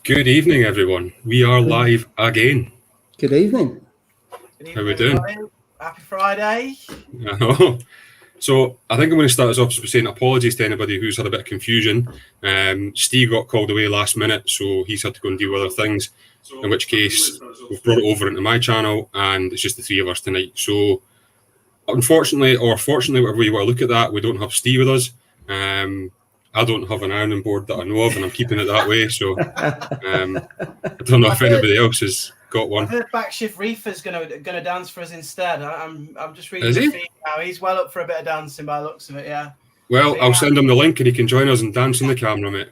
Good evening, everyone. We are live again. Good evening. How are we doing? Happy Friday. I know. So I think I'm going to start us off by saying apologies to anybody who's had a bit of confusion. Steve got called away last minute, so he's had to go and deal with other things, in which case we've brought it over into my channel, and it's just the three of us tonight. So unfortunately, or fortunately, whatever you want to look at that, we don't have Steve with us. I don't have an ironing board that I know of, and I'm keeping it that way. So I don't know if anybody else has got one. I've heard Backshift Reefer's gonna dance for us instead. I'm just reading Is the he? feed now. He's well up for a bit of dancing by the looks of it. Yeah. Well, I'll send him the link, and he can join us and dance on the camera, mate.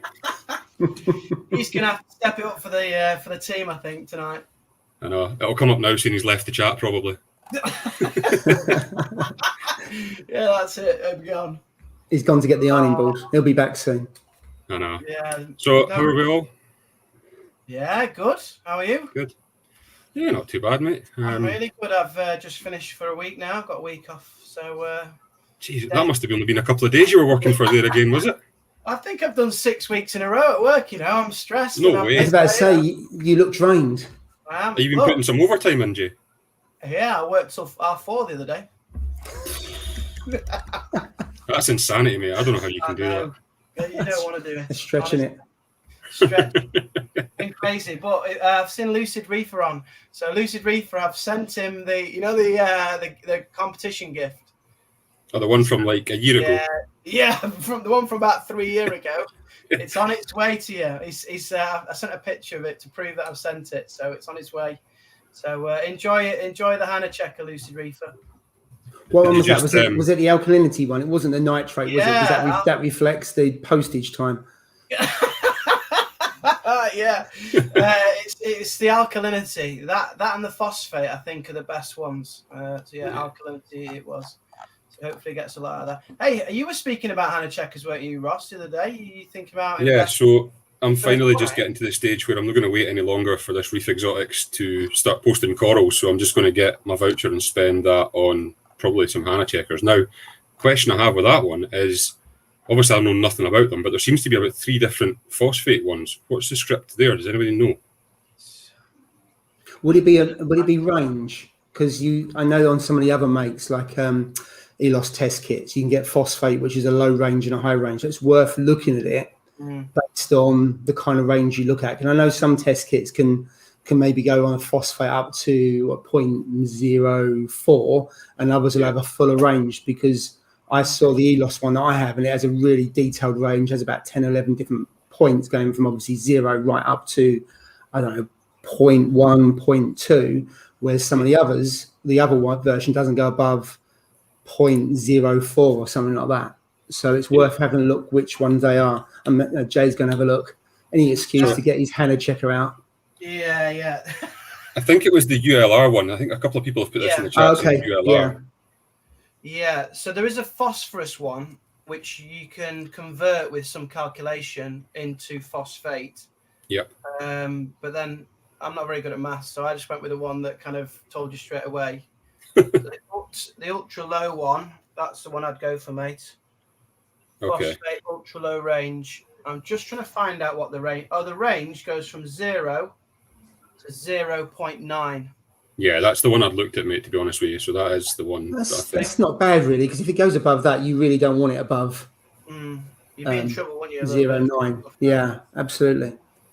He's gonna have to step it up for the team, I think, tonight. I know it'll come up now, seeing he's left the chat probably. Yeah, that's it. He'll be gone. He's gone to get the ironing board. He'll be back soon. I know. Yeah. So how are we all? Yeah, good. How are you? Good. Yeah, not too bad, mate. I'm really good. I've just finished for a week now. Got a week off, so. Geez, that must have only been a couple of days you were working for there again, was it? I think I've done 6 weeks in a row at work. You know, I'm stressed. No way. I was about to say you look drained. I am. Are you even putting some overtime in, Jay? Yeah, I worked till 4:30 the other day. That's insanity, mate. I don't know how you can do that. You don't want to do it. Stretching it. Been crazy, but I've seen Lucid Reefer on. So Lucid Reefer, I've sent him the competition gift. Oh, the one from like a year ago. Yeah, from the one from about 3 years ago. It's on its way to you. I sent a picture of it to prove that I've sent it, so it's on its way. So enjoy it. Enjoy the Hannah checker, Lucid Reefer. What one was that? Was it the alkalinity one? It wasn't the nitrate, was it? Because that reflects the postage time. Yeah, it's the alkalinity. That and the phosphate, I think, are the best ones. Alkalinity it was. So hopefully, it gets a lot of that. Hey, you were speaking about Hannah checkers, weren't you, Ross, the other day? You think about Yeah. So I'm finally just getting to the stage where I'm not going to wait any longer for this Reef Exotics to start posting corals. So I'm just going to get my voucher and spend that on probably some Hannah checkers. Now, question I have with that one is, obviously I know nothing about them, but there seems to be about 3 different phosphate ones. What's the script there? Does anybody know? Would it be range? Because I know on some of the other makes like ELOS test kits, you can get phosphate, which is a low range and a high range. So it's worth looking at it based on the kind of range you look at. And I know some test kits can maybe go on a phosphate up to 0.04, and others will have a fuller range, because I saw the ELOS one that I have, and it has a really detailed range, has about 10, 11 different points going from obviously 0 right up to, I don't know, 0.1, 0.2, whereas some of the others, the other one version doesn't go above 0.04 or something like that. So it's worth having a look which ones they are. And Jay's going to have a look. Any excuse to get his Hannah checker out. Yeah. I think it was the ULR one. I think a couple of people have put this in the chat. Okay. ULR. Yeah. So there is a phosphorus one which you can convert with some calculation into phosphate. Yep. But then I'm not very good at maths, so I just went with the one that kind of told you straight away. The ultra low one, that's the one I'd go for, mate. Okay. Phosphate ultra low range. I'm just trying to find out what the range. Oh, the range goes from 0 to 0.9. Yeah, that's the one I'd looked at, mate, to be honest with you. So that is the one. That's not bad, really, because if it goes above that, you really don't want it above. You'd be in trouble when you're 0.9. Yeah, absolutely.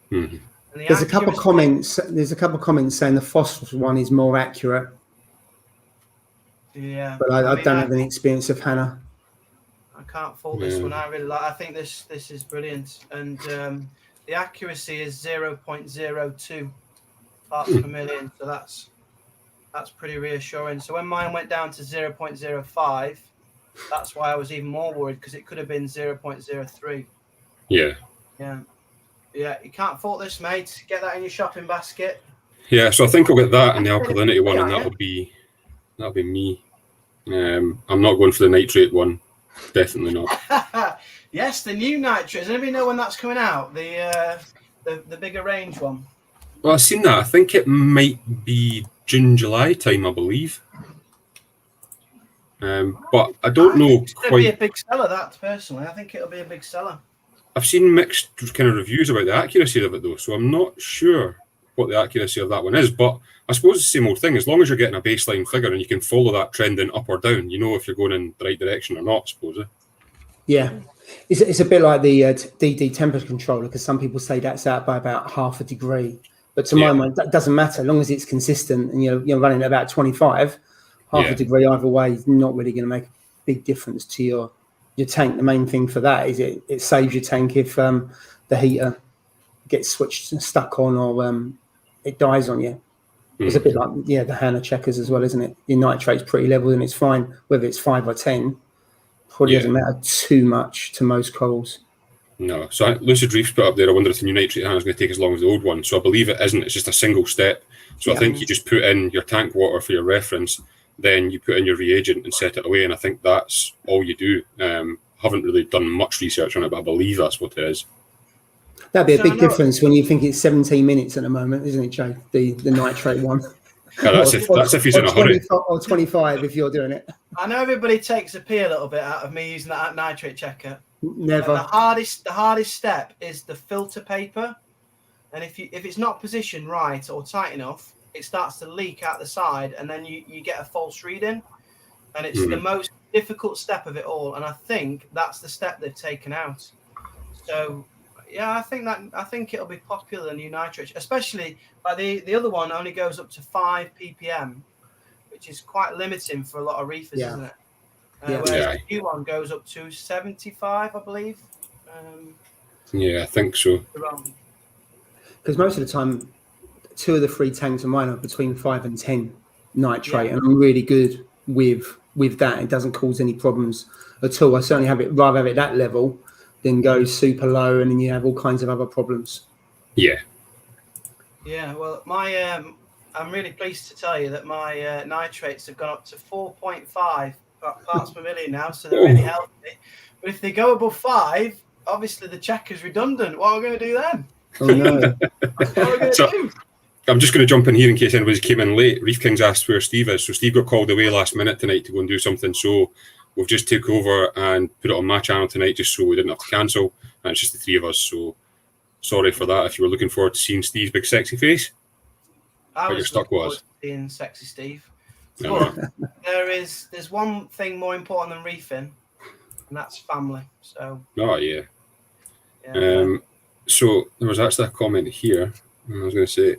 Mm-hmm. There's a couple of comments. There's a couple of comments saying the phosphorus one is more accurate. Yeah, but I don't have any experience of Hannah. I can't fault this one. I really like. I think this is brilliant, and the accuracy is 0.02 parts per million. So that's pretty reassuring. So when mine went down to 0.05, that's why I was even more worried, because it could have been 0.03. Yeah. You can't fault this, mate. Get that in your shopping basket. Yeah. So I think I'll get that and the alkalinity one, and that'll be me. I'm not going for the nitrate one. Definitely not. Yes, the new nitrate. Does anybody know when that's coming out? The bigger range one. Well, I've seen that. I think it might be June, July time, I believe. But I don't know It's going to be a big seller, that, personally. I think it'll be a big seller. I've seen mixed kind of reviews about the accuracy of it though, so I'm not sure what the accuracy of that one is. But I suppose it's the same old thing. As long as you're getting a baseline figure and you can follow that trending up or down, you know if you're going in the right direction or not, I suppose. Yeah, it's a bit like the DD temperature controller, because some people say that's out by about 0.5 degree. But to my mind, that doesn't matter, as long as it's consistent and you're running at about 25, 0.5 degree either way is not really going to make a big difference to your tank. The main thing for that is it saves your tank if the heater gets switched and stuck on, or it dies on you. It's a bit like the Hannah checkers as well, isn't it? Your nitrate's pretty level and it's fine, whether it's 5 or 10. Probably doesn't matter too much to most corals. No. So Lucid Reef's put up there, I wonder if the new nitrate Hannah is going to take as long as the old one. So I believe it isn't. It's just a single step. So I think you just put in your tank water for your reference, then you put in your reagent and set it away. And I think that's all you do. Haven't really done much research on it, but I believe that's what it is. That'd be a big difference when you think it's 17 minutes at the moment, isn't it, Jay? The nitrate one. Yeah, that's if he's in a hurry. Or 25 if you're doing it. I know everybody takes a pee a little bit out of me using that nitrate checker. Never. And the hardest step is the filter paper, and if it's not positioned right or tight enough, it starts to leak out the side, and then you get a false reading, and it's the most difficult step of it all. And I think that's the step they've taken out. So yeah, I think it'll be popular, the new nitrate, especially the other one only goes up to 5 ppm, which is quite limiting for a lot of reefers, isn't it? Whereas the new one goes up to 75, I believe. Yeah, I think so. Because most of the time, 2 of the 3 tanks of mine are between 5 and 10 nitrate, and I'm really good with that. It doesn't cause any problems at all. I certainly rather have it that level than go super low, and then you have all kinds of other problems. Yeah. Yeah, well, I'm really pleased to tell you that my nitrates have gone up to 4.5 parts per million now, so they're really healthy. But if they go above 5, obviously the checker's redundant. What are we going to do then? Oh no! What are we going to do? I'm just going to jump in here in case anybody's came in late. Reef King's asked where Steve is. So Steve got called away last minute tonight to go and do something. So we've just took over and put it on my channel tonight just so we didn't have to cancel. And it's just the 3 of us. So sorry for that. If you were looking forward to seeing Steve's big sexy face, I was stuck was seeing sexy Steve. No. But there's one thing more important than reefing, and that's family. So. Oh yeah. So there was actually a comment here. I was going to say,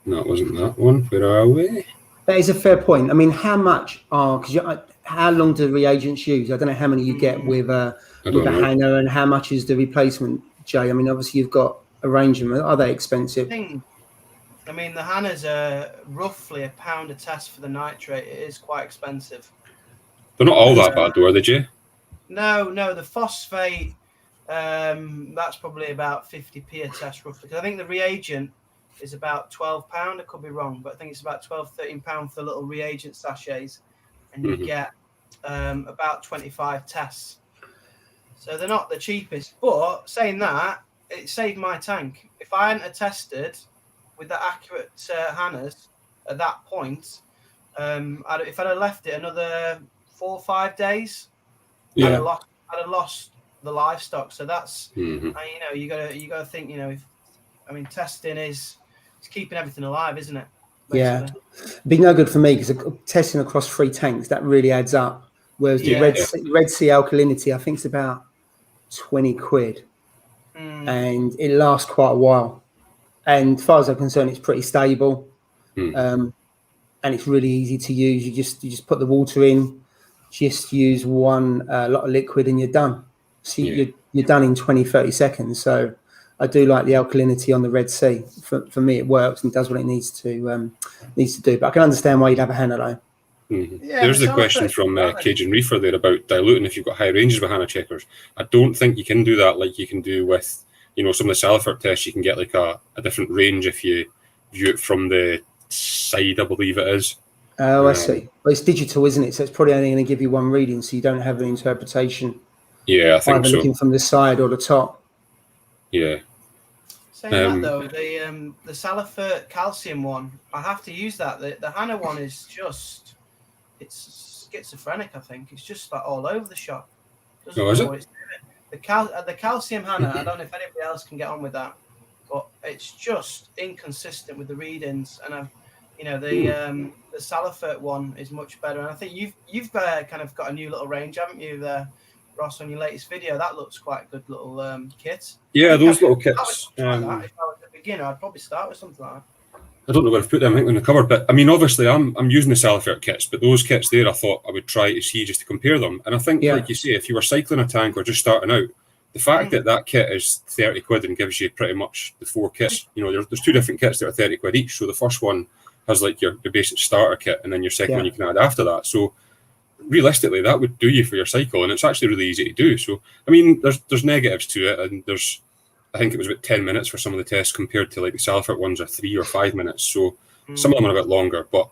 no, it wasn't that one. Where are we? That is a fair point. I mean, how much how long do reagents use? I don't know how many you get with a hanger, and how much is the replacement, Jay? I mean, obviously you've got a range of them. Are they expensive? I mean, the hannahs are roughly £1 a test for the nitrate. It is quite expensive. They're not all that bad, though, are they, Jay? No, the phosphate, that's probably about 50p a test, roughly. Because I think the reagent is about £12. I could be wrong, but I think it's about £12-13 for the little reagent sachets, and you get about 25 tests. So they're not the cheapest. But saying that, it saved my tank. If I hadn't tested with the accurate hannahs at that point, if I'd have left it another 4 or 5 days, I'd have lost the livestock. So that's you gotta think. Testing is keeping everything alive, isn't it? Basically. Yeah, it'd be no good for me because testing across 3 tanks, that really adds up. Whereas the Red Sea alkalinity, I think it's about 20 quid, and it lasts quite a while. And as far as I'm concerned, it's pretty stable, and it's really easy to use. You just put the water in, just use one lot of liquid, and you're done. So you're done in 20-30 seconds. So I do like the alkalinity on the Red Sea. For me, it works and does what it needs to do. But I can understand why you'd have a hannah though. There's the question from Cajun Reefer there about diluting if you've got high ranges with hannah checkers. I don't think you can do that like you can do with some of the Salifert tests. You can get like a different range if you view it from the side, I believe it is. Oh, I see. Well, it's digital, isn't it? So it's probably only going to give you one reading, so you don't have an interpretation. Yeah, I think either so. Looking from the side or the top. Yeah. Saying that though, the Salifert calcium one, I have to use that. The hannah one is it's schizophrenic. I think it's just like all over the shop. Oh, is it? The calcium Hannah, I don't know if anybody else can get on with that, but it's just inconsistent with the readings. And the Salifert one is much better. And I think you've kind of got a new little range, haven't you, Ross, on your latest video? That looks quite a good little kit. Yeah, those little kits. If I was a beginner, I'd probably start with something like that. I don't know where I've put them. I think in the cupboard. But I mean, obviously, I'm using the Salifert kits, but those kits there, I thought I would try to see just to compare them. And I think, like you say, if you were cycling a tank or just starting out, the fact that kit is 30 quid and gives you pretty much the 4 kits. There's 2 different kits that are 30 quid each. So the first one has like your basic starter kit, and then your second one you can add after that. So realistically, that would do you for your cycle, and it's actually really easy to do. So I mean, there's negatives to it, and I think it was about 10 minutes for some of the tests compared to like the Salifert ones are 3 or 5 minutes. So some of them are a bit longer, but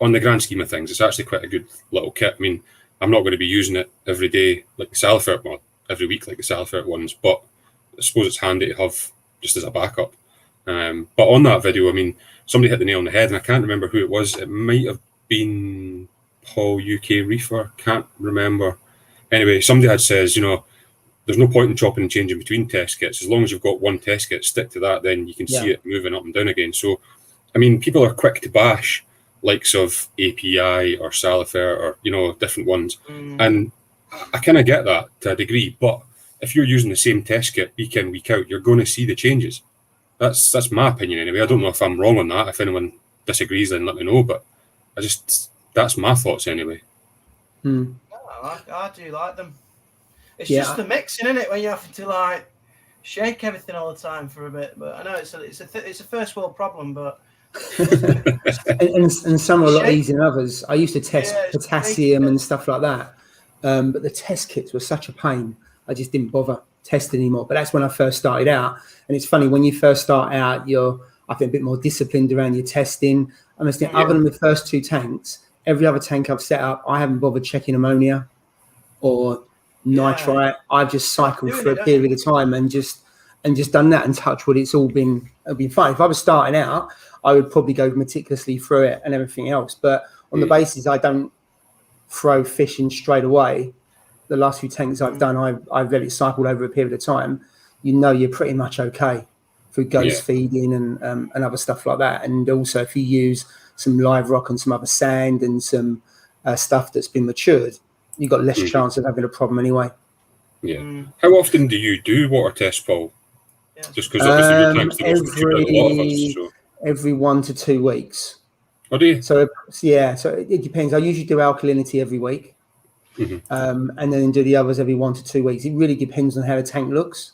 on the grand scheme of things, it's actually quite a good little kit. I mean, I'm not going to be using it every day like the Salifert one, every week like the Salifert ones, but I suppose it's handy to have just as a backup. But on that video, I mean, somebody hit the nail on the head, and I can't remember who it was. It might have been Paul UK Reefer, can't remember. Anyway, somebody had says, there's no point in chopping and changing between test kits. As long as you've got one test kit, stick to that, then you can see it moving up and down again. So, I mean, people are quick to bash likes of API or Salifert or, different ones. And I kind of get that to a degree, but if you're using the same test kit week in, week out, you're going to see the changes. That's my opinion anyway. I don't know if I'm wrong on that. If anyone disagrees, then let me know, but that's my thoughts anyway. No, I do like them. It's just the mixing, isn't it, when you have to like shake everything all the time for a bit. But I know it's a first world problem, but and some are a lot easier than others. I used to test potassium and stuff like that, but the test kits were such a pain. I just didn't bother testing anymore. But that's when I first started out. And it's funny, when you first start out, you're, I think, a bit more disciplined around your testing. And I think other than the first 2 tanks, every other tank I've set up, I haven't bothered checking ammonia or nitrate. I've just cycled for a period of time and just done that, and touch wood, it's been fine. If I was starting out, I would probably go meticulously through it and everything else. But on the basis I don't throw fish in straight away, the last few tanks I've done, I've let it cycled over a period of time. You're pretty much okay through ghost feeding and other stuff like that. And also if you use some live rock and some other sand and some stuff that's been matured, you've got less chance of having a problem anyway. How often do you do water tests, Paul? Just because obviously your tanks are also cheaper than a lot of us. So. Every 1 to 2 weeks. Oh, do you? So it depends. I usually do alkalinity every week, and then do the others every 1 to 2 weeks. It really depends on how the tank looks.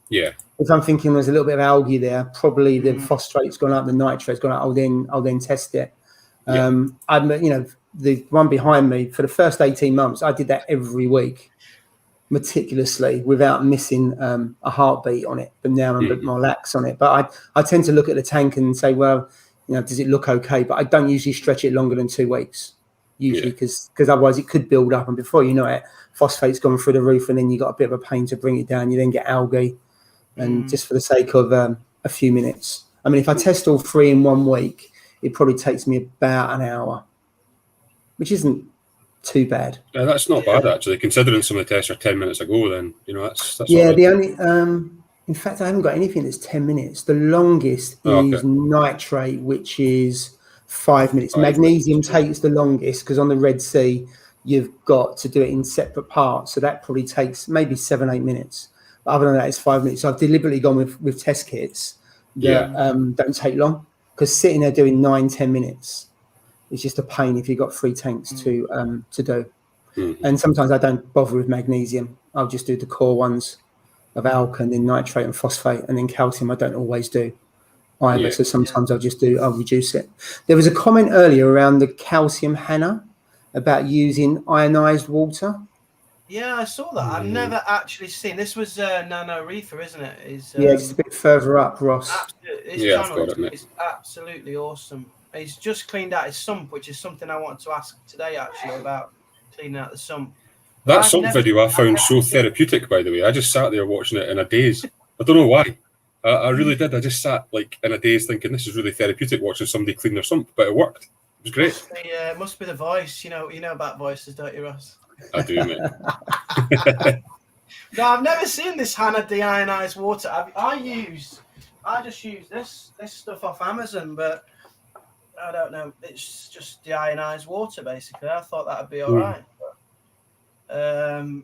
Yeah. If I'm thinking there's a little bit of algae there, probably the phosphate's gone up, the nitrate's gone up. I'll then test it. The one behind me, for the first 18 months, I did that every week, meticulously, without missing a heartbeat on it. But now I'm a bit more lax on it. But I tend to look at the tank and say, well, does it look okay? But I don't usually stretch it longer than 2 weeks, usually, because otherwise it could build up. And before you know it, phosphate's gone through the roof, and then you got a bit of a pain to bring it down. You then get algae, and just for the sake of a few minutes. I mean, if I test all 3 in 1 week, it probably takes me about an hour, which isn't too bad. Yeah, that's not bad actually, considering some of the tests are 10 minutes ago. Then that's the only. In fact, I haven't got anything that's 10 minutes. The longest is nitrate, which is 5 minutes. Magnesium takes the longest because on the Red Sea, you've got to do it in separate parts. So that probably takes maybe 7-8 minutes. But other than that, it's 5 minutes. So I've deliberately gone with test kits that don't take long, because sitting there doing 9-10 minutes is just a pain if you've got 3 tanks to do. And sometimes I don't bother with magnesium. I'll just do the core ones of alk, and then nitrate and phosphate, and then calcium I don't always do either. So sometimes I'll reduce it. There was a comment earlier around the calcium Hannah about using ionized water. Yeah, I saw that. I've never actually seen. This was Nano Reefer, isn't it? It's a bit further up, Ross. His channel is absolutely awesome. He's just cleaned out his sump, which is something I wanted to ask today, actually, about cleaning out the sump. That sump video I found so therapeutic, by the way. I just sat there watching it in a daze. I don't know why. I really did. I just sat like in a daze thinking this is really therapeutic, watching somebody clean their sump, but it worked. It was great. It must be the voice. You know about voices, don't you, Ross? I do, mate. No, I've never seen this Hannah deionized water. I just use this stuff off Amazon, but I don't know. It's just deionized water, basically. I thought that would be all right. But,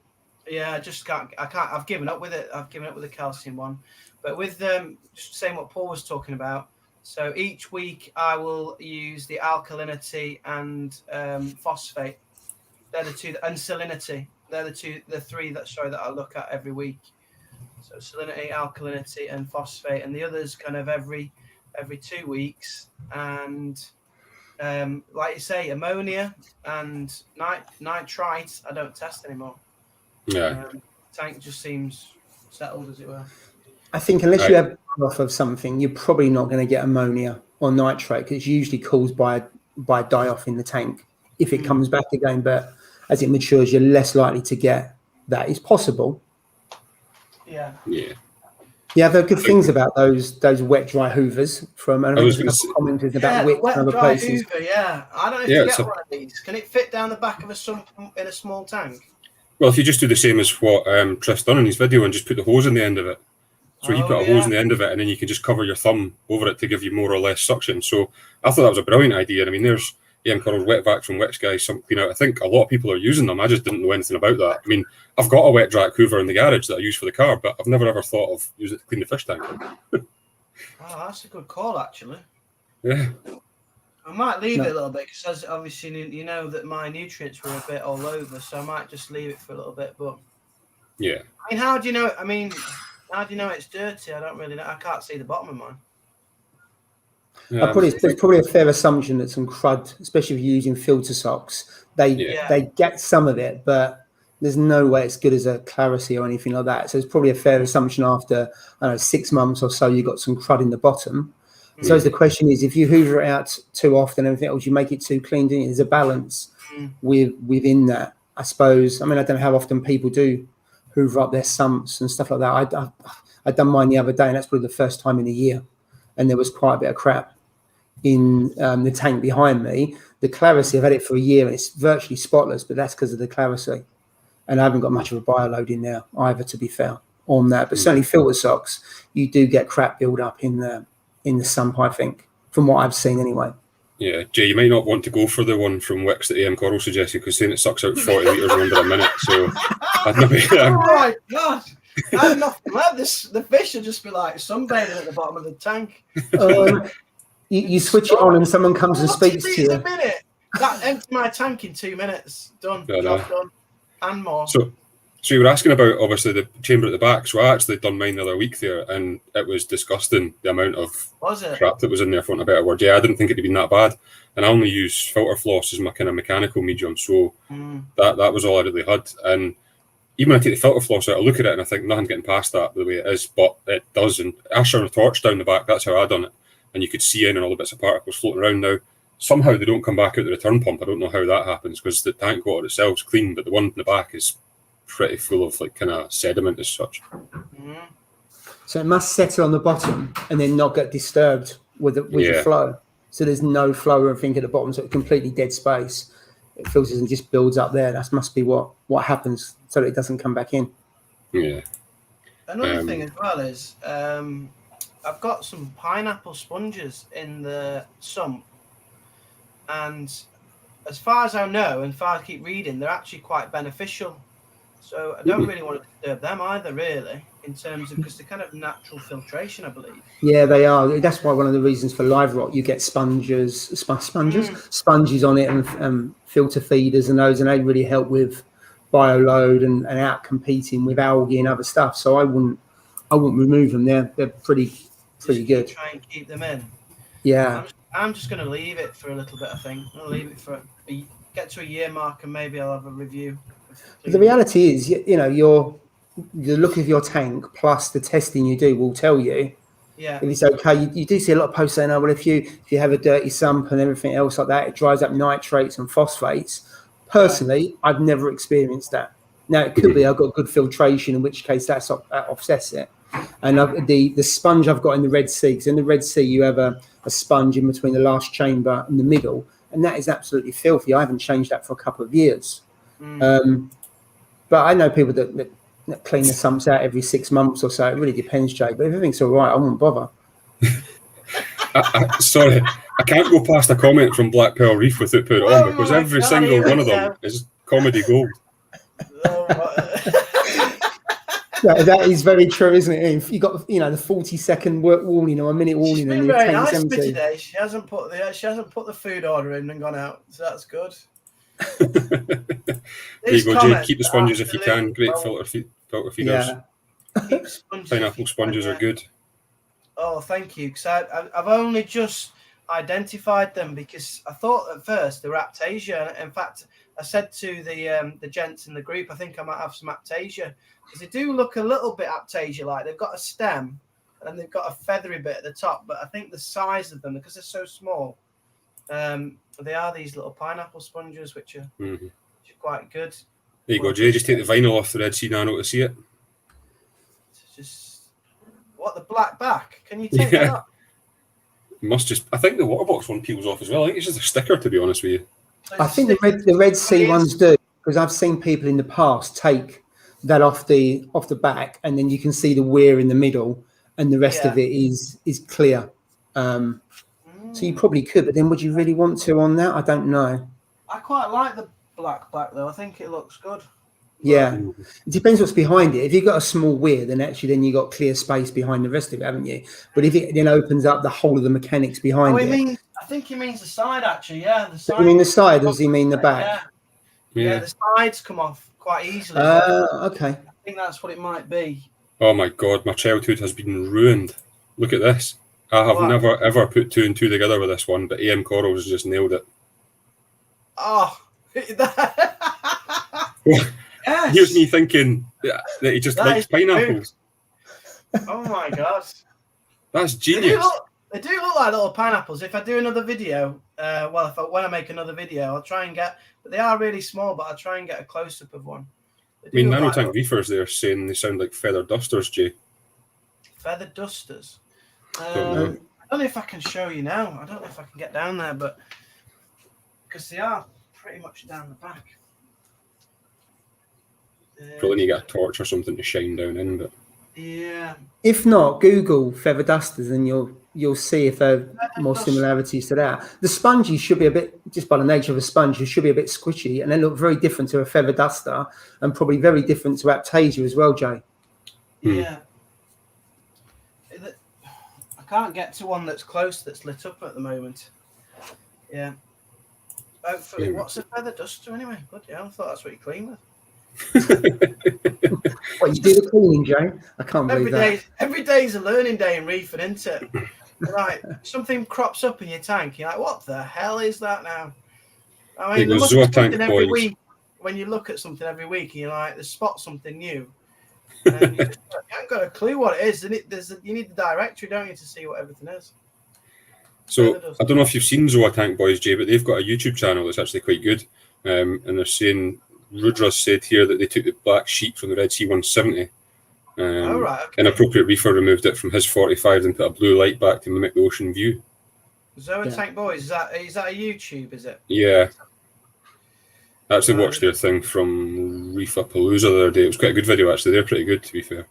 yeah, I just can't. I've given up with it. I've given up with the calcium one. But with just saying what Paul was talking about. So each week I will use the alkalinity and phosphate. They're the two, and salinity. They're the three that I look at every week. So salinity, alkalinity, and phosphate, and the others kind of every 2 weeks. And like you say, ammonia and nitrite, I don't test anymore. Yeah. Tank just seems settled, as it were. I think unless you have off of something, you're probably not going to get ammonia or nitrate, because it's usually caused by die-off in the tank if it comes back again. But as it matures, you're less likely to get that. It's possible. Yeah. Yeah. Yeah, there are good things about those wet dry hoovers from. And I was commented about wet dry places. Hoover, yeah. I don't know if you get one of these. Can it fit down the back of a sump in a small tank? Well, if you just do the same as what Triff's done in his video and just put the hose in the end of it. So you put a hose in the end of it, and then you can just cover your thumb over it to give you more or less suction. So I thought that was a brilliant idea. And I mean, there's Coral's wet vac from Wix Guys, some clean out. I think a lot of people are using them. I just didn't know anything about that. I mean, I've got a wet dry hoover in the garage that I use for the car, but I've never ever thought of using it to clean the fish tank. Oh, that's a good call, actually. Yeah. I might leave it a little bit, because obviously you know that my nutrients were a bit all over, so I might just leave it for a little bit. But yeah, I mean, how do you know? I mean, how do you know it's dirty? I don't really know. I can't see the bottom of mine. There's probably a fair assumption that some crud, especially if you're using filter socks, they get some of it, but there's no way it's good as a Clarity or anything like that. So it's probably a fair assumption after 6 months or so you got some crud in the bottom. So the question is, if you hoover it out too often, everything else, you make it too clean, don't you? There's a balance within that, I suppose. I mean, I don't know how often people do hoover up their sumps and stuff like that. I done mine the other day, and that's probably the first time in a year, and there was quite a bit of crap in the tank behind me. The Clarity, I've had it for a year, and it's virtually spotless, but that's because of the Clarity, and I haven't got much of a bioload in there either, to be fair, on that. But certainly filter socks, you do get crap build up in the sump, I think, from what I've seen anyway. Yeah, Jay, you might not want to go for the one from Wix that AM Coral suggested, because saying it sucks out 40 litres under a minute. So I'd maybe. Oh my god! I'd not let this. The fish would just be like sunbathing at the bottom of the tank. You switch it on, and someone comes and speaks to you. A minute. That emptied my tank in 2 minutes. Done. Job done. And more. So you were asking about, obviously, the chamber at the back. So I actually done mine the other week there, and it was disgusting, the amount of crap that was in there, for want of a better word. Yeah, I didn't think it had been that bad. And I only use filter floss as my kind of mechanical medium. So that was all I really had. And even when I take the filter floss out, I look at it and I think nothing's getting past that the way it is, but it does. And I shone a torch down the back. That's how I done it. And you could see in and all the bits of particles floating around. Now, somehow they don't come back out the return pump. I don't know how that happens, because the tank water itself is clean, but the one in the back is pretty full of like kind of sediment as such. So it must settle on the bottom and then not get disturbed with the flow. So there's no flow or anything at the bottom, so it's completely dead space. It filters and just builds up there. That must be what happens, so that it doesn't come back in. Yeah. Another thing as well is I've got some pineapple sponges in the sump, and as far as I know, and as far as I keep reading, they're actually quite beneficial. So I don't really want to disturb them either, really, in terms of, because they're kind of natural filtration, I believe. Yeah, they are. That's why one of the reasons for live rock, you get sponges on it, and filter feeders and those, and they really help with bioload and out competing with algae and other stuff. So I wouldn't remove them. They're pretty good. Try and keep them in. Yeah. I'm just going to leave it for a little bit, I think. I'll leave it for get to a year mark, and maybe I'll have a review. But the reality is, the look of your tank plus the testing you do will tell you if it's okay. You do see a lot of posts saying, "Oh, well, if you have a dirty sump and everything else like that, it dries up nitrates and phosphates." Personally, I've never experienced that. Now, it could be I've got good filtration, in which case that offsets it. And the sponge I've got in the Red Sea, because in the Red Sea you have a sponge in between the last chamber and the middle, and that is absolutely filthy. I haven't changed that for a couple of years. But I know people that clean the sumps out every 6 months or so. It really depends, Jay. But if everything's all right, I won't bother. Sorry, I can't go past a comment from Black Pearl Reef without putting it on, because every single one of them is comedy gold. That is very true, isn't it? If you got, you know, the 40-second warning or a minute warning, She's been and very your nice tank's empty. today. She hasn't put the food order in and gone out, so that's good. There you go, Jay. Keep the sponges if you can. Great filter feeders. Yeah. Pineapple sponges are good. Oh, thank you. Because I've only just identified them, because I thought at first they were Aptasia. In fact, I said to the gents in the group, I think I might have some Aptasia, because they do look a little bit Aptasia-like. They've got a stem and they've got a feathery bit at the top, but I think the size of them, because they're so small, they are these little pineapple sponges, which are quite good. There you go, Jay. Just take the vinyl off the Red Sea Nano to see it. Just what, the black back? Can you take that up? Must just. I think the water box one peels off as well. I think it's just a sticker, to be honest with you. So I think the Red Sea ones do, because I've seen people in the past take that off the back, and then you can see the weir in the middle, and the rest of it is clear. So you probably could, but then would you really want to on that? I don't know. I quite like the black back though. I think it looks good. Yeah, it depends what's behind it. If you've got a small weir, then actually then you got clear space behind the rest of it, haven't you? But if it then opens up the whole of the mechanics behind it. I think he means the side actually. Yeah, the side. You mean the side? Does he mean the back? Yeah, the sides come off quite easily. Okay. I think that's what it might be. Oh my God, my childhood has been ruined. Look at this. I have never ever put 2 and 2 together with this one, but AM Corals just nailed it. Oh, yes. Here's me thinking that he just likes pineapples. Oh my God, that's genius. They do look like little pineapples. If I do another video, when I make another video, I'll try and get. But they are really small. But I'll try and get a close up of one. I mean, Nanotank Reefers, they're saying they sound like feather dusters, Jay. Feather dusters. I don't know if I can show you now. I don't know if I can get down there, but because they are pretty much down the back. Probably need to get a torch or something to shine down in, but yeah. If not, Google feather dusters and you'll see if there are more similarities to that. The sponges should be a bit, just by the nature of a sponge, it should be a bit squishy, and they look very different to a feather duster, and probably very different to Aptasia as well, Jay. Yeah. I can't get to one that's close, that's lit up at the moment. Yeah. Hopefully, what's a feather duster anyway? Bloody hell, I thought that's what you clean with. What, you do the cleaning, Jay? I can't believe that. Every day's a learning day in reefing, isn't it? Right, something crops up in your tank. You're like, what the hell is that now? I mean, there must be something every week. When you look at something every week, and you're like, they spot something new. And you haven't got a clue what it is. You need the directory, don't you, to see what everything is. So I don't know if you've seen Zoa Tank Boys, Jay, but they've got a YouTube channel that's actually quite good. And they're saying, Rudra's said here that they took the black sheet from the Red Sea 170. An appropriate reefer removed it from his 45 and put a blue light back to mimic the ocean view. Zoa Tank Boys, is that a YouTube, is it? Yeah. I actually watched their thing from Reefapalooza the other day. It was quite a good video, actually. They're pretty good, to be fair.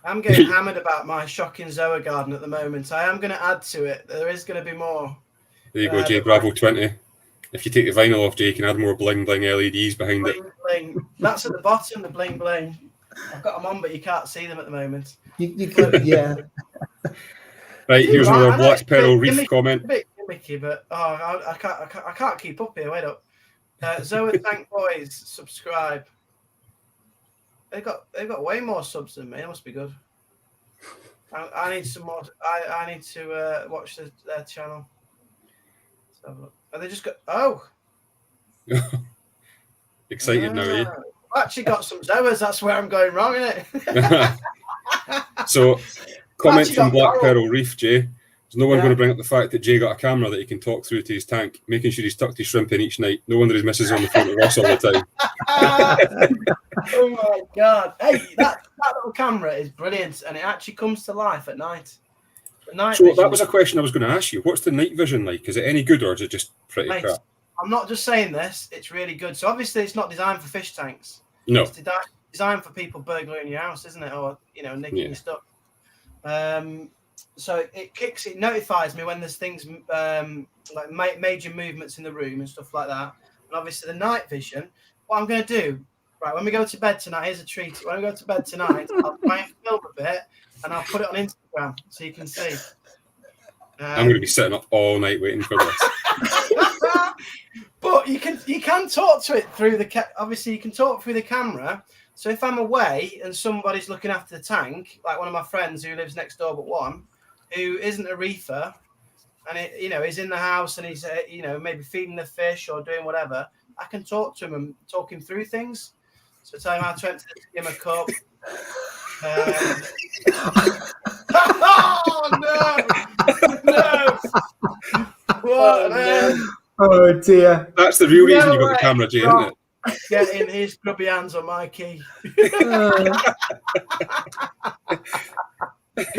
I'm getting hammered about my shocking Zoa garden at the moment. I am going to add to it. There is going to be more. There you go, Jay. Bravo 20. If you take the vinyl off, Jay, you can add more bling bling LEDs behind bling, it. Bling. That's at the bottom, the bling bling. I've got them on, but you can't see them at the moment. You could, yeah. Right, here's another Black Pearl Reef comment. A bit gimmicky, but I can't keep up here. Wait up. Zoa Tank Boys, subscribe. They've got way more subs than me. It must be good. I need some more. I need to watch their channel. Let's have a look. Are they just got? Oh, excited now, eh? I've actually got some Zoas. That's where I'm going wrong, isn't it? So, comment from Black Pearl Reef, Jay. There's no one going to bring up the fact that Jay got a camera that he can talk through to his tank, making sure he's tucked his shrimp in each night. No wonder his missus on the phone to Ross all the time. Oh my God! Hey, that little camera is brilliant, and it actually comes to life at night. So that was a question I was going to ask you. What's the night vision like? Is it any good, or is it just pretty crap? I'm not just saying this; it's really good. So obviously, it's not designed for fish tanks. No, It's designed for people burglaring your house, isn't it? Or, you know, nicking your stuff. So it notifies me when there's things like major movements in the room and stuff like that. And obviously the night vision, what I'm going to do, right, when we go to bed tonight, here's a treat. When we go to bed tonight, I'll try and film a bit and I'll put it on Instagram so you can see. I'm going to be sitting up all night waiting for this. But you can talk to it through obviously you can talk through the camera. So if I'm away and somebody's looking after the tank, like one of my friends who lives next door but one, who isn't a reefer, and you know, he's in the house and he's you know, maybe feeding the fish or doing whatever, I can talk to him and talk him through things. So tell him how to empty him a cup. Oh no! What? Oh dear! That's the real reason you got the camera, Jay, isn't it? Getting his grubby hands on my key.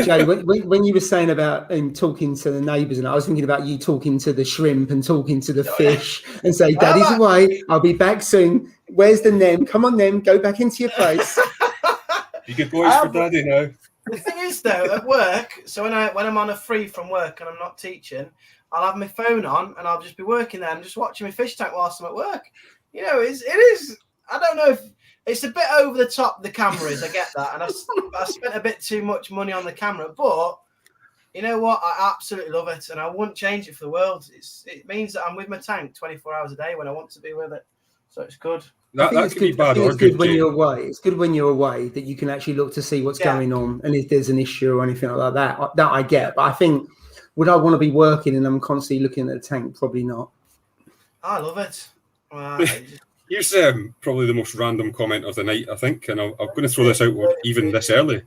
Jay, when you were saying about talking to the neighbours, and I was thinking about you talking to the shrimp and talking to the fish and say, "Daddy's away. I'll be back soon. Where's the Nem? Come on, Nem. Go back into your place." You good boys for Daddy now. The thing is, though, at work, so when I'm on a free from work and I'm not teaching, I'll have my phone on and I'll just be working there and just watching my fish tank whilst I'm at work. You know, it is. I don't know if it's a bit over the top. The cameras, I get that, and I spent a bit too much money on the camera. But you know what? I absolutely love it, and I wouldn't change it for the world. It means that I'm with my tank 24 hours a day when I want to be with it. So it's good. That could be bad or it's good good when you're away. It's good when you're away that you can actually look to see what's going on, and if there's an issue or anything like that. That I get, but I think would I want to be working and I'm constantly looking at the tank? Probably not. I love it. Here's probably the most random comment of the night, I think, and I'm going to throw this out even this early.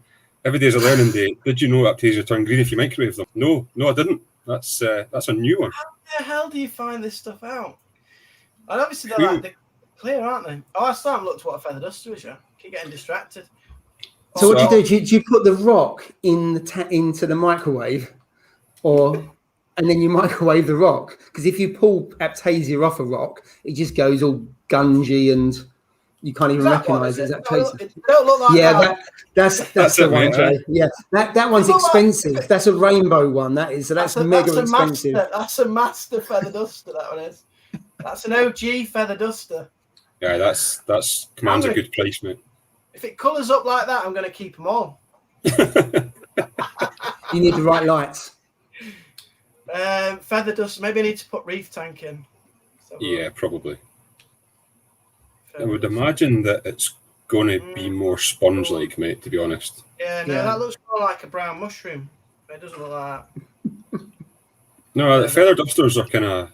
Every day's a learning day. Did you know Aptasia turn green if you microwave them? No, I didn't. That's a new one. How the hell do you find this stuff out? And obviously they're clear, aren't they? Oh, I still haven't looked at what a feather duster is. Keep getting distracted. So what do you do? Do you put the rock in into the microwave, and then you microwave the rock? Because if you pull Aptasia off a rock, it just goes all gungy and you can't even recognise it as Aptasia. It don't look like that. That's the one, Jay. Yeah, that one's expensive. That's a rainbow one. That is. So that's mega expensive. That's a master feather duster. That one is. That's an OG feather duster. Yeah, that's commands a good price, mate. If it colours up like that, I'm going to keep them all. You need the right lights. Feather duster. Maybe I need to put reef tank in. Yeah, probably. I would imagine that it's going to be more sponge-like, mate, to be honest. Yeah, that looks more like a brown mushroom. It doesn't look like that. No, the feather dusters are kind of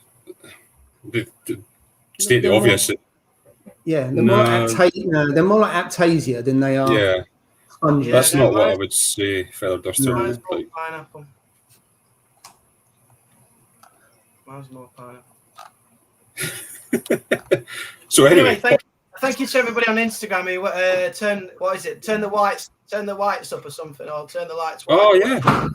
state the obvious. Yeah, they're more like Aptasia than they are. Yeah, spongy. that's not what I would say feather duster is. Like pineapple. Mine's more pineapple. So anyway, thank you to everybody on Instagram who turn the whites up or something, or turn the lights white. Oh yeah,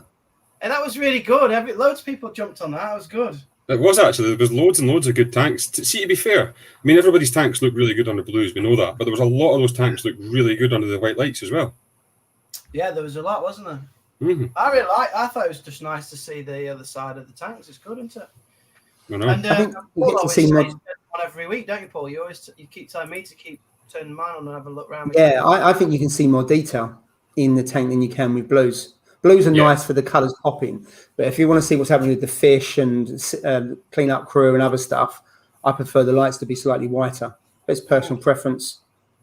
and that was really good. Loads of people jumped on that. That was good. It was actually. There was loads and loads of good tanks. See, to be fair, I mean everybody's tanks look really good under blues. We know that, but there was a lot of those tanks look really good under the white lights as well. Yeah, there was a lot, wasn't there? Mm-hmm. I thought it was just nice to see the other side of the tanks. It's good, isn't it? I know. And I think we get to see one every week, don't you, Paul? You keep telling me to keep turning mine on and have a look around. Yeah, I think you can see more detail in the tank than you can with blues. Blues are nice for the colours popping, but if you want to see what's happening with the fish and clean up crew and other stuff, I prefer the lights to be slightly whiter. It's personal preference.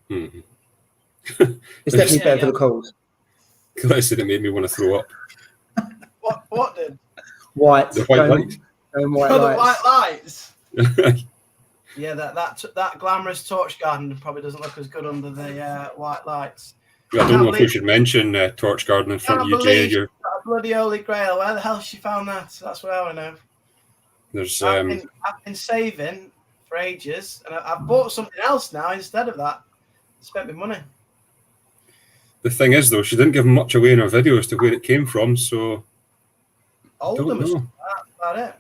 Mm-hmm. It's definitely better for the corals. I said it made me want to throw up. What did? White. The white lights. White lights. The white lights. Yeah, that glamorous torch garden probably doesn't look as good under the white lights. I don't know if we should mention Torch Garden in front of you, Jay. That bloody holy grail. Where the hell she found that? That's what I want to know. There's I've been saving for ages, and I've bought something else now instead of that. Spent my money. The thing is, though, she didn't give much away in her video as to where it came from, so Oldham, that's about it.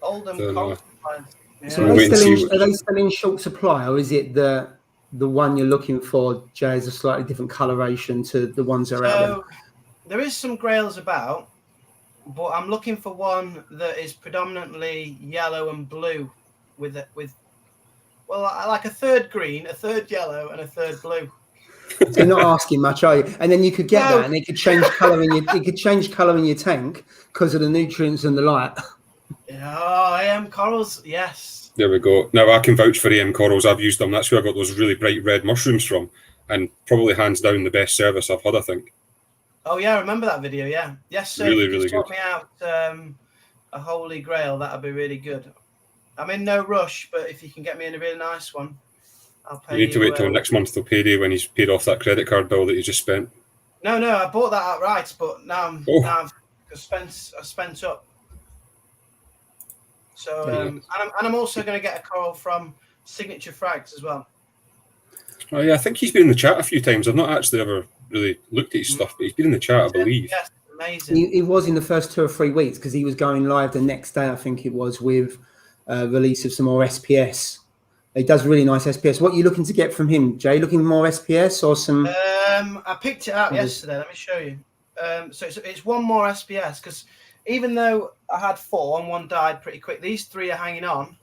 Oldham. So are they still in short supply, or is it the the one you're looking for, Jay, is a slightly different coloration to the ones that are out there? So there is some grails about, but I'm looking for one that is predominantly yellow and blue with well, like a third green, a third yellow, and a third blue. So you're not asking much, are you? And then you could get that, and it could change colour in your tank because of the nutrients and the light. Oh, AM corals, yes. There we go. Now I can vouch for AM corals. I've used them. That's where I got those really bright red mushrooms from, and probably hands down the best service I've had, I think. Oh yeah, I remember that video. Yeah, yes, sir. Really, really sort good. me out a holy grail. That'd be really good. I'm in no rush, but if you can get me in a really nice one, I'll pay. You need to wait till next month till payday when he's paid off that credit card bill that you just spent. No, I bought that outright, but now I've spent up. So and I'm also going to get a coral from Signature Frags as well. Oh yeah, I think he's been in the chat a few times. I've not actually ever really looked at his stuff, but he's been in the chat, I believe. Yes, amazing. He was in the first 2 or 3 weeks because he was going live the next day, I think it was, with release of some more SPS. He does really nice SPS. What are you looking to get from him, Jay? Looking more SPS or some? I picked it out yesterday. Let me show you. So it's one more SPS because even though I had 4 and 1 died pretty quick, these 3 are hanging on.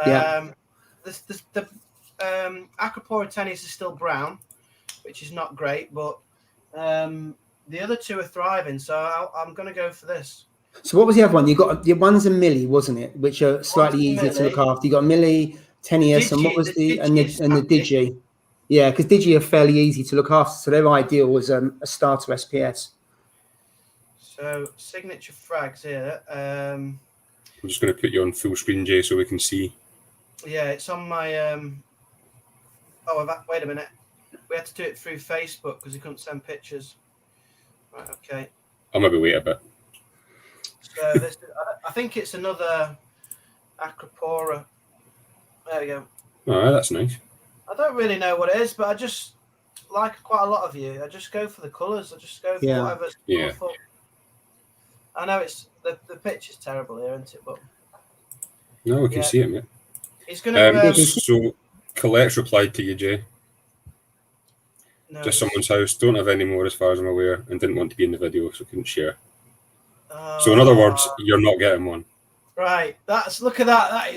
The Acropora tennis is still brown, which is not great, but the other 2 are thriving. So I'm going to go for this. So what was the other one? You got the one's a millie, wasn't it? Which are slightly easier to look after. You got millie, Tenius, and what was the Digi? Yeah, because Digi are fairly easy to look after, so their ideal was a starter SPS. So Signature Frags here. I'm just going to put you on full screen, Jay, so we can see. Yeah, it's on my. Wait a minute. We had to do it through Facebook because he couldn't send pictures. Right. Okay. I'll maybe wait a bit. So this, I think it's another Acropora. There we go. Oh, that's nice. I don't really know what it is, but I just like quite a lot of you. I just go for the colours. I just go for whatever's colourful. I know it's the picture's terrible here, isn't it? But no, we can see it, mate. He's gonna. So Colette's replied to you, Jay. No, just someone's house. Don't have any more, as far as I'm aware, and didn't want to be in the video, so couldn't share. So in other words, you're not getting one. Right. Look at that.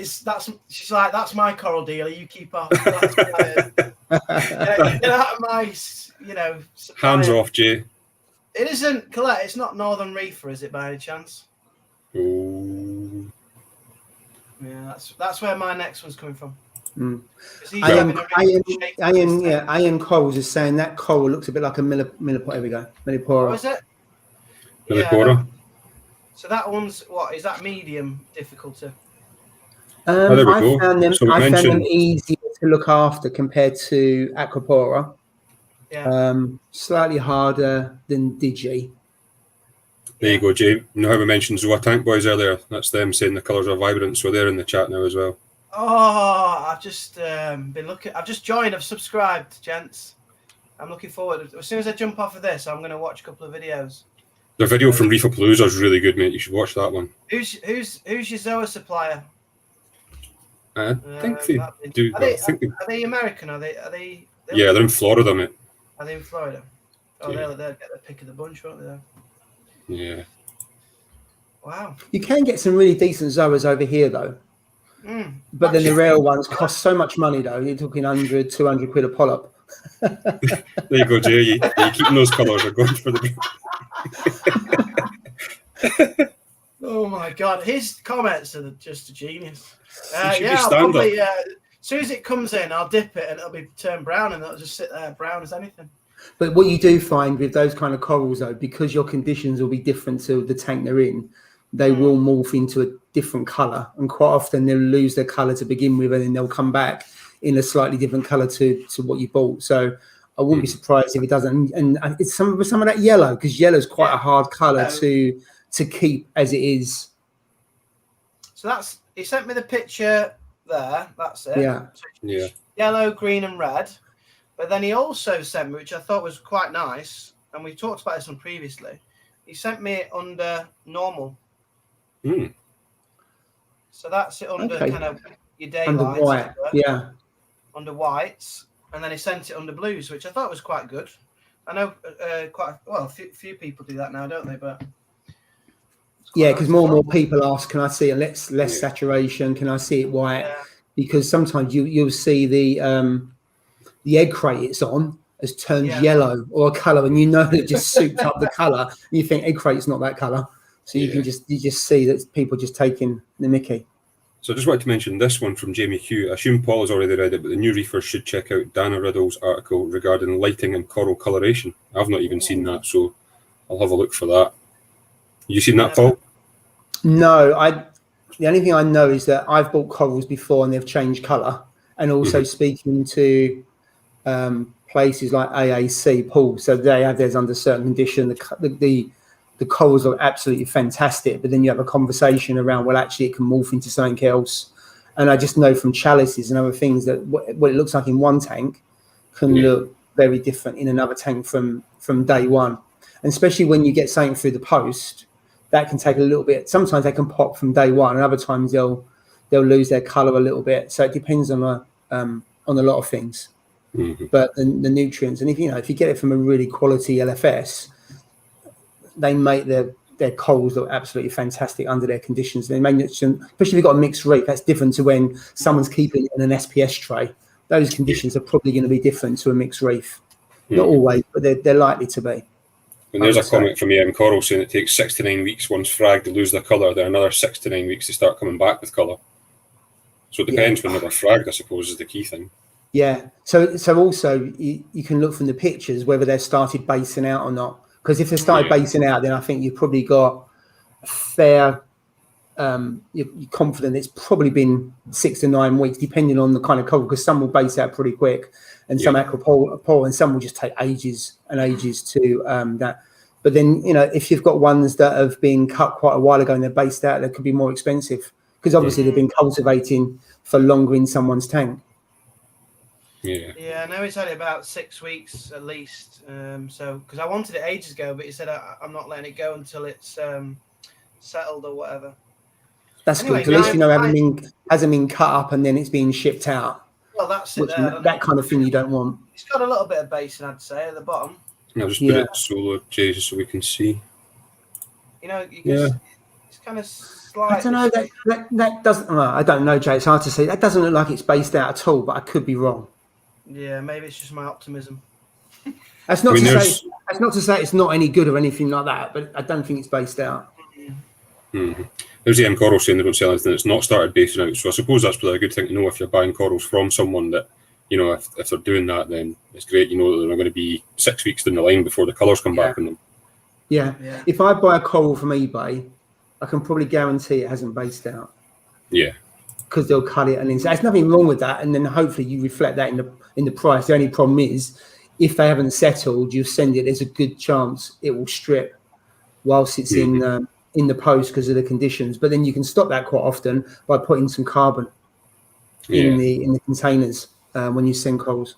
She's like, that's my coral dealer. You keep off. That's get out of my, Hands off, Jay. It isn't, Colette. It's not Northern Reefer, is it, by any chance? Oh. Yeah, that's where my next one's coming from. Ian Coles is saying that coral looks a bit like a millipora. There we go. Millipora. What is it? Millipora. Yeah, so that one's what? Is that medium difficulty? I found them easier to look after compared to Acropora. Yeah. Slightly harder than Digi. There you go, Jay. You know how we mentioned Zoa Tank Boys earlier? That's them saying the colours are vibrant, so they're in the chat now as well. Oh, I've just been looking. I've just joined. I've subscribed, gents. I'm looking forward. As soon as I jump off of this, I'm going to watch a couple of videos. The video from Reefapalooza is really good, mate. You should watch that one. Who's your Zoa supplier? I think they do. Are they American? Are they? Yeah, they're in Florida, mate. Are they in Florida? Oh, yeah. they'll get the pick of the bunch, won't they? Yeah. Wow. You can get some really decent Zoas over here, though. But then the rare ones cost so much money, though. You're talking 100, 200 quid a polyp. There you go, Jay. You're keeping those colours. Are going for the. Oh my God, his comments are just a genius. I'll probably. As soon as it comes in, I'll dip it and it'll be turned brown, and it'll just sit there brown as anything. But what you do find with those kind of corals, though, because your conditions will be different to the tank they're in, they will morph into a different colour, and quite often they'll lose their colour to begin with, and then they'll come back in a slightly different colour to what you bought. So I wouldn't be surprised if it doesn't. And it's some of that yellow, because yellow is quite a hard colour to keep as it is. So he sent me the picture there. That's it. Yeah. Yeah. Yellow, green, and red. But then he also sent me, which I thought was quite nice, and we talked about this one previously. He sent me it under normal. So that's it under kind of your daylight. Under white, yeah. Under whites. and then he sent it under blues, which I thought was quite good. I know a few people do that now, don't they? But yeah, because more and more people ask, can I see a less saturation? Can I see it white? Yeah. Because sometimes you'll see the egg crate it's on has turned yellow or a colour, and you know it just souped up the colour. You think egg crate's not that colour, so you just see that people just taking the mickey. So I just wanted to mention this one from Jamie Hugh. I assume Paul has already read it, but the new reefers should check out Dana Riddle's article regarding lighting and coral coloration. I've not even seen that, so I'll have a look for that. You seen that, Paul? No, the only thing I know is that I've bought corals before and they've changed colour, and also speaking to places like AAC, Paul, so they have theirs under certain condition. The corals are absolutely fantastic, but then you have a conversation around, well, actually it can morph into something else. And I just know from chalices and other things that what it looks like in one tank can look very different in another tank from day one. And especially when you get something through the post, that can take a little bit. Sometimes they can pop from day one, and other times they'll lose their colour a little bit. So it depends on a lot of things. But the nutrients, and if you get it from a really quality LFS, they make their corals look absolutely fantastic under their conditions. They make, especially if you've got a mixed reef, that's different to when someone's keeping it in an SPS tray. Those conditions are probably going to be different to a mixed reef. Not always, but they're likely to be. And there's a comment from Coral saying it takes 6 to 9 weeks once fragged to lose their colour, then another 6 to 9 weeks to start coming back with colour. So it depends when they're fragged, I suppose, is the key thing. Yeah. So also you can look from the pictures whether they've started basing out or not. Because if they started basing out, then I think you've probably got a fair, you're confident it's probably been 6 to 9 weeks, depending on the kind of coral, because some will base out pretty quick, and some aquapole, and some will just take ages and ages to that. But then, if you've got ones that have been cut quite a while ago and they're based out, they could be more expensive, because obviously they've been cultivating for longer in someone's tank. Yeah, I know it's only about 6 weeks at least. So because I wanted it ages ago, but he said I'm not letting it go until it's settled or whatever. That's anyway, good. At least it hasn't been cut up and then it's being shipped out. Well, that's it. That kind of thing you don't want. It's got a little bit of basing, I'd say, at the bottom. I'll just put it solo, Jay, just so we can see. It's kind of slight. I don't know. That doesn't. Well, I don't know, Jay. It's hard to say. That doesn't look like it's based out at all, but I could be wrong. Yeah, maybe it's just my optimism. That's not to say it's not any good or anything like that, but I don't think it's based out. There's Coral saying they don't sell anything that's not started basing out. So I suppose that's probably a good thing to know if you're buying corals from someone that, if they're doing that, then it's great. You know that they're going to be 6 weeks down the line before the colours come back on them. Yeah. If I buy a coral from eBay, I can probably guarantee it hasn't based out. Yeah. Because they'll cut it, and then there's nothing wrong with that, and then hopefully you reflect that in the price. The only problem is if they haven't settled, you send it. There's a good chance it will strip whilst it's in the post because of the conditions. But then you can stop that quite often by putting some carbon in the containers when you send corals.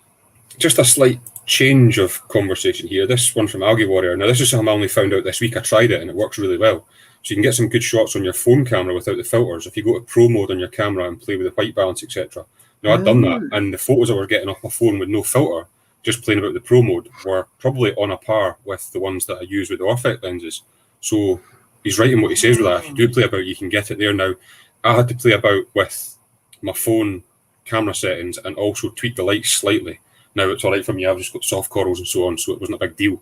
Just a slight change of conversation here. This one from Algae Warrior. Now this is something I only found out this week. I tried it and it works really well. So you can get some good shots on your phone camera without the filters. If you go to pro mode on your camera and play with the white balance, etc. Now I'd done that, and the photos I were getting off my phone with no filter, just playing about the pro mode, were probably on a par with the ones that I use with the Orphic lenses. So he's right in what he says with that. If you do play about, you can get it there. Now I had to play about with my phone camera settings and also tweak the lights slightly. Now it's all right for me. I've just got soft corals and so on, so it wasn't a big deal.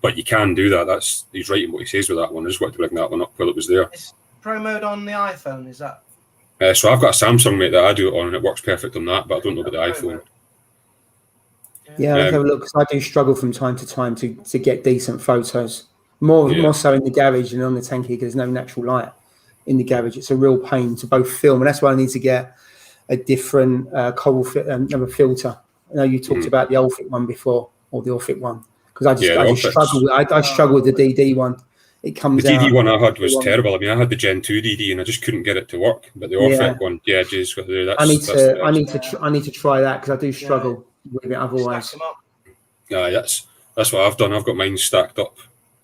But you can do that. He's right in what he says with that one. I just wanted to bring that one up while it was there. Is pro mode on the iPhone, is that? So I've got a Samsung, mate, that I do it on, and it works perfect on that, but I don't know about the iPhone. Yeah, let's have a look, because I do struggle from time to time to get decent photos. More so in the garage than on the tanky, because there's no natural light in the garage. It's a real pain to both film, and that's why I need to get a different coral another filter. I know you talked about the Orphic one before, or the Orphic one. Because I struggle with the DD one. It comes the out. The DD one I had was terrible. I mean, I had the Gen 2 DD and I just couldn't get it to work. But the Orphic one, Jay's got to do that. I need to try that, because I do struggle with it otherwise. That's what I've done. I've got mine stacked up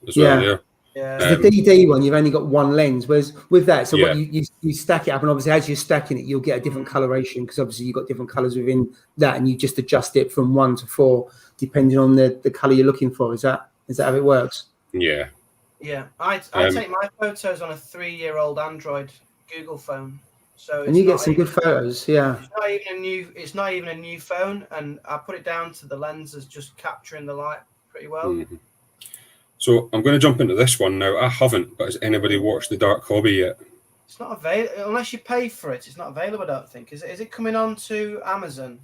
as well there. Yeah. The DD one, you've only got one lens, whereas with that, so Yeah. what you stack it up, and obviously as you're stacking it, you'll get a different coloration because obviously you've got different colors within that, and you just adjust it from 1 to 4 depending on the color you're looking for. Is that how it works? Yeah. Yeah, I take my photos on a 3-year-old Android Google phone, so And you get some good photos. Yeah. It's not even a new phone, and I put it down to the lens as just capturing the light pretty well. Mm-hmm. So I'm going to jump into this one now. I haven't, but has anybody watched The Dark Hobby yet? It's not available unless you pay for it. It's not available, I don't think. Is it coming on to Amazon?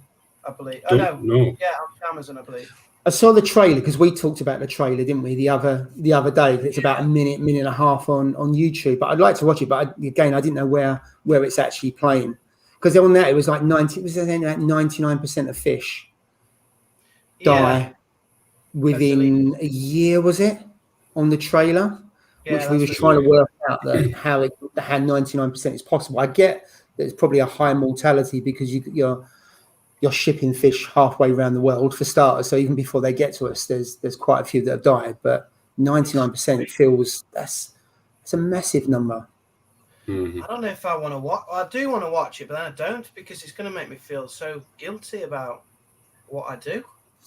I believe. Don't know. Yeah, on Amazon, I believe. I saw the trailer because we talked about the trailer, didn't we? The other day. It's about a minute and a half on YouTube. But I'd like to watch it. But again, I didn't know where it's actually playing because on that it was like 99% of fish die within a year. Was it on the trailer? Yeah, which we were trying to work out that how 99% is possible. I get that it's probably a high mortality because you're shipping fish halfway around the world for starters. So even before they get to us, there's quite a few that have died. But 99% feels that's a massive number. Mm-hmm. I don't know if I want to watch. I do want to watch it, but then I don't because it's going to make me feel so guilty about what I do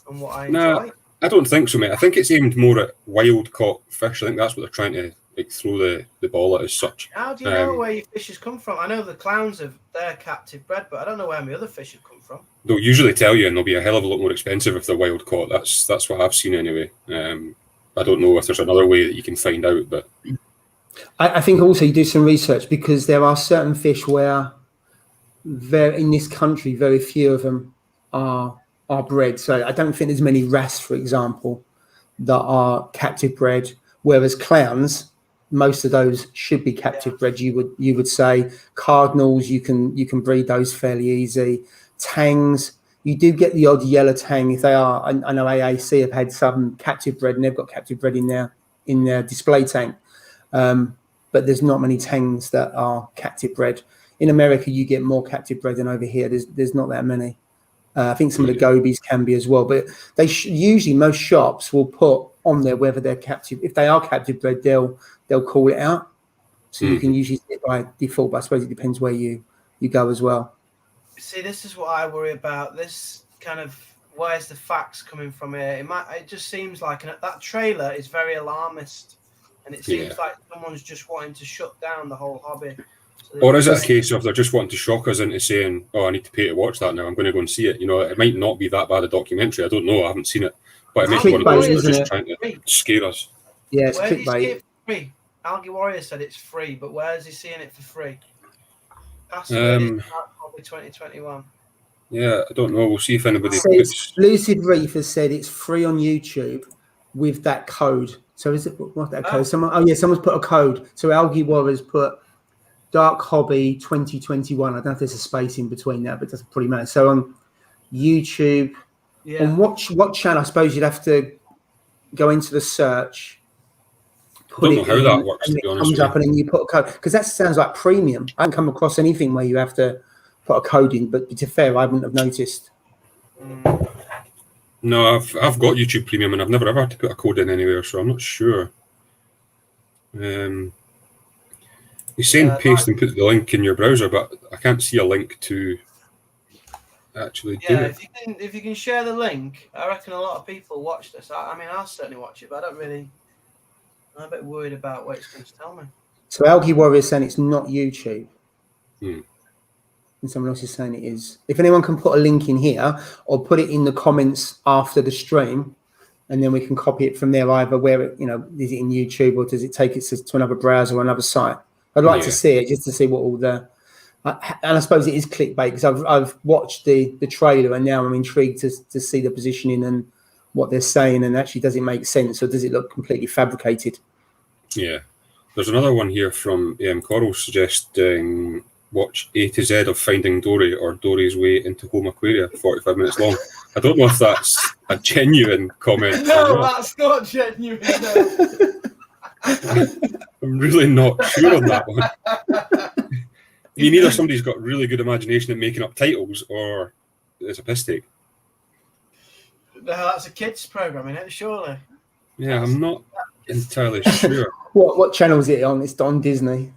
and what I enjoy. I don't think so, mate. I think it's aimed more at wild caught fish. I think that's what they're trying to throw the ball at as such. How do you know where your fishes come from? I know the clowns they're captive bred, but I don't know where my other fish have come from. They'll usually tell you, and they'll be a hell of a lot more expensive if they're wild caught. That's what I've seen anyway. I don't know if there's another way that you can find out, but I think also you do some research because there are certain fish where in this country very few of them are bred. So I don't think there's many wrasse, for example, that are captive bred, whereas clowns, most of those should be captive bred. You would say cardinals, you can breed those fairly easy. Tangs, you do get the odd yellow tang if they are. I know AAC have had some captive bred, and they've got captive bred in their display tank. But there's not many tangs that are captive bred. In America, you get more captive bred than over here. There's not that many. I think some of the gobies can be as well, but they usually most shops will put on there whether they're captive. If they are captive bred, they'll call it out, so you can usually see it by default. But I suppose it depends where you go as well. See, this is what I worry about. This kind of where's the facts coming from here? It just seems like that trailer is very alarmist, and it seems like someone's just wanting to shut down the whole hobby. So or is it a case of they're just wanting to shock us into saying, "Oh, I need to pay to watch that now. I'm going to go and see it." You know, it might not be that bad a documentary. I don't know. I haven't seen it, but it might be one of those they're just trying to scare us. Yeah, it's where do you see clickbait. it for free? Algae Warrior said it's free, but where is he seeing it for free? Probably 2021. Yeah, I don't know. We'll see if anybody. Lucid Reef has said it's free on YouTube with that code. So is it what that code? Someone's put a code. So Algae Warriors put Dark Hobby 2021. I don't know if there's a space in between that, but it doesn't pretty matter. So on YouTube, on what channel? I suppose you'd have to go into the search. I don't know how that works, to be honest. Comes up and then you put a code, because that sounds like premium. I haven't come across anything where you have to put a code in, but to be fair, I wouldn't have noticed. No, I've got YouTube Premium and I've never ever had to put a code in anywhere, so I'm not sure. He's saying paste and put the link in your browser, but I can't see a link to actually do it. If you can share the link, I reckon a lot of people watch this. I mean, I'll certainly watch it, but I'm a bit worried about what it's going to tell me. So Algae Warrior is saying it's not YouTube. Hmm. And someone else is saying it is. If anyone can put a link in here or put it in the comments after the stream, and then we can copy it from there, either where it, is it in YouTube or does it take it to another browser or another site? I'd like to see it just to see what all the, and I suppose it is clickbait because I've watched the trailer and now I'm intrigued to see the positioning and what they're saying, and actually does it make sense or does it look completely fabricated? Yeah. There's another one here from Coral suggesting watch A to Z of Finding Dory or Dory's Way into Home Aquaria, 45 minutes long. I don't know if that's a genuine comment. No, that's not genuine. No. I'm really not sure on that one. I mean, either somebody's got really good imagination at making up titles or it's a piss take. No, that's a kids' program, isn't it? Surely. Yeah, I'm not entirely sure. What channel is it on? It's on Disney.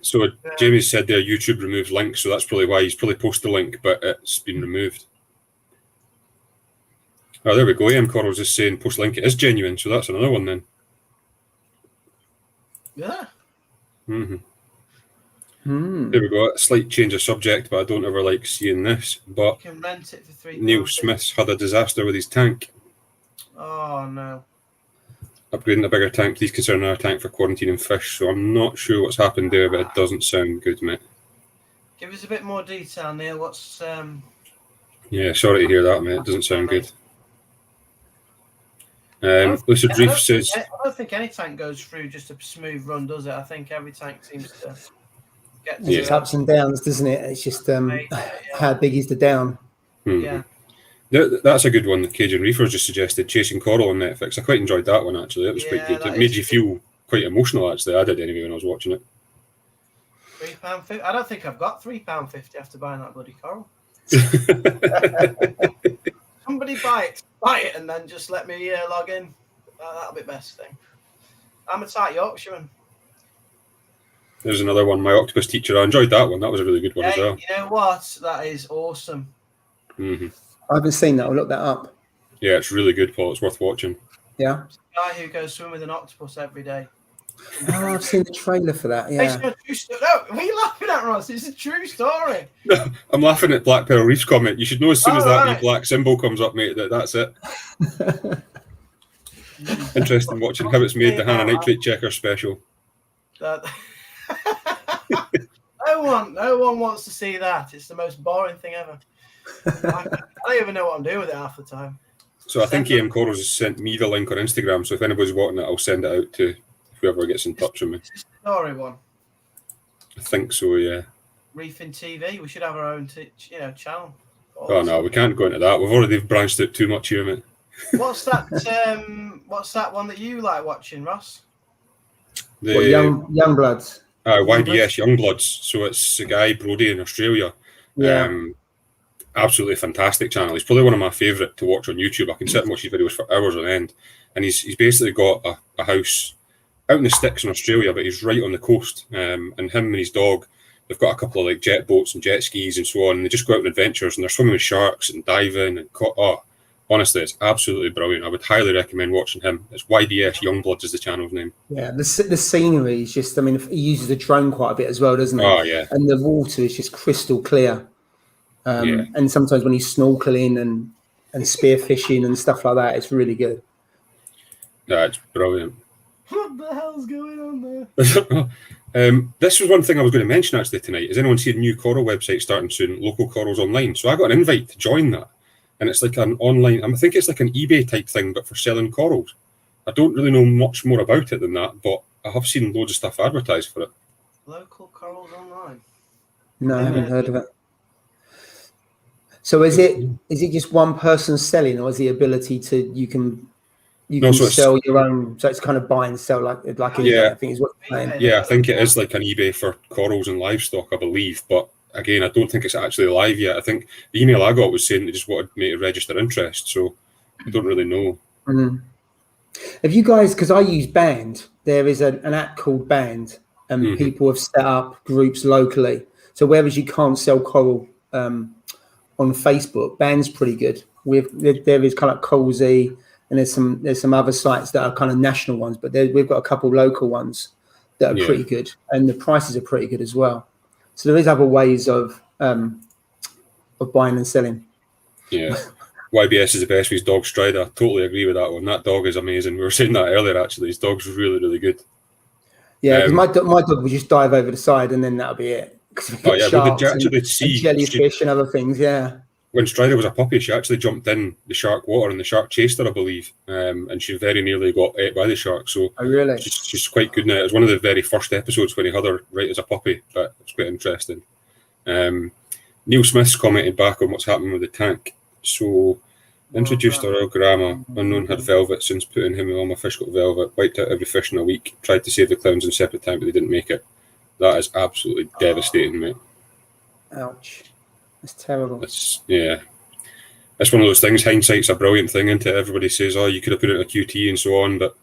So Jamie said there YouTube removes links, so that's probably why he's probably posted the link, but it's been removed. Oh, there we go. AM Coral's just saying post link. It is genuine, so that's another one then. Yeah. There we go. A slight change of subject, but I don't ever like seeing this. But You can rent it for £3. Neil Smith's had a disaster with his tank. Oh no. Upgrading a bigger tank, please consider another tank for quarantining fish. So I'm not sure what's happened there, but it doesn't sound good, mate. Give us a bit more detail, Neil. What's Yeah, sorry to hear that, mate. It doesn't sound good. Lucid Reef says... I don't think any tank goes through just a smooth run, does it? I think every tank seems to get to It's ups and downs, doesn't it? It's just how big is the down? Yeah. That's a good one. The Cajun Reefers just suggested, Chasing Coral on Netflix. I quite enjoyed that one, actually. It was quite good. It made you feel quite emotional, actually. I did anyway when I was watching it. £3.50. I don't think I've got £3.50 after buying that bloody coral. Somebody buy it, and then just let me log in. That'll be the best thing. I'm a tight Yorkshireman. There's another one, My Octopus Teacher. I enjoyed that one. That was a really good one as well. You know what? That is awesome. I haven't seen that. I'll look that up. Yeah, it's really good, Paul. It's worth watching. Yeah. It's a guy who goes swimming with an octopus every day. Oh, I've seen the trailer for that. Yeah. It's a true story. No, what are you laughing at, Ross? It's a true story. I'm laughing at Black Pearl Reef's comment. You should know as soon as that wee black symbol comes up, mate, that's it. Interesting watching how it's made the Hannah Nitrate Checker special. No one wants to see that. It's the most boring thing ever. I don't even know what I'm doing with it half the time. So I think AM Corals has sent me the link on Instagram, so if anybody's wanting it, I'll send it out to whoever gets in touch with me. It's a story one. I think so, yeah. Reefing TV. We should have our own channel. Oh no, we can't go into that. We've already branched out too much here, mate. What's that? What's that one that you like watching, Ross? The young bloods. YBS Youngbloods. So it's a guy, Brody, in Australia. Yeah. Absolutely fantastic channel. He's probably one of my favourite to watch on YouTube. I can sit and watch his videos for hours on end. And he's basically got a house out in the sticks in Australia, but he's right on the coast. And him and his dog, they've got a couple of like jet boats and jet skis and so on. And they just go out on adventures and they're swimming with sharks and diving and honestly, it's absolutely brilliant. I would highly recommend watching him. It's YBS Youngbloods is the channel's name. Yeah, the scenery is just, I mean, he uses the drone quite a bit as well, doesn't he? Oh, yeah. And the water is just crystal clear. And sometimes when he's snorkeling and spearfishing and stuff like that, it's really good. Yeah, it's brilliant. What the hell's going on there? This was one thing I was going to mention actually tonight. Has anyone seen a new coral website starting soon, Local Corals Online? So I got an invite to join that. And it's like an online, I think it's like an eBay type thing, but for selling corals. I don't really know much more about it than that, but I have seen loads of stuff advertised for it. Local Corals Online? No, I haven't heard of it. So is it just one person selling, or is the ability to you can sell your own? So it's kind of buy and sell like yeah. I think is what you're saying. Yeah, I think it is like an eBay for corals and livestock, I believe. But again, I don't think it's actually live yet. I think the email I got was saying they just wanted me to register interest, so I don't really know. Mm-hmm. Have you guys? Because I use Band. There is an app called Band, and people have set up groups locally. So whereas you can't sell coral on Facebook, Band's pretty good. There is kind of Cozy, and there's some other sites that are kind of national ones, but we've got a couple local ones that are pretty good, and the prices are pretty good as well. So there is other ways of buying and selling. Yeah. YBS is the best with his dog Strider. I totally agree with that one. That dog is amazing. We were saying that earlier, actually. His dog's really, really good. Yeah, because my dog would just dive over the side and then that'll be it. Sharks and jellyfish and other things, yeah. When Strider was a puppy, she actually jumped in the shark water and the shark chased her, I believe. And she very nearly got ate by the shark. So really? She's quite good now. It was one of the very first episodes when he had her right as a puppy, but it's quite interesting. Neil Smith's commented back on what's happening with the tank. So, introduced a Royal Grama, unknown had velvet, since putting him with all my fish got velvet, wiped out every fish in a week, tried to save the clowns in separate tank, but they didn't make it. That is absolutely devastating, mate. Ouch. That's terrible. It's one of those things, hindsight's a brilliant thing, isn't it? Everybody says, oh, you could have put it in a QT and so on, but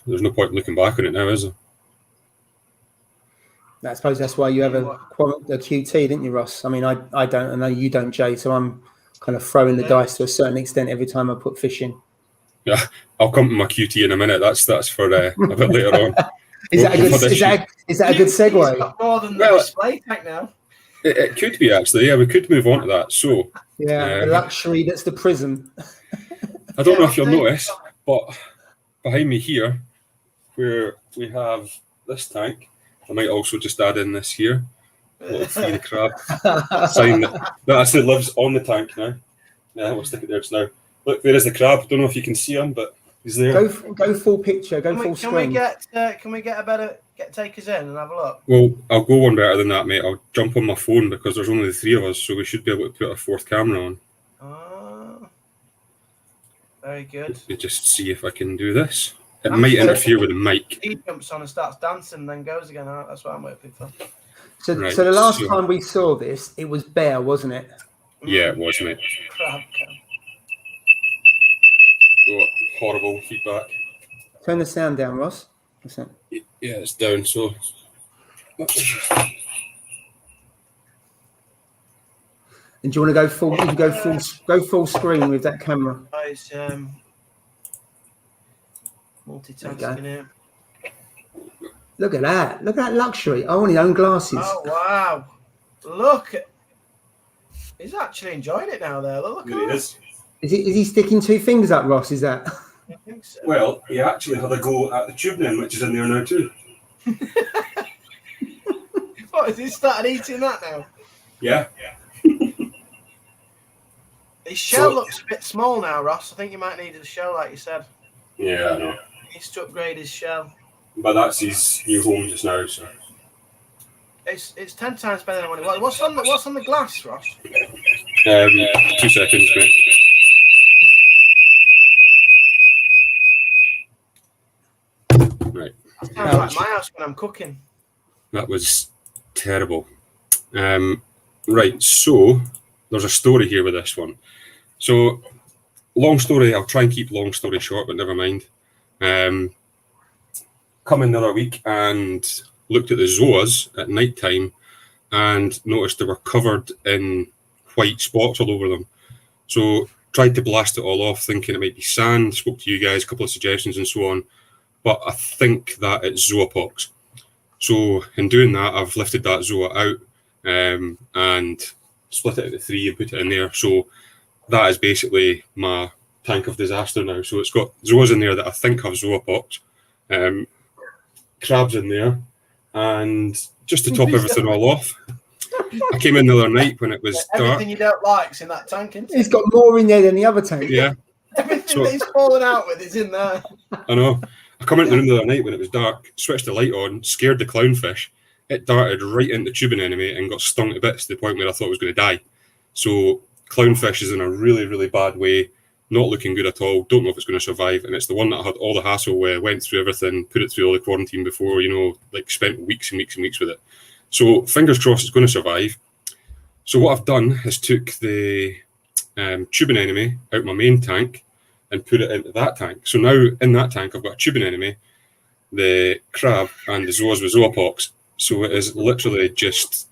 there's no point looking back on it now, is there? I suppose that's why you have a QT, didn't you, Ross? I mean, I don't. I know you don't, Jay. So I'm kind of throwing the dice to a certain extent every time I put fish in. Yeah, I'll come to my QT in a minute. That's for a bit later on. Is that a good segue? More than the display tank now. It could be, actually. Yeah, we could move on to that. So yeah, the luxury that's the prism. I don't know if you'll notice, but behind me here, where we have this tank, I might also just add in this here. Little feed crab sign that actually lives on the tank now. Yeah, we'll stick it there just now. Look, there is the crab. Don't know if you can see him, but he's there. Go full picture. Full screen. Can we take us in and have a look? Well, I'll go one better than that, mate. I'll jump on my phone because there's only the three of us, so we should be able to put a fourth camera on. Oh, very good. Let me just see if I can do this. It might interfere with the mic. He jumps on and starts dancing, and then goes again. That's what I'm hoping for. So the last time we saw this, it was bare, wasn't it? Yeah, it was, mate. Crab. Oh, horrible feedback. Turn the sound down, Ross. Yeah, it's down. So. And do you want to go full? Go full screen with that camera. Guys, multitasking here. Look at that! Look at that luxury. I only own glasses. Oh wow! Look, he's actually enjoying it now. There, look at this. Is he sticking two fingers up, Ross? Is that? I think so. Well, he actually had a go at the tube then, which is in there now too. What, has he started eating that now? Yeah. His shell looks a bit small now, Ross. I think you might need a shell, like you said. Yeah, I know. He needs to upgrade his shell. But that's his new home just now, so. It's 10 times better than what it was. What's on the glass, Ross? 2 seconds, mate. Right. That sounds like my house when I'm cooking. That was terrible. Right, so there's a story here with this one. So, long story, I'll try and keep long story short, but never mind. Come in the other week and looked at the zoas at night time and noticed they were covered in white spots all over them. So tried to blast it all off, thinking it might be sand, spoke to you guys, a couple of suggestions and so on, but I think that it's zoopox. So in doing that, I've lifted that zoa out and split it into 3 and put it in there. So that is basically my tank of disaster now. So it's got zoas in there that I think have zoopox, crabs in there, and just to top everything all off, I came in the other night when it was dark. Everything you don't like's in that tank, isn't it? He's got more in there than the other tank. Yeah. Everything that he's fallen out with is in there. I know. I come into the room the other night when it was dark, switched the light on, scared the clownfish. It darted right into tubing enemy and got stung to bits to the point where I thought it was going to die. So clownfish is in a really, really bad way, not looking good at all. Don't know if it's going to survive. And it's the one that I had all the hassle with, went through everything, put it through all the quarantine before, like spent weeks and weeks and weeks with it. So fingers crossed it's going to survive. So what I've done is took the tubing enemy out my main tank and put it into that tank. So now in that tank, I've got a tubing enemy, the crab, and the zoas with zoopox. So it is literally just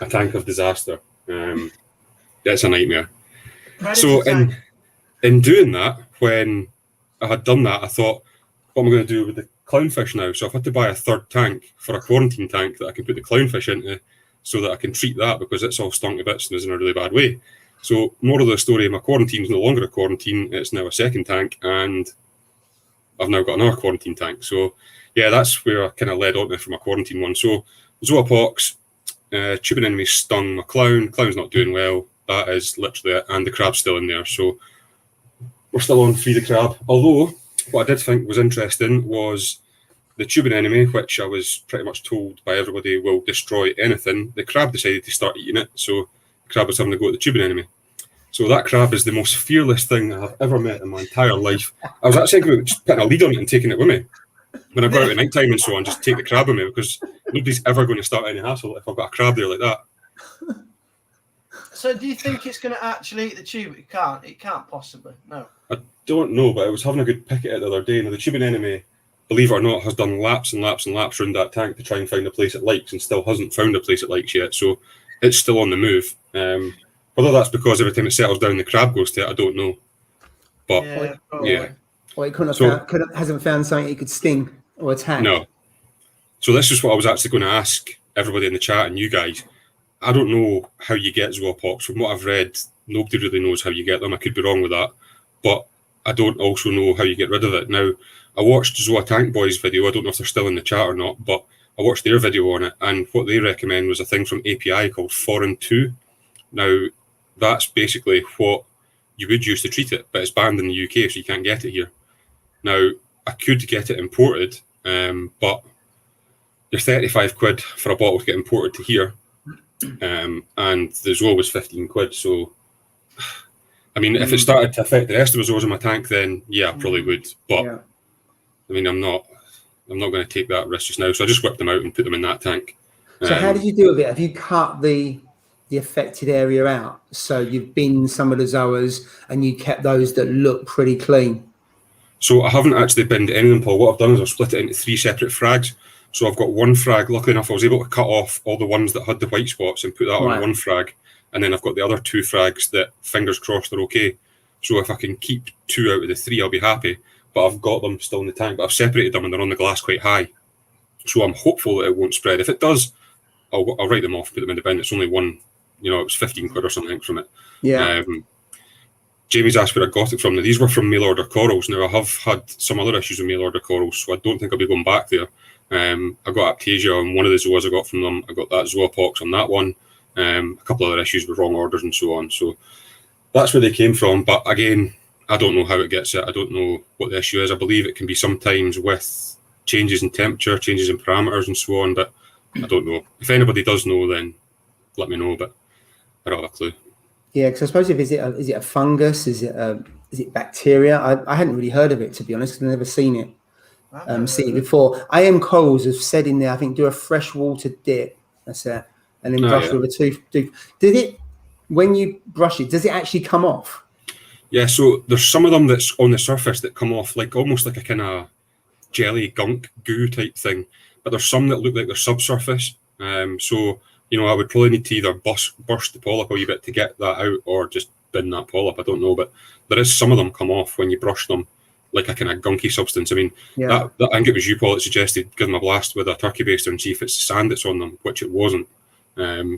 a tank of disaster. It's a nightmare. So in doing that, when I had done that, I thought, what am I going to do with the clownfish now? So I've had to buy a third tank for a quarantine tank that I can put the clownfish into so that I can treat that because it's all stung to bits and is in a really bad way. So moral of the story, my quarantine is no longer a quarantine. It's now a second tank and I've now got another quarantine tank. So yeah, that's where I kind of led on to from my quarantine one. So zoopox, tubing enemy stung my clown. Clown's not doing well. That is literally it. And the crab's still in there. So we're still on free the crab. Although what I did think was interesting was the tubing enemy, which I was pretty much told by everybody will destroy anything. The crab decided to start eating it. So the crab was having to go at the tubing enemy. So that crab is the most fearless thing I've ever met in my entire life. I was actually thinking about just putting a lead on it and taking it with me. When I go out at night time and so on, just take the crab with me because nobody's ever going to start any hassle if I've got a crab there like that. So do you think it's going to actually eat the tube? It can't possibly, no. I don't know, but I was having a good pick at it the other day. Now the tubing enemy believe it or not, has done laps and laps and laps around that tank to try and find a place it likes, and still hasn't found a place it likes yet. So it's still on the move. Whether that's because every time it settles down, the crab goes to it, I don't know. But yeah. Or it hasn't found something it could sting or attack. No. So this is what I was actually going to ask everybody in the chat and you guys. I don't know how you get zoopox. From what I've read, nobody really knows how you get them. I could be wrong with that. But I don't also know how you get rid of it. Now, I watched Zoa Tank Boys video. I don't know if they're still in the chat or not, but I watched their video on it, and what they recommend was a thing from API called Foreign 2. Now, that's basically what you would use to treat it, but it's banned in the UK, so you can't get it here. Now, I could get it imported, but you're 35 quid for a bottle to get imported to here, and the Zoa was 15 quid, so I mean, if it started to affect the rest of the zoas in my tank, then yeah, I probably would. But I mean, I'm not going to take that risk just now. So I just whipped them out and put them in that tank. So how did you do with it? Have you cut the affected area out? So you've binned some of the zoas and you kept those that look pretty clean? So I haven't actually binned any of them, Paul. What I've done is I've split it into 3 separate frags. So I've got one frag. Luckily enough, I was able to cut off all the ones that had the white spots and put that on one frag. And then I've got the other 2 frags that, fingers crossed, are okay. So if I can keep 2 out of the 3, I'll be happy. But I've got them still in the tank. But I've separated them and they're on the glass quite high. So I'm hopeful that it won't spread. If it does, I'll write them off, put them in the bin. It's only one, it was 15 quid or something from it. Yeah. Jamie's asked where I got it from. Now, these were from mail order corals. Now, I have had some other issues with mail order corals, so I don't think I'll be going back there. I got Aptasia on one of the zoas I got from them. I got that zoopox on that one. A couple other issues with wrong orders and so on. So that's where they came from. But again, I don't know how it gets it. I don't know what the issue is. I believe it can be sometimes with changes in temperature, changes in parameters and so on, but I don't know. If anybody does know, then let me know, but I don't have a clue. Yeah, because I suppose is it a fungus? Is it bacteria? I hadn't really heard of it, to be honest, because I've never seen it before. AM corals have said in there, I think, do a freshwater dip. That's it. And then brush with a tooth. Did it, when you brush it, does it actually come off? Yeah, so there's some of them that's on the surface that come off like almost like a kind of jelly gunk goo type thing, but there's some that look like they're subsurface. So I would probably need to either burst the polyp a wee bit to get that out, or just bin that polyp. I don't know, but there is some of them come off when you brush them, like a kind of gunky substance. I mean, that I think it was you, Paul, that suggested give them a blast with a turkey baster and see if it's sand that's on them, which it wasn't.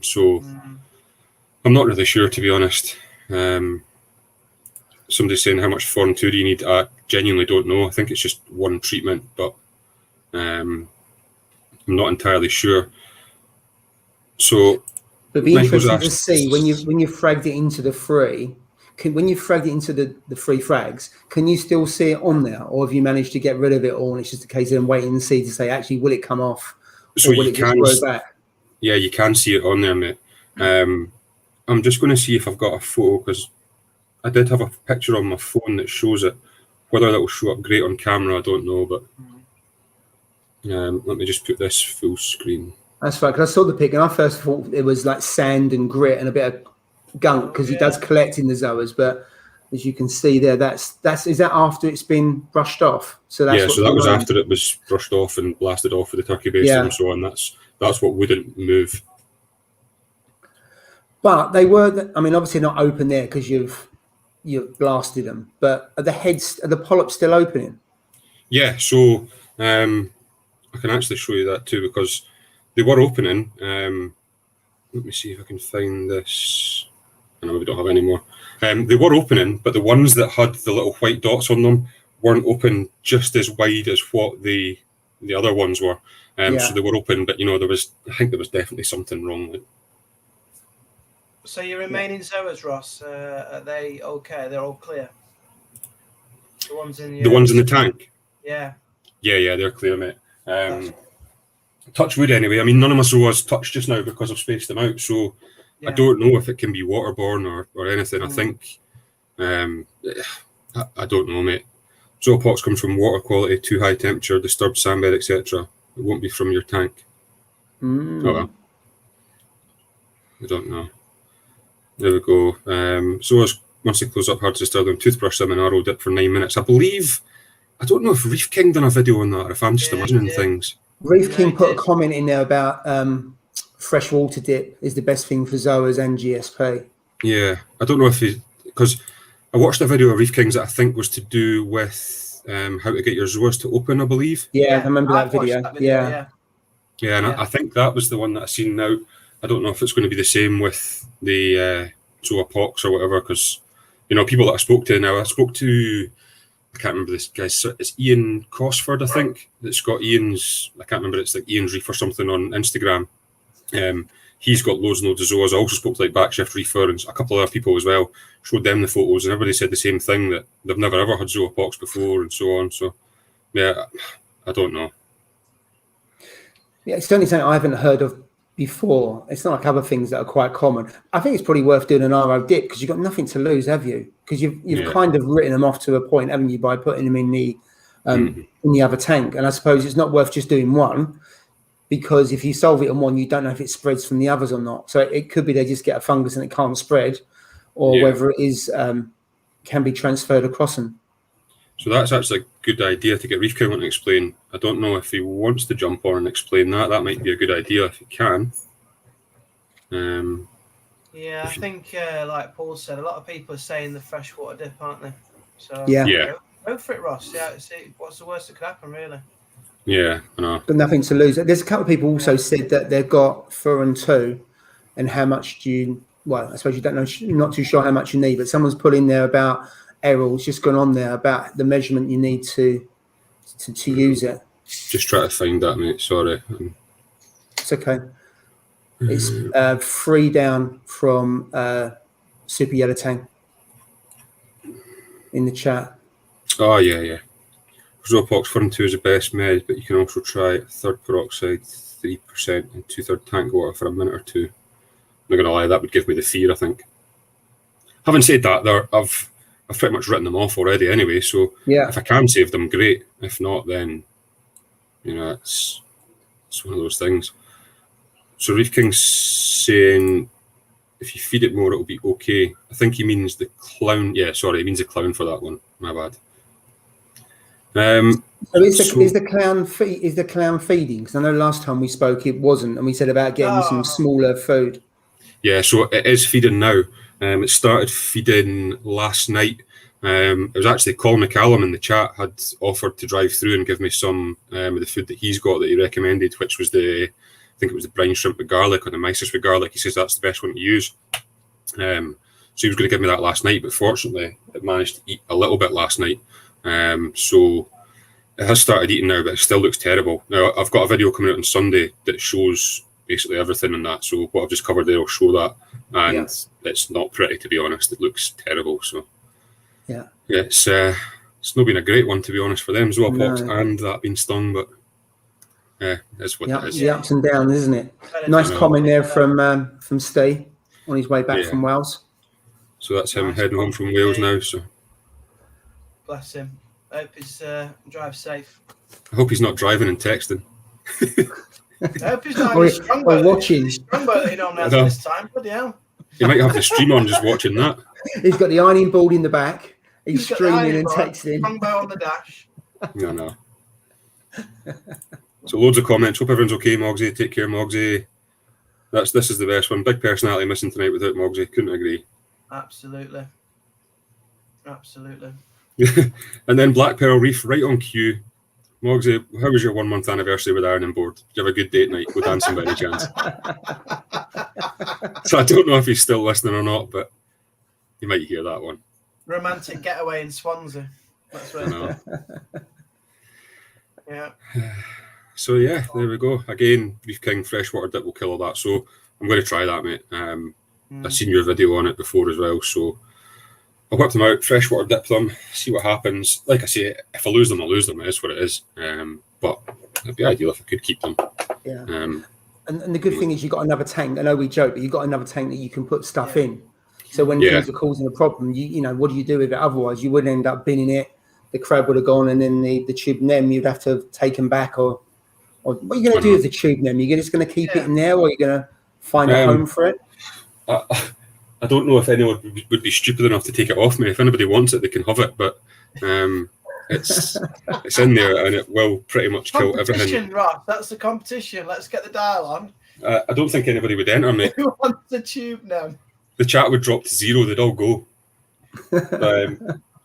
So I'm not really sure, to be honest. Somebody's saying how much Foreign 2 do you need? I genuinely don't know. I think it's just one treatment, but I'm not entirely sure. So it'd be interesting to see when you fragged it into the 3. When you fragged it into the 3 frags, can you still see it on there, or have you managed to get rid of it all and it's just a case of them waiting and see to say actually will it come off, or will it just grow back? Yeah, you can see it on there, mate. I'm just going to see if I've got a photo, because I did have a picture on my phone that shows it. Whether that will show up great on camera, I don't know, but let me just put this full screen. That's right, because I saw the pic and I first thought it was like sand and grit and a bit of gunk, because it does collect in the zoas, but as you can see there, is that after it's been brushed off? So that was after it was brushed off and blasted off with the turkey baster and so on. That's what wouldn't move. But they were, I mean, obviously not open there because you've blasted them, but are the polyps still opening? Yeah, so I can actually show you that too, because they were opening. Let me see if I can find this. I know we don't have any more. They were opening, but the ones that had the little white dots on them weren't open just as wide as what the other ones were. So they were open, but I think there was definitely something wrong with it. So your remaining zoas, Ross, are they okay? They're all clear? The ones in the tank? Yeah. Yeah, they're clear, mate. Touch wood anyway. I mean, none of my zoas touched just now because I've spaced them out, so I don't know if it can be waterborne or anything. I think, I don't know, mate. Zoopox comes from water quality, too high temperature, disturbed sandbed, etc. It won't be from your tank. Oh well. I don't know. There we go. So once they close up hard to disturb them, toothbrush them and arrow dip for 9 minutes. I believe I don't know if Reef King done a video on that, or if I'm just imagining yeah. things. Reef Yeah, King he put a did. comment in there about freshwater dip is the best thing for zoas and GSP. Yeah, I don't know if because I watched a video of Reef Kings that I think was to do with how to get your zoas to open, I believe. Yeah, I remember that I've watched video. that video, Yeah. Yeah, and Yeah. I think that was the one that I seen now. I don't know if it's going to be the same with the Zoa Pox or whatever, because, you know, people that I spoke to now, I can't remember this guy, it's Ian Cosford, I think, that's got Ian's, I can't remember, it's like Ian's Reef or something on Instagram. He's got loads and loads of zoas. I also spoke to like Backshift Reefer and a couple of other people as well, showed them the photos, and everybody said the same thing, that they've never ever had Zoa Pox before and so on. So, yeah, I don't know. Yeah, it's certainly something I haven't heard of before. It's not like other things that are quite common. I think it's probably worth doing an RO dip because you've got nothing to lose, have you? Because you've kind of written them off to a point, haven't you, by putting them in the other tank. And I suppose it's not worth just doing one, because if you solve it on one, you don't know if it spreads from the others or not. So it could be they just get a fungus and it can't spread, or whether it is can be transferred across them. So that's actually a good idea to get Reef King on to explain. I don't know if he wants to jump on and explain that. That might be a good idea if he can. Yeah, I think, like Paul said, a lot of people are saying the freshwater dip, aren't they? So go for it, Ross. Yeah, see what's the worst that could happen, really. Yeah, I know. But nothing to lose. There's a couple of people also said that they've got Furan 2, and how much do you? Well, I suppose you don't know. Not too sure how much you need, but someone's put in there about Errol's just gone on there about the measurement you need to use it. Just try to find that, mate. Sorry. It's okay. It's 3 down from Super Yellow Tang in the chat. Oh, yeah. Zopox Furan 2 is the best med, but you can also try third peroxide, 3% and 2/3 tank water for a minute or two. I'm not going to lie, that would give me the fear, I think. Having said that, I've pretty much written them off already anyway, so if I can save them, great. If not, then, you know, it's one of those things. So Reef King's saying if you feed it more, it'll be okay. I think he means the clown. Yeah, sorry, he means the clown for that one. My bad. So is the clown feeding? Because I know last time we spoke it wasn't, and we said about getting some smaller food. Yeah, so it is feeding now. It started feeding last night. It was actually Colin McCallum in the chat had offered to drive through and give me some of the food that he's got that he recommended, which was I think it was the brine shrimp with garlic or the mysis with garlic. He says that's the best one to use. So he was going to give me that last night, but fortunately it managed to eat a little bit last night. So it has started eating now, but it still looks terrible. Now, I've got a video coming out on Sunday that shows basically everything in that. So what I've just covered there will show that. And it's not pretty, to be honest. It looks terrible. So yeah, it's not been a great one, to be honest, for them. Zoapox and that being stung, but that's what it is. The ups and downs, isn't it? Nice comment there from Steve on his way back from Wales. So that's him heading home from Wales now. So bless him. I hope he's drives safe. I hope he's not driving and texting. I hope he's not watching. Strongboat he don't have this time. Bloody hell. He might have the stream on just watching that. He's got the ironing board in the back. He's streaming and texting. Strongboat on the dash. No. So loads of comments. Hope everyone's okay, Mogsy. Take care, Mogsy. This is the best one. Big personality missing tonight without Mogsy. Couldn't agree. Absolutely. And then Black Pearl Reef right on cue. Mogsy, how was your 1 month anniversary with ironing board? Did you have a good date night with dancing by any chance? So I don't know if he's still listening or not, but you might hear that one. Romantic getaway in Swansea. That's where I know. Yeah. So yeah, there we go. Again, Reef King freshwater dip will kill all that. So I'm going to try that, mate. I've seen your video on it before as well, so I'll whip them out, freshwater dip them, see what happens. Like I say, if I lose them, I lose them. It is what it is. But it'd be ideal if I could keep them. Yeah. And the good thing is you've got another tank. I know we joke, but you've got another tank that you can put stuff in. So when things are causing a problem, you know, what do you do with it? Otherwise, you would end up binning it. The crab would have gone, and then the tube nem you'd have to take them back. Or what are you going to do with the tube nem? You're just going to keep it in there, or are you going to find a home for it? I don't know if anyone would be stupid enough to take it off me. If anybody wants it, they can have it. But It's in there, and it will pretty much kill everything. Competition, Ross. That's the competition. Let's get the dial on. I don't think anybody would enter, mate. Who wants a tube now? The chat would drop to 0. They'd all go.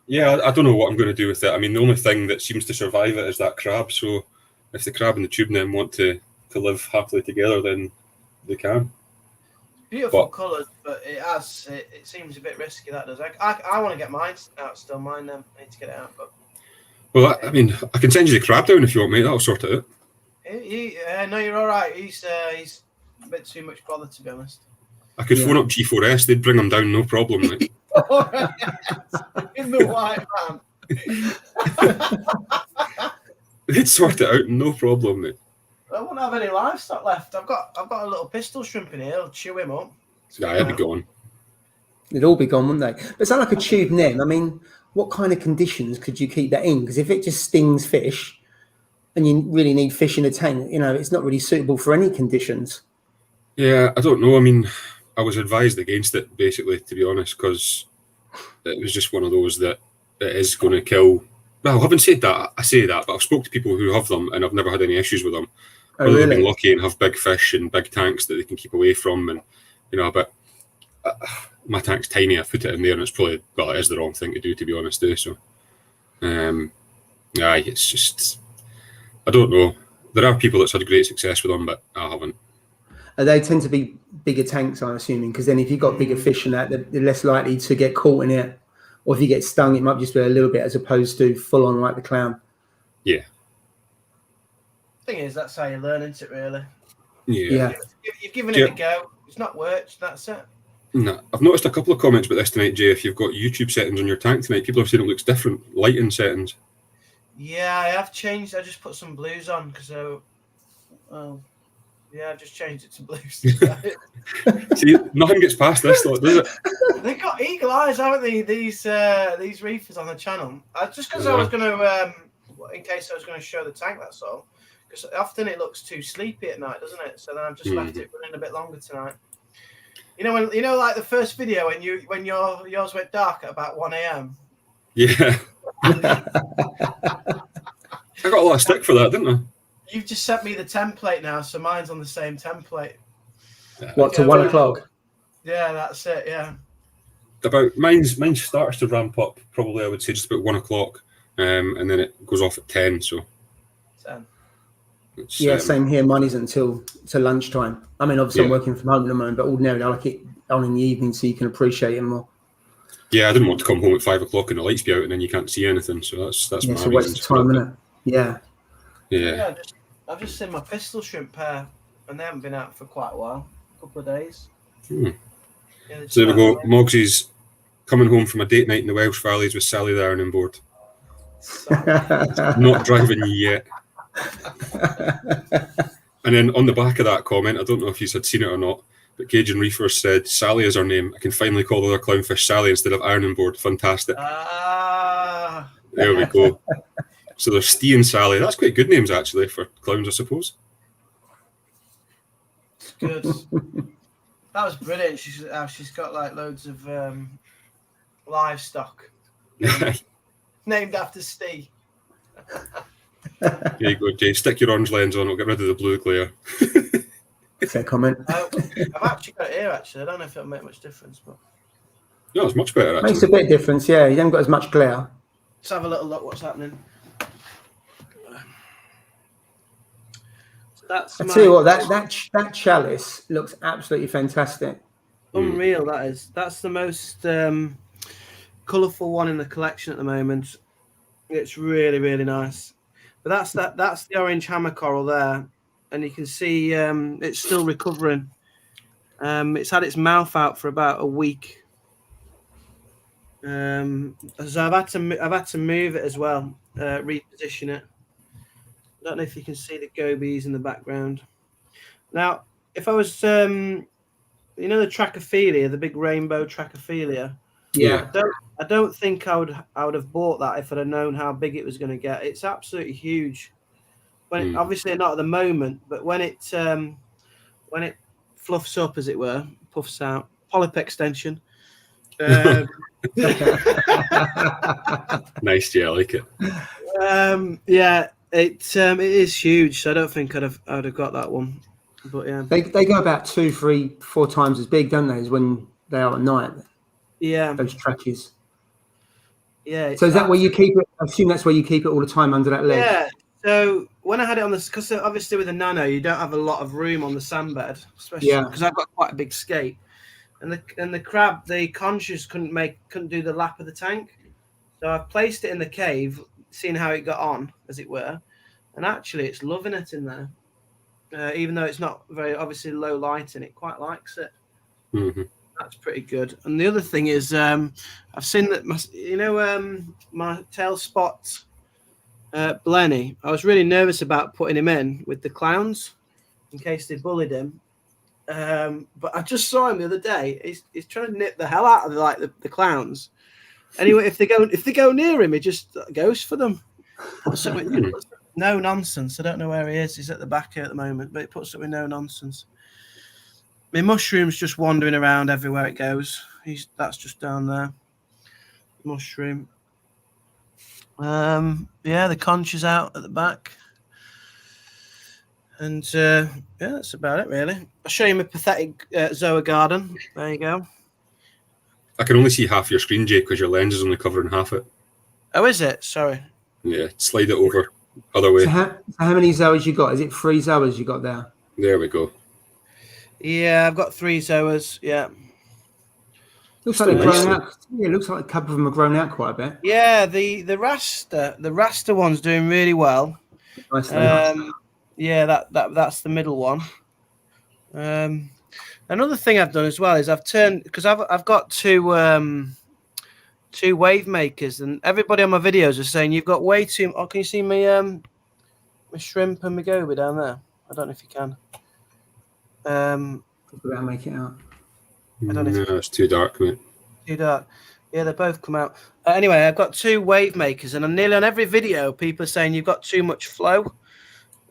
Yeah, I don't know what I'm going to do with it. I mean, the only thing that seems to survive it is that crab. So if the crab and the tube nymph want to live happily together, then they can. Beautiful colours, but it seems a bit risky. That does. I want to get mine out still. Mine, I need to get it out. But well, I mean, I can send you the crab down if you want, mate. That'll sort it out. No, you're all right. He's a bit too much bother, to be honest. I could phone up G4S. They'd bring them down, no problem, mate. In the white van. They'd sort it out, no problem, mate. I won't have any livestock left. I've got a little pistol shrimp in here. I'll chew him up. Yeah, I'd be gone. They'd all be gone, wouldn't they? But it's not like a tube nymph. I mean, what kind of conditions could you keep that in? Because if it just stings fish, and you really need fish in a tank, it's not really suitable for any conditions. Yeah, I don't know. I mean, I was advised against it, basically, to be honest, because it was just one of those that it is going to kill. Well, I haven't said that. I say that, but I've spoke to people who have them, and I've never had any issues with them. Oh, Whether really? they've been lucky and have big fish and big tanks that they can keep away from, and but my tank's tiny. I've put it in there, and it's probably it is the wrong thing to do, to be honest. So, it's just I don't know. There are people that's had great success with them, but I haven't. They tend to be bigger tanks, I'm assuming, because then if you've got bigger fish in that, they're less likely to get caught in it. Or if you get stung, it might just be a little bit as opposed to full on like the clown. Yeah. Thing is, that's how you learn, isn't it, really? Yeah. You've given it a go. It's not worked. That's it. No, I've noticed a couple of comments about this tonight, Jay. If you've got YouTube settings on your tank tonight, people are saying it looks different. Lighting settings. Yeah, I have changed. I just put some blues on because I've just changed it to blues. See, nothing gets past this, though, does it? They've got eagle eyes, haven't they? These reefers on the channel. Just because I was going to, in case I was going to show the tank, that's all. Because often it looks too sleepy at night, doesn't it? So then I've just left it running a bit longer tonight. Like the first video when yours went dark at about 1 a.m. Yeah. I got a lot of stick for that, didn't I? You've just sent me the template now, so mine's on the same template. What, to 1 o'clock? Yeah, that's it. Yeah. About mine starts to ramp up. Probably, I would say just about 1 o'clock, and then it goes off at 10. So. 10. Yeah, same here. Mine isn't until lunchtime. I mean, obviously I'm working from home at the moment, but ordinarily I like it on in the evening so you can appreciate it more. Yeah, I didn't want to come home at 5 o'clock and the lights be out and then you can't see anything. So that's my it's a waste of time, isn't it? Yeah. Yeah. I've just seen my pistol shrimp pair, and they haven't been out for quite a while, a couple of days. Yeah, so there we go. Mogsy's coming home from a date night in the Welsh Valleys with Sally the ironing board. Not driving yet. And then on the back of that comment, I don't know if you had seen it or not, but Cajun Reefer said, Sally is her name. I can finally call the other clownfish Sally instead of ironing board. Fantastic. There we go. So there's Steve and Sally. That's quite good names, actually, for clowns, I suppose. Good. That was brilliant. She's got like loads of livestock named after Steve. There you go, Jay. Stick your orange lens on. It'll get rid of the blue glare. Fair comment. I've actually got it here, actually. I don't know if it'll make much difference, but... No, it's much better, actually. Makes a bit of difference, yeah. You haven't got as much glare. Let's have a little look what's happening. I tell you what, that chalice looks absolutely fantastic. Unreal, that is. That's the most colourful one in the collection at the moment. It's really, really nice. But that's the orange hammer coral there, and you can see it's still recovering. It's had its mouth out for about a week. So I've had to move it as well, reposition it. I don't know if you can see the gobies in the background. Now, if I was, the Trachophilia, the big rainbow Trachophilia. Yeah. I don't think I would have bought that if I'd have known how big it was going to get. It's absolutely huge. Obviously not at the moment, but when it fluffs up, as it were, puffs out, polyp extension. Nice, yeah, I like it. Yeah, it is huge. So I don't think I'd have got that one. But yeah, they go about 2, 3, 4 times as big, don't they, as when they are at night? yeah, Those trackies. yeah. So is that where you keep it? I assume that's where you keep it all the time under that ledge. Yeah. So when I had it on this, because obviously with a nano, you don't have a lot of room on the sandbed, especially because I've got quite a big scape, and the crab, the conchs couldn't do the lap of the tank. So I've placed it in the cave, seeing how it got on, as it were, and actually it's loving it in there. Even though it's not very obviously low light in it, quite likes it. Mm-hmm. That's pretty good. And the other thing is, I've seen that my tail spot Blenny. I was really nervous about putting him in with the clowns in case they bullied him. But I just saw him the other day. He's trying to nip the hell out of the clowns. Anyway, if they go near him, he just goes for them. No nonsense. I don't know where he is. He's at the back here at the moment, but it puts up with no nonsense. My mushroom's just wandering around everywhere it goes. That's just down there. Mushroom. Yeah, the conch is out at the back. And yeah, that's about it really. I'll show you my pathetic Zoa garden. There you go. I can only see half your screen, Jay, because your lens is only covering half it. Oh, is it? Sorry. Yeah, slide it over. Other way. So how many Zoas you got? Is it 3 Zoas you got there? There we go. Yeah, I've got 3 Zoas. Yeah. Looks like they're grown out. Yeah, it looks like a couple of them are grown out quite a bit. Yeah, the raster one's doing really well. Nice. Yeah, that's the middle one. Another thing I've done as well is I've turned, because I've got two wave makers, and everybody on my videos are saying you've got way too. Oh, can you see me my shrimp and my goby down there? I don't know if you can. I'll make it out. I don't know. No, it's too dark, mate. Too dark. Yeah, they both come out. Anyway, I've got 2 wave makers, and nearly on every video, people are saying you've got too much flow.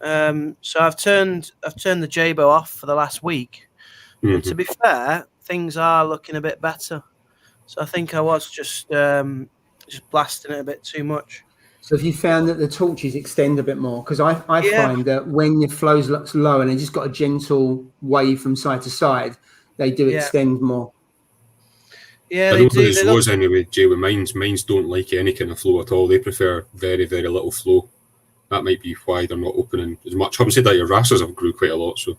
So I've turned the Jabo off for the last week. Mm-hmm. And to be fair, things are looking a bit better. So I think I was just blasting it a bit too much. So have you found that the torches extend a bit more? Because I find that when your flow's low and they just got a gentle wave from side to side, they do extend more. Yeah, I know those was anyway, Jay, with mines don't like any kind of flow at all. They prefer very, very little flow. That might be why they're not opening as much. I haven't said that your rasters have grew quite a lot, so.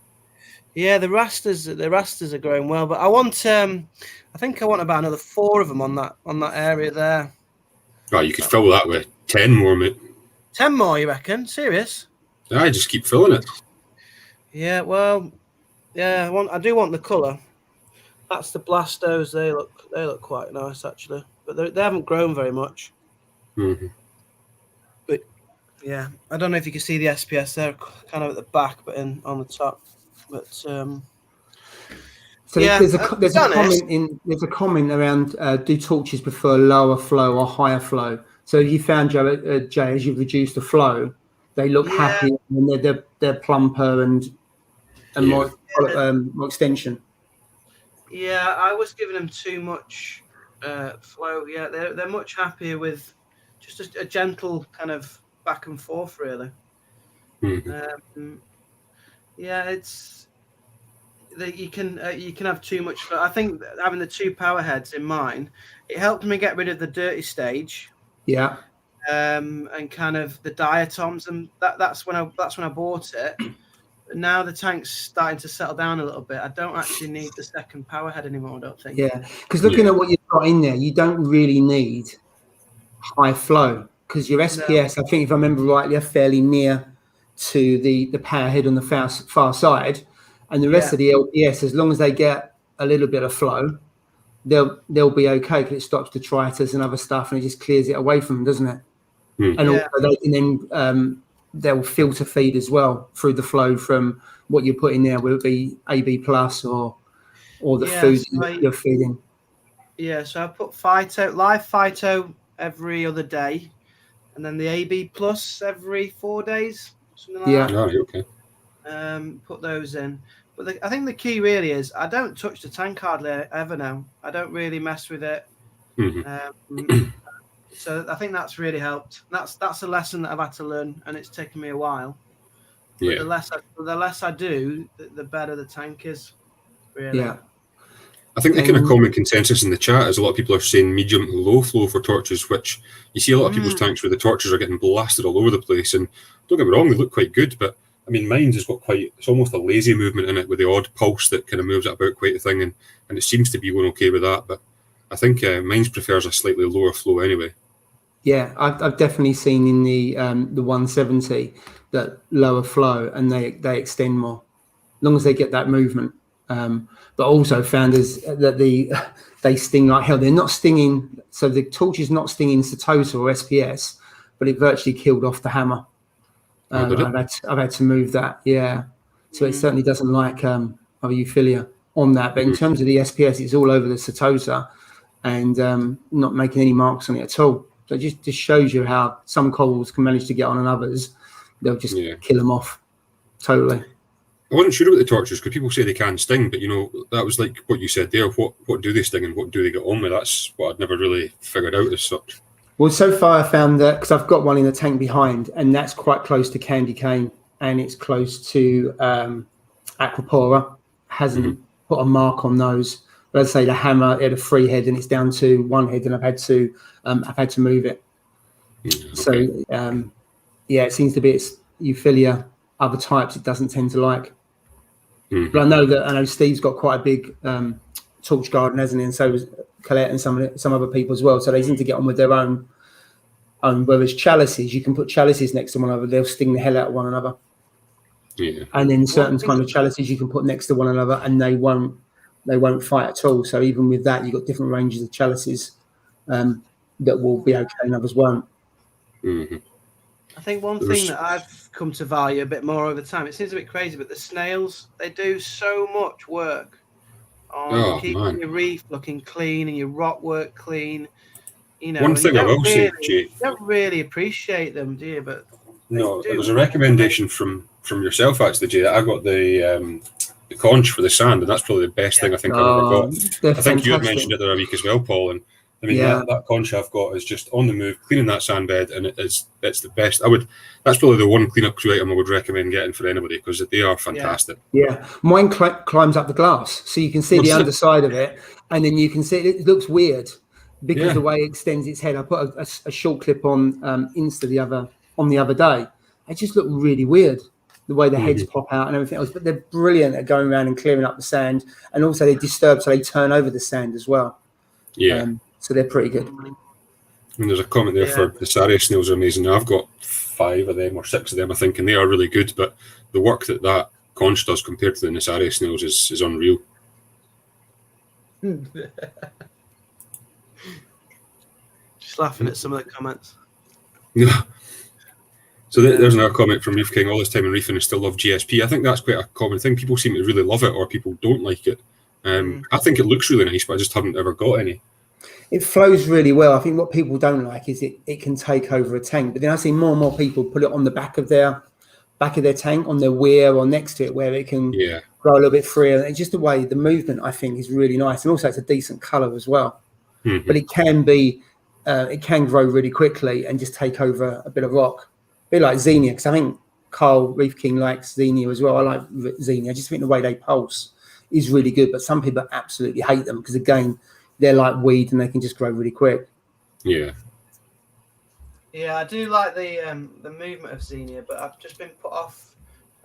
Yeah, the rasters are growing well, but I want I think I want about another 4 of them on that area there. Right, you could fill that with 10 more, mate. 10 more, you reckon? Serious? I just keep filling it. Yeah, well, yeah, I do want the colour. That's the Blastos. They look quite nice actually, but they haven't grown very much. Mm-hmm. But yeah, I don't know if you can see the SPS there, kind of at the back, but on the top. But so yeah, there's a comment around do torches prefer lower flow or higher flow? So you found, Jay, as you've reduced the flow, they look happier and they're plumper and more extension. Yeah, I was giving them too much flow. Yeah, they're much happier with just a gentle kind of back and forth, really. Mm-hmm. Yeah, it's that you can have too much flow. I think having the 2 power heads in mine, it helped me get rid of the dirty stage. Yeah. And kind of the diatoms, and that's when I bought it. But now the tank's starting to settle down a little bit. I don't actually need the 2nd power head anymore, I don't think. Yeah, because looking at what you've got in there, you don't really need high flow because your SPS, I think if I remember rightly, are fairly near to the power head on the far side, and the rest of the LPS, as long as they get a little bit of flow, they'll be okay because it stops detritus and other stuff, and it just clears it away from them, doesn't it? And also they can then they'll filter feed as well through the flow from what you put in there, whether it be AB plus or the food you're feeding. Yeah, so I put live phyto every other day, and then the AB plus every 4 days, something like that. Oh, okay. Put those in. But I think the key really is I don't touch the tank hardly ever now. I don't really mess with it. So I think that's really helped. That's a lesson that I've had to learn, and it's taken me a while. But the less I do, the better the tank is. Really. Yeah. I think the kind of common consensus in the chat is a lot of people are saying medium to low flow for torches, which you see a lot of people's tanks where the torches are getting blasted all over the place. And don't get me wrong, they look quite good, but I mean, mine's has got it's almost a lazy movement in it with the odd pulse that kind of moves it about quite a thing, and it seems to be going okay with that. But I think mine's prefers a slightly lower flow anyway. Yeah, I've definitely seen in the 170 that lower flow, and they extend more, as long as they get that movement. But also found that they sting like hell. They're not stinging, so the torch is not stinging Satosa or SPS, but it virtually killed off the hammer. I've had to move that, yeah. So it certainly doesn't like other euphilia on that. But in terms of the SPS, it's all over the Satosa and not making any marks on it at all. So it just shows you how some corals can manage to get on, and others they'll just kill them off totally. I wasn't sure about the torches because people say they can sting, but you know, that was like what you said there. What do they sting and what do they get on with? That's what I'd never really figured out as such. Well, so far I found that because I've got one in the tank behind, and that's quite close to candy cane, and it's close to Aquapora. Hasn't put a mark on those. But I'd say the hammer it had a free head and it's down to one head, and I've had to move it. Okay. So it seems to be it's euphilia. Other types it doesn't tend to like. But I know Steve's got quite a big torch garden, hasn't he? And so was Colette and some other people as well. So they seem to get on with their own. Whereas chalices, you can put chalices next to one another, they'll sting the hell out of one another. Yeah. And then certain kind of chalices you can put next to one another, and they won't fight at all. So even with that, you've got different ranges of chalices that will be okay, and others won't. I think one thing that I've come to value a bit more over time, it seems a bit crazy, but the snails, they do so much work on keeping your reef looking clean and your rock work clean. You know, one thing I will say, Jay, you don't really appreciate them, do you? But no, there was a recommendation from yourself actually, Jay. I got the conch for the sand, and that's probably the best thing I think I've ever got. I think you had mentioned it the other week as well, Paul, and I mean that conch I've got is just on the move, cleaning that sand bed, and it's the best. That's probably the one cleanup crew item I would recommend getting for anybody because they are fantastic. Yeah, mine climbs up the glass, so you can see the underside of it, and then you can see it looks weird because the way it extends its head. I put a short clip on Insta the other day. It just looked really weird, the way the heads pop out and everything else. But they're brilliant at going around and clearing up the sand, and also they disturb, so they turn over the sand as well. Yeah. So they're pretty good. And there's a comment there for the Saria snails are amazing. Now, I've got 5 of them or 6 of them, I think, and they are really good. But the work that conch does compared to the Nasaria snails is unreal. Just laughing at some of the comments. Yeah. So there's another comment from Reef King. All this time in reefing, I still love GSP. I think that's quite a common thing. People seem to really love it, or people don't like it. I think it looks really nice, but I just haven't ever got any. It flows really well. I think what people don't like is it can take over a tank. But then I see more and more people put it on the back of their tank, on their weir or next to it, where it can grow a little bit freer. And just the way the movement, I think, is really nice. And also it's a decent colour as well. But it can grow really quickly and just take over a bit of rock. A bit like Xenia, because I think Carl Reef King likes Xenia as well. I like Xenia. I just think the way they pulse is really good. But some people absolutely hate them because, again, they're like weed and they can just grow really quick. Yeah. Yeah, I do like the movement of Xenia, but I've just been put off.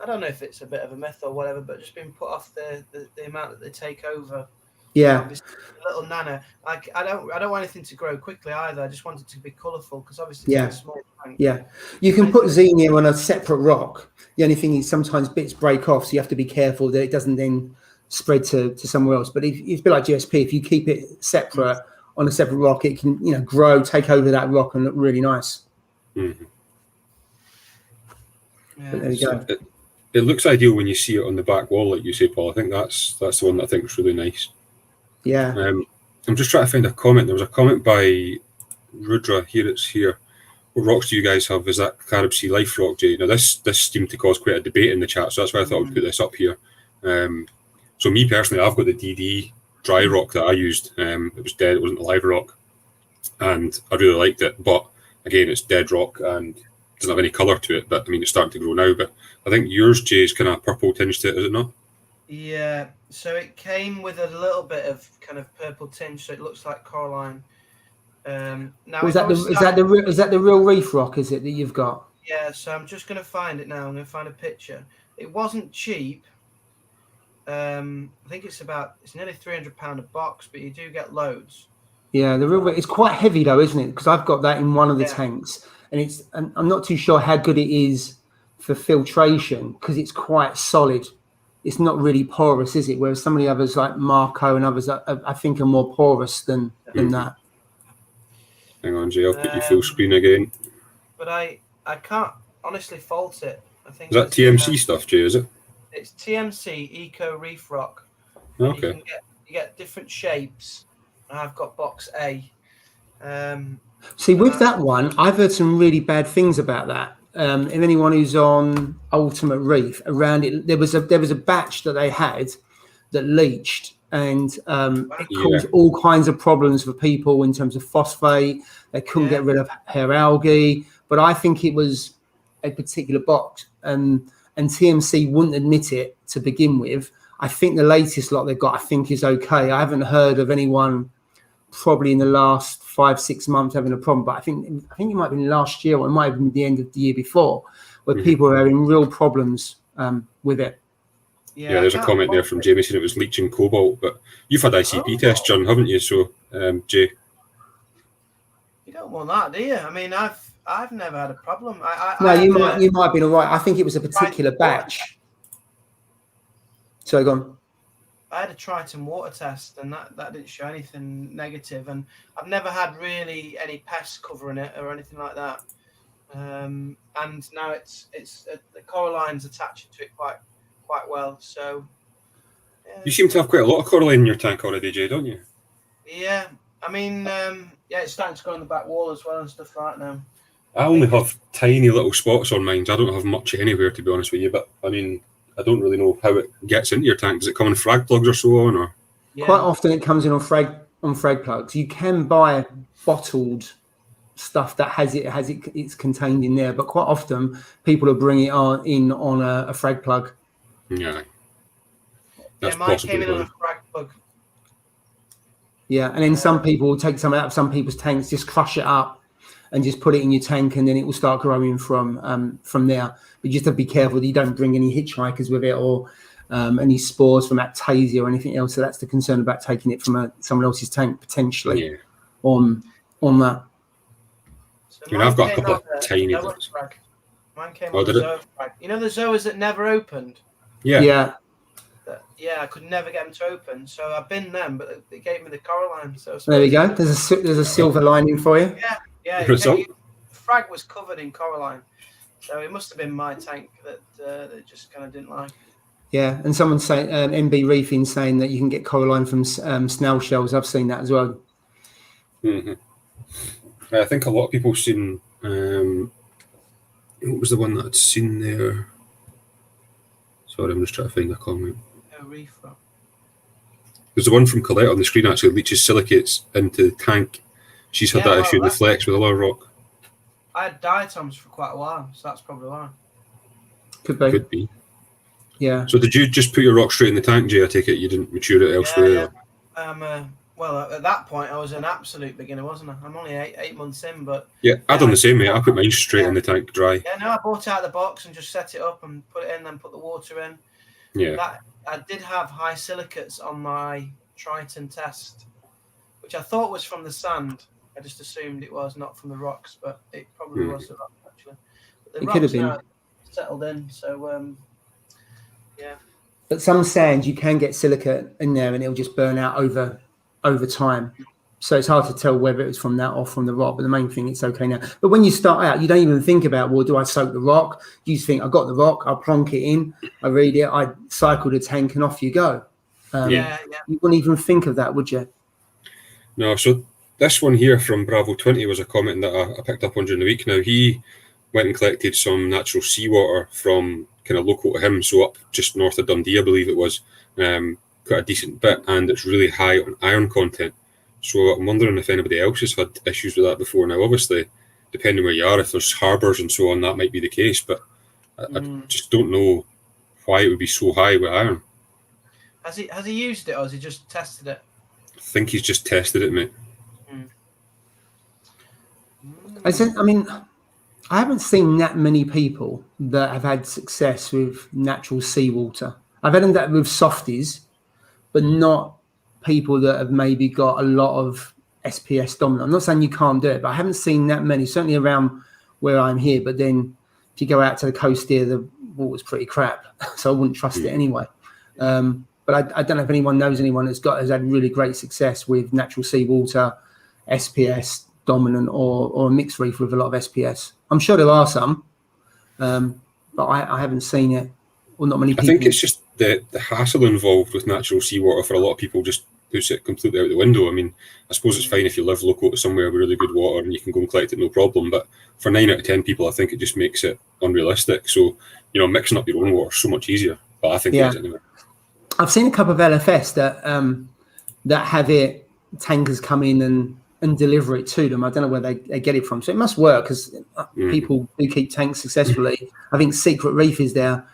I don't know if it's a bit of a myth or whatever, but just been put off the amount that they take over. Yeah. A little nana. Like I don't want anything to grow quickly either. I just want it to be colourful because obviously it's a small tank. Yeah. You can put Xenia on a separate rock. The only thing is sometimes bits break off, so you have to be careful that it doesn't then spread to somewhere else. But if it's a bit like GSP, if you keep it separate on a separate rock, it can grow, take over that rock and look really nice. Yeah. But there you go. It looks ideal when you see it on the back wall, like you say, Paul. I think that's the one that I think is really nice. Yeah. I'm just trying to find a comment. There was a comment by Rudra. It's here. What rocks do you guys have? Is that Carib Sea Life rock, Jay? Now this seemed to cause quite a debate in the chat, so that's why I thought I would put this up here. So me personally, I've got the DD dry rock that I used. It was dead, it wasn't a live rock, and I really liked it. But again, it's dead rock and doesn't have any colour to it. But I mean, it's starting to grow now. But I think yours, Jay, is kind of purple tinge to it, is it not? Yeah. So it came with a little bit of kind of purple tinge, so it looks like coralline. Now is that the Real Reef rock? Is it that you've got? Yeah. So I'm just going to find it now. I'm going to find a picture. It wasn't cheap. I think it's nearly £300 a box, but you do get loads. Yeah, the Real it's quite heavy though, isn't it? Because I've got that in one of the tanks, and I'm not too sure how good it is for filtration because it's quite solid. It's not really porous, is it? Whereas some of the others like Marco and others, I think, are more porous than that. Hang on, Jay, I'll put you full screen again. But I can't honestly fault it. I think is that TMC stuff, Jay? Is it? It's TMC Eco Reef Rock. Okay. You get different shapes. I've got box A. See, with that one, I've heard some really bad things about that. If anyone who's on Ultimate Reef around it, there was a batch that they had that leached, and it caused all kinds of problems for people in terms of phosphate. They couldn't get rid of hair algae, but I think it was a particular box, and TMC wouldn't admit it to begin with. I think the latest lot they've got, I think, is okay. I haven't heard of anyone probably in the last 5-6 months having a problem, but I think it might have been last year, or it might have been the end of the year before, where people are having real problems with it. Yeah, there's a comment there from Jamie saying it was leaching cobalt, but you've had ICP tests, John, haven't you? So, Jay, you don't want that, do you? I mean, I've never had a problem. You might have been all right. I think it was a particular batch. So go on. I had a Triton water test, and that didn't show anything negative, and I've never had really any pests covering it or anything like that. And now it's the coralline's attaching to it quite well. So you seem to have quite a lot of coralline in your tank already, Jay, don't you? Yeah, I mean, it's starting to go on the back wall as well and stuff right now. I only have tiny little spots on mine. I don't have much anywhere, to be honest with you. But I mean, I don't really know how it gets into your tank. Does it come in frag plugs or so on? Or quite often it comes in on frag plugs. You can buy bottled stuff that it's contained in there, but quite often people are bringing it in on a frag plug. Yeah, mine came in on a frag plug. Yeah, and then some people will take some out of some people's tanks, just crush it up, and just put it in your tank, and then it will start growing from there. But you just have to be careful that you don't bring any hitchhikers with it, or any spores from Actasia or anything else. So that's the concern about taking it from someone else's tank potentially on that. So I mean, I've got a couple of tiny ones. Mine came on the Zoa frag. You know the Zoas that never opened? Yeah. I could never get them to open, so I've been them, but they gave me the coralline. So there we go. There's a silver lining for you. Yeah. Frag was covered in coralline, so it must have been my tank that just kind of didn't like. Yeah, and someone saying MB Reefing saying that you can get coralline from snail shells. I've seen that as well. Mm-hmm. I think a lot of people have seen. What was the one that I'd seen there? Sorry, I'm just trying to find a comment. Reef rock. There's the one from Colette on the screen actually leaches silicates into the tank. She's had that issue in the flex with a lot of rock. I had diatoms for quite a while, so that's probably why. Could be. Yeah. So did you just put your rock straight in the tank, Jay? I take it you didn't mature it elsewhere? Yeah. Well, at that point, I was an absolute beginner, wasn't I? I'm only eight months in, but... Yeah, I've done the same, mate. I put mine straight in the tank dry. Yeah, no, I bought it out of the box and just set it up and put it in, then put the water in. Yeah. I did have high silicates on my Triton test, which I thought was from the sand. I just assumed it was, not from the rocks, but it probably was the rock, actually. But the it could have been. Settled in, so, yeah. But some sand, you can get silicate in there and it'll just burn out over time. So it's hard to tell whether it's from that or from the rock, but the main thing, it's okay now. But when you start out, you don't even think about, well, do I soak the rock? You just think, I've got the rock, I'll plonk it in, I read it, I cycle the tank and off you go. You wouldn't even think of that, would you? No, so this one here from Bravo 20 was a comment that I picked up on during the week. Now, he went and collected some natural seawater from kind of local to him, so up just north of Dundee, I believe it was, quite a decent bit, and it's really high on iron content. So I'm wondering if anybody else has had issues with that before. Now, obviously, depending where you are, if there's harbours and so on, that might be the case, but I just don't know why it would be so high with iron. Has he used it, or has he just tested it? I think he's just tested it, mate. I mean, I haven't seen that many people that have had success with natural seawater. I've had them that with softies, but not people that have maybe got a lot of SPS dominant. I'm not saying you can't do it, but I haven't seen that many, certainly around where I'm here. But then if you go out to the coast here, the water's pretty crap, so I wouldn't trust it anyway. But I don't know if anyone knows anyone has had really great success with natural seawater, SPS dominant, or a mixed reef with a lot of SPS. I'm sure there are some, but I haven't seen it, or not many people. I think it's just the hassle involved with natural seawater for a lot of people just puts it completely out the window. I mean, I suppose it's fine if you live local to somewhere with really good water and you can go and collect it, no problem. But for 9 out of 10 people, I think it just makes it unrealistic. So, mixing up your own water is so much easier. But I think it is anyway. I've seen a couple of LFS that have it, tankers come in and deliver it to them. I don't know where they get it from. So it must work, because people do keep tanks successfully. I think Secret Reef is there.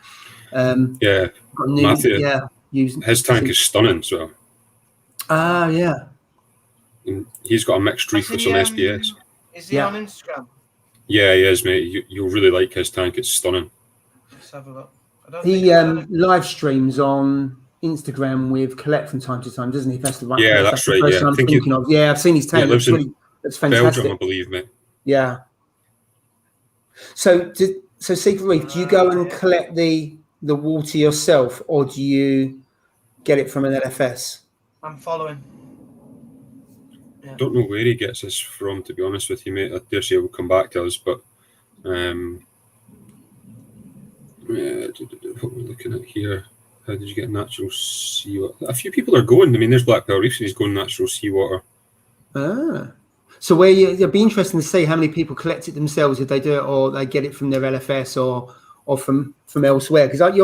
Matthew, his tank is stunning. So, yeah. And he's got a mixed reef with some SPS. Is he on Instagram? Yeah, he is, mate. You'll really like his tank. It's stunning. Let's have a look. He live streams on Instagram with Colette from time to time, doesn't he? That's the right. Yeah, that's right. Yeah, I'm thinking of. Yeah, I've seen his tank. It's fantastic. Belgium, I believe, mate. Yeah. So Secret Reef, do you go and collect the water yourself, or do you get it from an LFS? I'm following. I don't know where he gets this from, to be honest with you, mate. I dare say he'll come back to us, but what we're looking at here. How did you get natural seawater? A few people are going. I mean, there's Black Pearl Reefs and he's going natural seawater. So where it'd be interesting to see how many people collect it themselves, if they do it or they get it from their LFS or from elsewhere. Because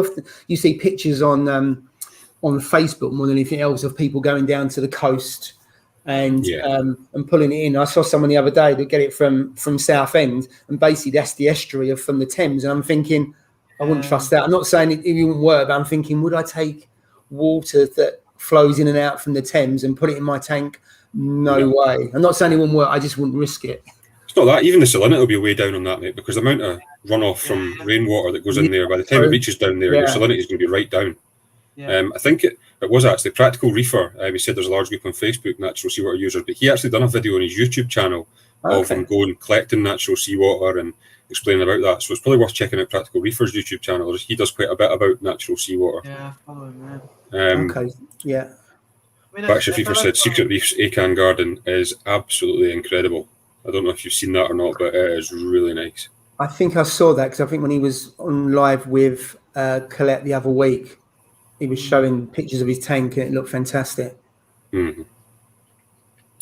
you see pictures on Facebook more than anything else of people going down to the coast and pulling it in. I saw someone the other day that get it from Southend, and basically that's the estuary from the Thames. And I'm thinking, I wouldn't trust that. I'm not saying it wouldn't work, but I'm thinking, would I take water that flows in and out from the Thames and put it in my tank? No way. I'm not saying it wouldn't work. I just wouldn't risk it. It's not that. Even the salinity will be way down on that, mate, because the amount of runoff from rainwater that goes in there, by the time it reaches down there, your salinity is going to be right down. I think it was actually Practical Reefer. He said there's a large group on Facebook, natural seawater users, but he actually done a video on his YouTube channel of him going collecting natural seawater and explaining about that. So it's probably worth checking out Practical Reefer's YouTube channel. He does quite a bit about natural seawater. Yeah, follow him, okay, yeah. But actually, Reefer said Secret Reef's Acan Garden is absolutely incredible. I don't know if you've seen that or not, but it is really nice. I think I saw that because I think when he was on live with Colette the other week, he was showing pictures of his tank and it looked fantastic. So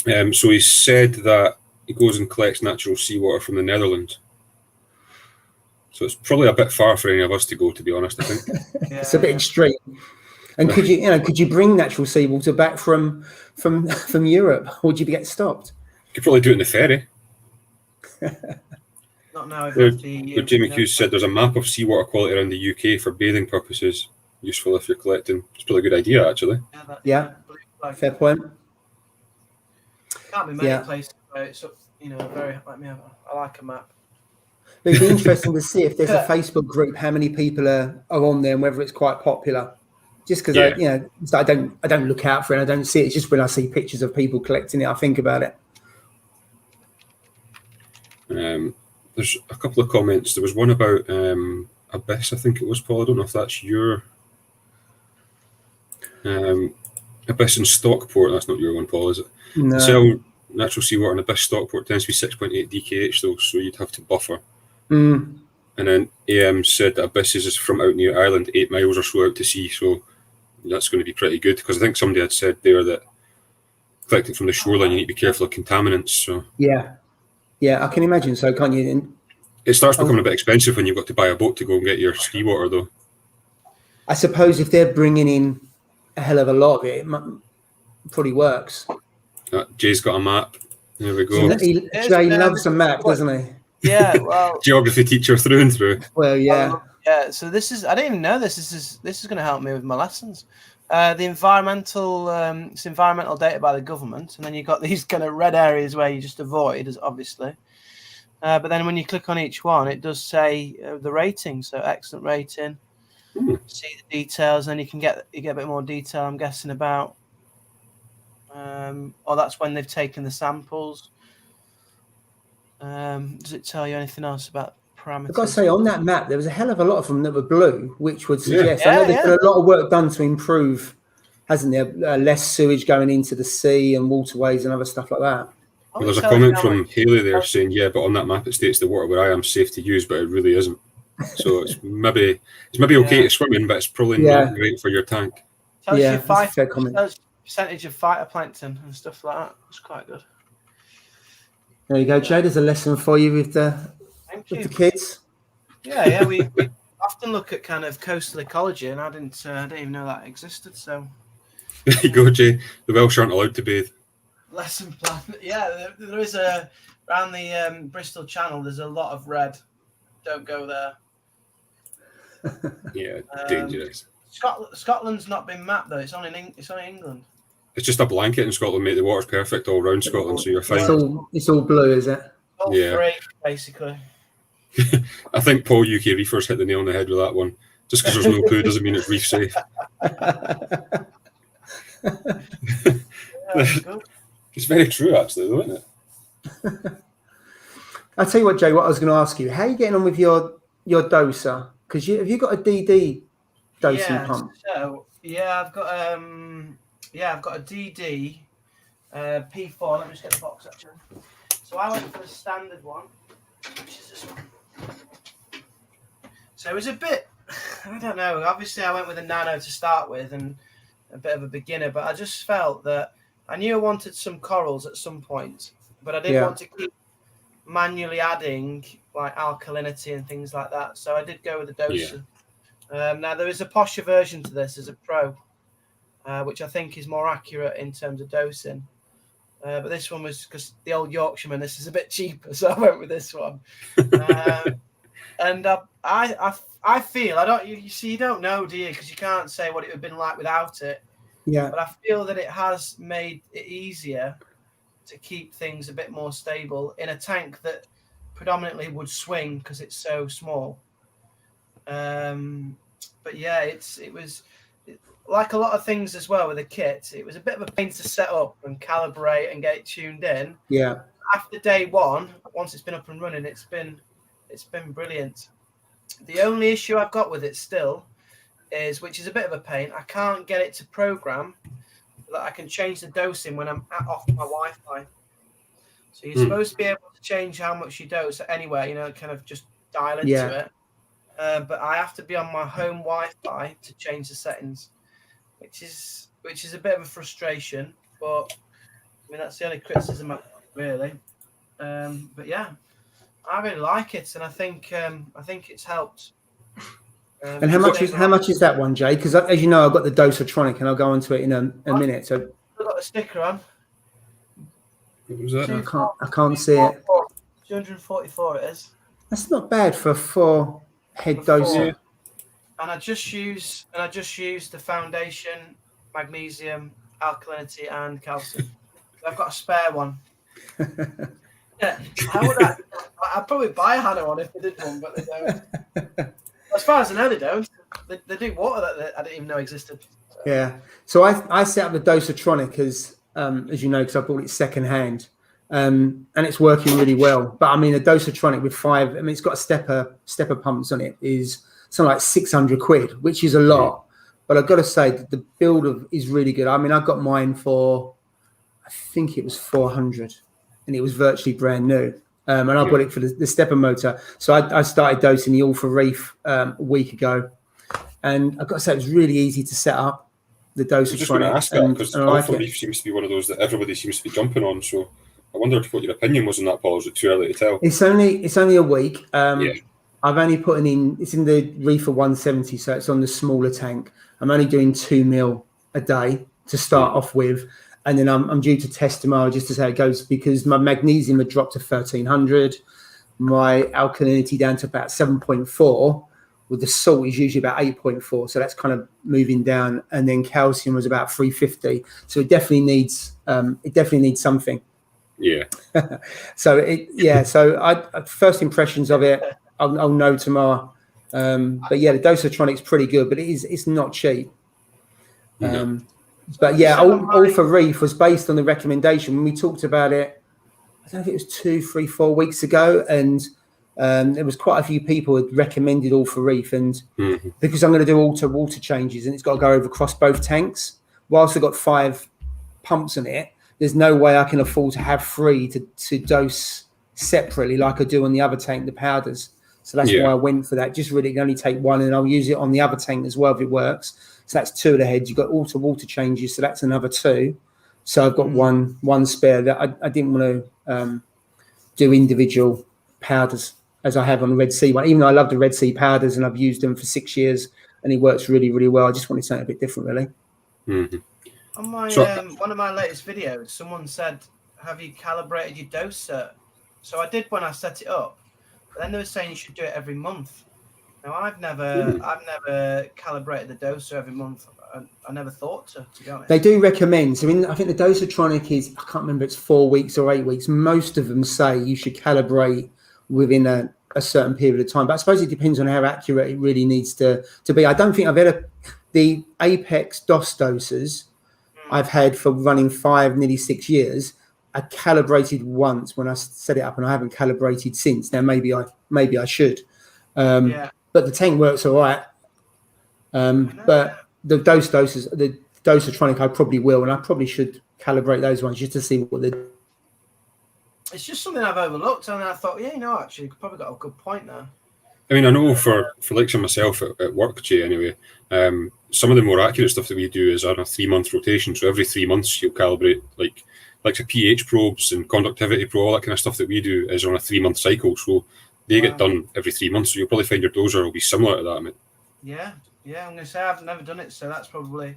he said that he goes and collects natural seawater from the Netherlands. So it's probably a bit far for any of us to go, to be honest, I think. It's a bit extreme. And could you bring natural seawater back from Europe, or would you get stopped? You could probably do it in the ferry. Not now. Jamie Hughes said there's a map of seawater quality around the UK for bathing purposes. Useful if you're collecting. It's probably a good idea, actually. Fair point. Can't be many places where it's very like me. I like a map. It'd be interesting to see if there's a Facebook group, how many people are on there, and whether it's quite popular. Just because I don't look out for it, I don't see it. It's just when I see pictures of people collecting it, I think about it. There's a couple of comments. There was one about Abyss, I think it was, Paul. I don't know if that's your Abyss in Stockport. That's not your one, Paul, is it? No. Sell natural seawater in Abyss Stockport tends to be 6.8 DKH though, so you'd have to buffer. And then AM said that Abyss is from out near Ireland, 8 miles or so out to sea, so that's going to be pretty good, because I think somebody had said there that collecting from the shoreline, you need to be careful of contaminants. So yeah, I can imagine. So can't you? It starts becoming a bit expensive when you've got to buy a boat to go and get your seawater, though. I suppose if they're bringing in a hell of a lot of it, probably works. Jay's got a map. There we go. Jay loves a map, doesn't he? Yeah, well, Geography teacher through and through. Well, yeah. Yeah, so this is, I didn't even know this. This is going to help me with my lessons. The environmental, it's environmental data by the government, and then you've got these kind of red areas where you just avoid, as obviously. But then when you click on each one, it does say the rating. So excellent rating. See the details, and you get a bit more detail. I'm guessing about. Or that's when they've taken the samples. Does it tell you anything else about parameters? I've got to say, on that map, there was a hell of a lot of them that were blue, which would suggest. I know there's been a lot of work done to improve, hasn't there? Less sewage going into the sea and waterways and other stuff like that. Well, there's a comment from Haley there saying, yeah, but on that map it states the water where I am safe to use, but it really isn't. So it's maybe okay to swim in, but it's probably not great for your tank. Tells you percentage of phytoplankton and stuff like that. It's quite good. There you go, Jay. There's a lesson for you with the kids. Yeah. We often look at kind of coastal ecology, and I didn't even know that existed. So there you go, Jay. The Welsh aren't allowed to bathe. Lesson plan. Yeah, there is around the Bristol Channel. There's a lot of red. Don't go there. Yeah, dangerous. Scotland's not been mapped though. It's only England. It's just a blanket in Scotland, mate. The water's perfect all around Scotland, so you're fine. It's all blue, is it? All three, basically. I think Paul UK Reefers hit the nail on the head with that one. Just because there's no poo doesn't mean it's reef safe. It's very true, actually, though, isn't it? I'll tell you what, Jay, what I was going to ask you. How are you getting on with your doser? Because have you got a DD dosing pump? So, I've got a DD P4. Let me just get the box actually. So I went for the standard one, which is this one. So it was a bit, I don't know. Obviously, I went with a nano to start with and a bit of a beginner, but I just felt that I knew I wanted some corals at some point, but I didn't want to keep manually adding like alkalinity and things like that. So I did go with the doser. Now there is a posher version to this as a pro, which I think is more accurate in terms of dosing. But this one was because the old Yorkshireman. This is a bit cheaper, so I went with this one. And I feel you don't know, do you? Because you can't say what it would have been like without it. Yeah. But I feel that it has made it easier to keep things a bit more stable in a tank that predominantly would swing because it's so small. But yeah, it was like a lot of things as well with the kit. It was a bit of a pain to set up and calibrate and get it tuned in. Yeah. After day one, once it's been up and running, it's been brilliant. The only issue I've got with it still is, which is a bit of a pain, I can't get it to program that I can change the dosing when I'm off my Wi-Fi. So you're supposed to be able to change how much you dose anywhere, kind of just dial into it. But I have to be on my home Wi-Fi to change the settings, which is a bit of a frustration. But I mean, that's the only criticism I've got, really. But yeah, I really like it, and I think it's helped. And how much is that one, Jay? Because as you know, I've got the Dosatronic, and I'll go into it in a minute. So I've got the sticker on. What was that? I can't see it. 244 it is. That's not bad for a 4-head doser. And I just use the foundation, magnesium, alkalinity, and calcium. I've got a spare one. Yeah, I'd probably buy a Hannah one if they did one, but they don't. As far as I know, they don't. They do water that I didn't even know existed. So. Yeah. So I set up the Dosatronic as you know, because I bought it second hand, and it's working really well. But I mean, a Dosatronic with 5, I mean, it's got stepper pumps on it, is something like 600 quid, which is a lot. But I've got to say that the build is really good. I mean, I got mine for, I think it was 400, and it was virtually brand new. And I bought it for the stepper motor. So I started dosing the Real Reef a week ago. And I've got to say, it was really easy to set up the Dosatronic. I was just going to ask that, because Real Reef seems to be one of those that everybody seems to be jumping on. So I wondered what your opinion was on that, Paul. Is it too early to tell? It's only a week. I I've only put in, it's in the Reefer 170, so it's on the smaller tank. I'm only doing 2 mil a day to start off with. And then I'm due to test tomorrow just to see how it goes, because my magnesium had dropped to 1300, my alkalinity down to about 7.4. With the salt is usually about 8.4, so that's kind of moving down. And then calcium was about 350, so it definitely needs something. Yeah. So first impressions of it, I'll know tomorrow. But yeah, the Dosatronic's pretty good, but it's not cheap. But yeah, all for Reef was based on the recommendation when we talked about it. I don't know if it was 2, 3, 4 weeks ago, and there was quite a few people who had recommended all for Reef, and because I'm going to do water changes and it's got to go over across both tanks, whilst I've got 5 pumps in it, there's no way I can afford to have 3 to dose separately like I do on the other tank, the powders. So that's why I went for that. Just really can only take 1, and I'll use it on the other tank as well if it works. So that's 2 of the heads. You've got water changes, so that's another 2. So I've got one spare. That I didn't want to do individual powders as I have on the Red Sea one. Even though I love the Red Sea powders and I've used them for 6 years and it works really, really well. I just wanted something a bit different, really. On my one of my latest videos, someone said, "Have you calibrated your doser?" So I did when I set it up, but then they were saying you should do it every month. Now I've never calibrated the doser every month. I never thought to be honest. They do recommend. So I think the Dosatronic is, I can't remember, it's 4 weeks or 8 weeks. Most of them say you should calibrate within a certain period of time. But I suppose it depends on how accurate it really needs to be. I don't think I've ever, the Apex DOS doses I've had for running 5, nearly 6 years, I calibrated once when I set it up, and I haven't calibrated since. Now maybe I should. But the tank works all right. But the doses, the Dosatronic, I probably will, and I probably should calibrate those ones just to see what they're. It's just something I've overlooked, and I thought, actually, you've probably got a good point there. I mean, I know for like myself at work, Jay, anyway, some of the more accurate stuff that we do is on a 3-month rotation. So every 3 months you'll calibrate like the pH probes and conductivity probe, all that kind of stuff that we do is on a 3-month cycle. So they get done every 3 months. So you'll probably find your doser will be similar to that, mate. Yeah, I'm going to say I've never done it, so that's probably,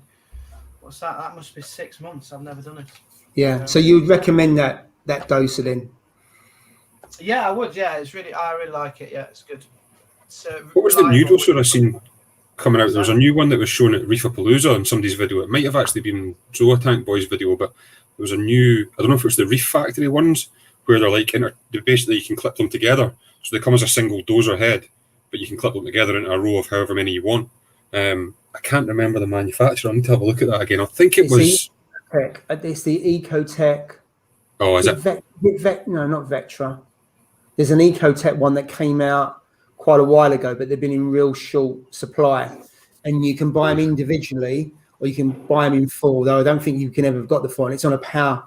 what's that? That must be 6 months. I've never done it. Yeah, so you would recommend that doser then? Yeah, I would. Yeah, I really like it. Yeah, it's good. What was the new doser I seen coming out? There was a new one that was shown at Reefapalooza on somebody's video. It might have actually been Zoa Tank Boy's video, but there was a new, I don't know if it was the Reef Factory ones, where they're like, basically you can clip them together. So they come as a single doser head, but you can clip them together into a row of however many you want. I can't remember the manufacturer. I need to have a look at that again. I think it was... It's the Ecotech. Oh, is it? No, not Vectra. There's an Ecotech one that came out quite a while ago, but they've been in real short supply. And you can buy them individually, or you can buy them in full, though I don't think you can ever have got the full. And it's on a power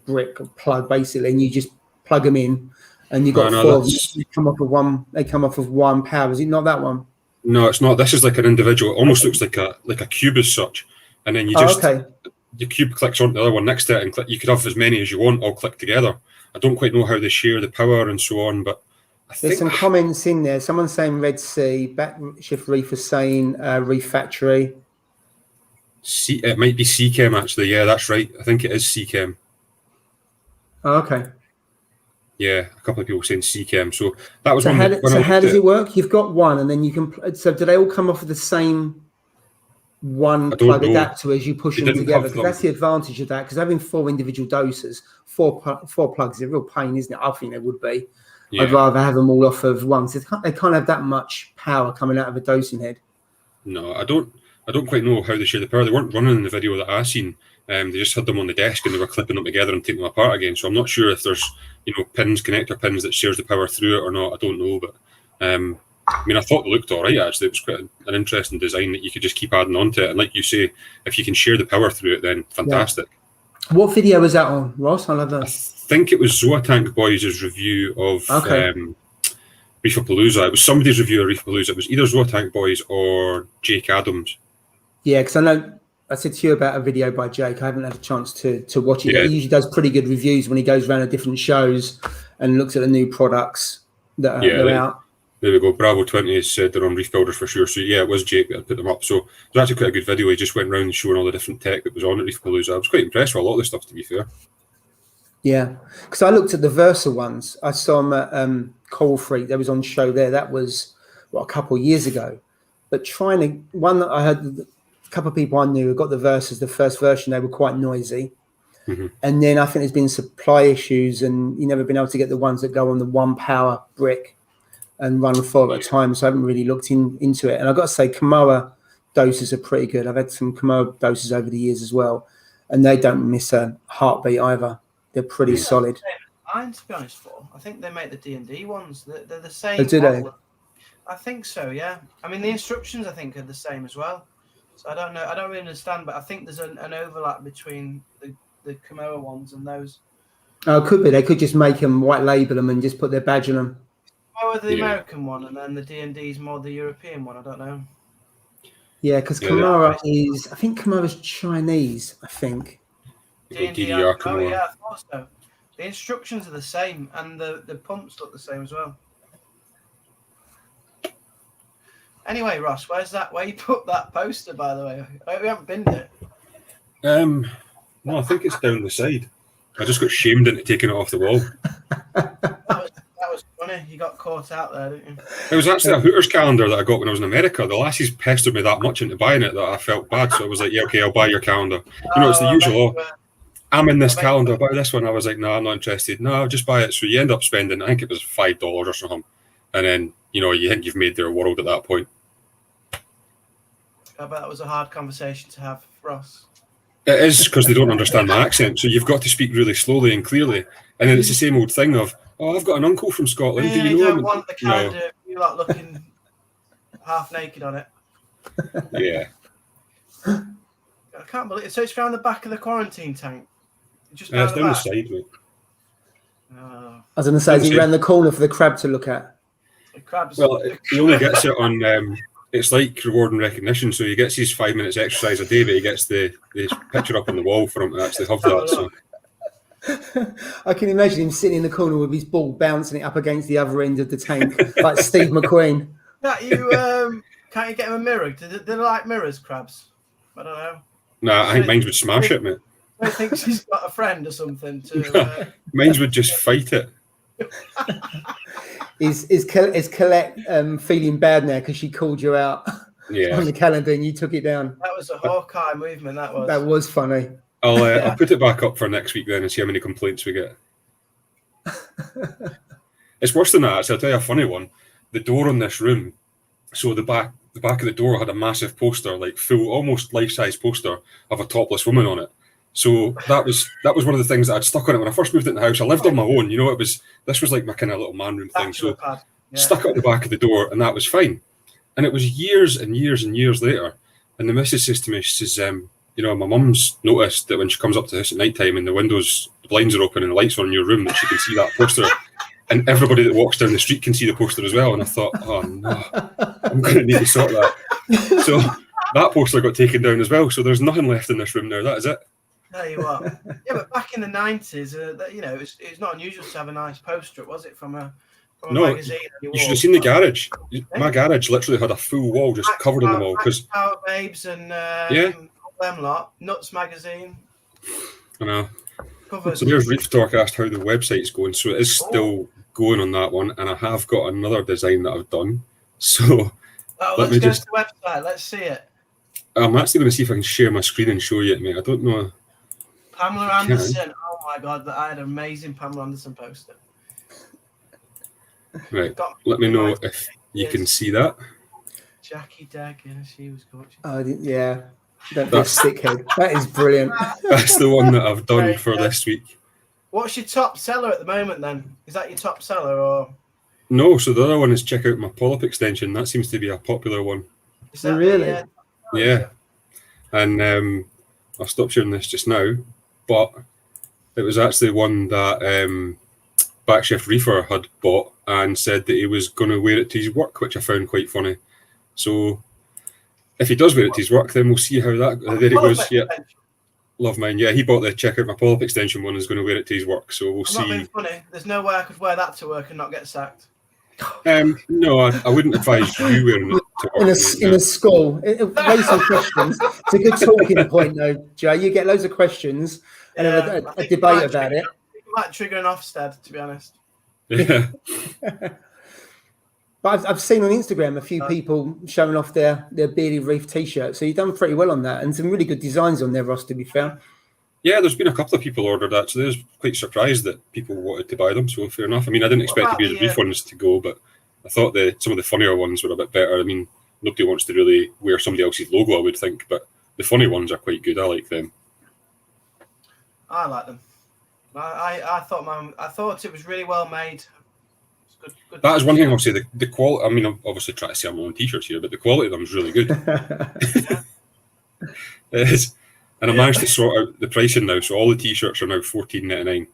brick plug, basically, and you just plug them in, and you've got 4 of them. They come off of one power. Is it not that one? No, it's not. This is like an individual. It almost looks like a cube as such. And then you just... the cube clicks onto the other one next to it, and you could have as many as you want all clicked together. I don't quite know how they share the power and so on, but there's some comments in there. Someone's saying Red Sea, Backshift Reef is saying Reef Factory. It might be Seachem actually. Yeah, that's right. I think it is Seachem. Oh, okay. Yeah, a couple of people saying Seachem. So that was how does it work? You've got one, and then you can. So do they all come off of the same one plug adapter as you push them together? Because that's the advantage of that. Because having 4 individual doses, four plugs is a real pain, isn't it? I think it would be. Yeah. I'd rather have them all off of one. So they can't have that much power coming out of a dosing head. No, I don't quite know how they share the power. They weren't running in the video that I seen. They just had them on the desk and they were clipping them together and taking them apart again. So I'm not sure if there's connector pins that shares the power through it or not. I don't know, but I mean, I thought it looked all right, actually. It was quite an interesting design that you could just keep adding on to it. And like you say, if you can share the power through it, then fantastic. Yeah. What video was that on, Ross? I love that. I think it was Zoa Tank Boys' review of Reefapalooza. It was somebody's review of Reefapalooza. It was either Zoa Tank Boys or Jake Adams. Yeah, because I know I said to you about a video by Jake. I haven't had a chance to watch it. Yeah. He usually does pretty good reviews when he goes around to different shows and looks at the new products that are out. There we go. Bravo 20 has said they're on Reef Builders for sure. So yeah, it was Jake that had put them up. So it was actually quite a good video. He just went around showing all the different tech that was on at Reef Palooza. I was quite impressed with a lot of the stuff, to be fair. Yeah, because I looked at the Versa ones. I saw them at Coral Freak. They was on show there. That was a couple of years ago. But one that I had, a couple of people I knew who got the Versas, the first version, they were quite noisy. And then I think there's been supply issues, and you've never been able to get the ones that go on the 1 power brick and run 4 at a time. So I haven't really looked into it. And I've got to say, Kamoa doses are pretty good. I've had some Kamoa doses over the years as well, and they don't miss a heartbeat either. They're pretty solid. Mine, to be honest, for I think they make the D&D ones. They're the same. Oh, do they? I think so. Yeah. I mean, the instructions I think are the same as well. So I don't know. I don't really understand, but I think there's an overlap between the Kamoa ones and those. Oh, it could be. They could just make them, white label them, and just put their badge on them. Kamoa the American one, and then the D&D is more the European one. I don't know. Yeah, because Kamoa is, I think Kamoa's Chinese. I think. DDR Kamoa. Oh yeah, I thought so. The instructions are the same, and the pumps look the same as well. Anyway, Ross, where you put that poster, by the way? We haven't binned it. No, I think it's down the side. I just got shamed into taking it off the wall. That was funny. You got caught out there, didn't you? It was actually a Hooters calendar that I got when I was in America. The lassies pestered me that much into buying it that I felt bad. So I was like, yeah, okay, I'll buy your calendar. You know, it's the usual, I'm in this calendar, buy this one. I was like, no, I'm not interested. No, I'll just buy it. So you end up spending, I think it was $5 or something. And then, you think you've made their world at that point. I bet that was a hard conversation to have, Ross. It is, because they don't understand my accent, so you've got to speak really slowly and clearly. And then it's the same old thing of, oh, I've got an uncle from Scotland. Yeah, do you know don't him? want the calendar, you like looking half naked on it. Yeah. I can't believe it. So it's around the back of the quarantine tank. Just It's down the side, mate. Oh. I was going to say, is he around the corner for the crab to look at? The crabs. Well, he only gets it on, it's like reward and recognition. So he gets his 5 minutes exercise a day, but he gets the picture up on the wall for him to actually have that. So. I can imagine him sitting in the corner with his ball bouncing it up against the other end of the tank, like Steve McQueen. Can't you get him a mirror? Do they like mirrors, crabs? I don't know. Nah, I think mine would smash it, mate. I think she's got a friend or something Mine would just fight it. Is Colette feeling bad now because she called you out on the calendar and you took it down? That was a Hawkeye movement. That was funny. I'll put it back up for next week then and see how many complaints we get. It's worse than that, actually. I'll tell you a funny one. The door on this room, so the back of the door had a massive poster, like full, almost life-size poster of a topless woman on it. So that was one of the things that I'd stuck on it when I first moved into the house. I lived on my own, this was like my kind of little man room thing. So stuck it on the back of the door, and that was fine. And it was years and years and years later, and the missus says to me, she says, my mum's noticed that when she comes up to the house at night time and the blinds are open and the lights on in your room, that she can see that poster. And everybody that walks down the street can see the poster as well. And I thought, oh no, I'm going to need to sort that. So that poster got taken down as well. So there's nothing left in this room now. That is it. Tell you what. Yeah, but back in the 90s, it's not unusual to have a nice poster, was it? From a magazine. You should have seen the garage. My garage literally had a full wall just covered in them all. Power Babes and them lot. Nuts magazine. I know. Covers. So there's Reef Talk asked how the website's going. So it is still going on that one, and I have got another design that I've done. So let's go to the website. Let's see it. I'm actually going to see if I can share my screen and show you it, mate. I don't know. Pamela Anderson. Oh my God, I had an amazing Pamela Anderson poster. Right. Let me know if you can see that. Jackie Dagan, she was gorgeous. Oh yeah. Don't be a stickhead. That is brilliant. That's the one that I've done for this week. What's your top seller at the moment then? Is that your top seller or? No, so the other one is check out my polyp extension. That seems to be a popular one. Is that really? Yeah. And I'll stop sharing this just now, but it was actually one that Backshift Reefer had bought and said that he was going to wear it to his work, which I found quite funny. So if he does wear it to his work, then we'll see how that. There he goes. Yeah, love mine. Yeah, he bought the check out my polyp extension one and is going to wear it to his work. So we'll see. Not being funny. There's no way I could wear that to work and not get sacked. No, I wouldn't advise you wearing it to work. In a school. Raise some questions. It's a good talking point, though, Jay. You get loads of questions and have a debate about it. It might trigger an Ofsted, to be honest. Yeah. But I've seen on Instagram a few people showing off their Bearded Reef t-shirts. So you've done pretty well on that, and some really good designs on there, Ross, to be fair. Yeah, there's been a couple of people ordered actually. I was quite surprised that people wanted to buy them, so fair enough. I mean, I didn't expect the Bearded Reef ones to go, but I thought some of the funnier ones were a bit better. I mean, nobody wants to really wear somebody else's logo, I would think, but the funny ones are quite good. I like them. I like them. I thought it was really well made. Good. That is one thing I'll say. The quality. I mean, I'm obviously trying to sell my own t-shirts here, but the quality of them is really good. It is, and I managed to sort out the pricing now. So all the t-shirts are now $14.99,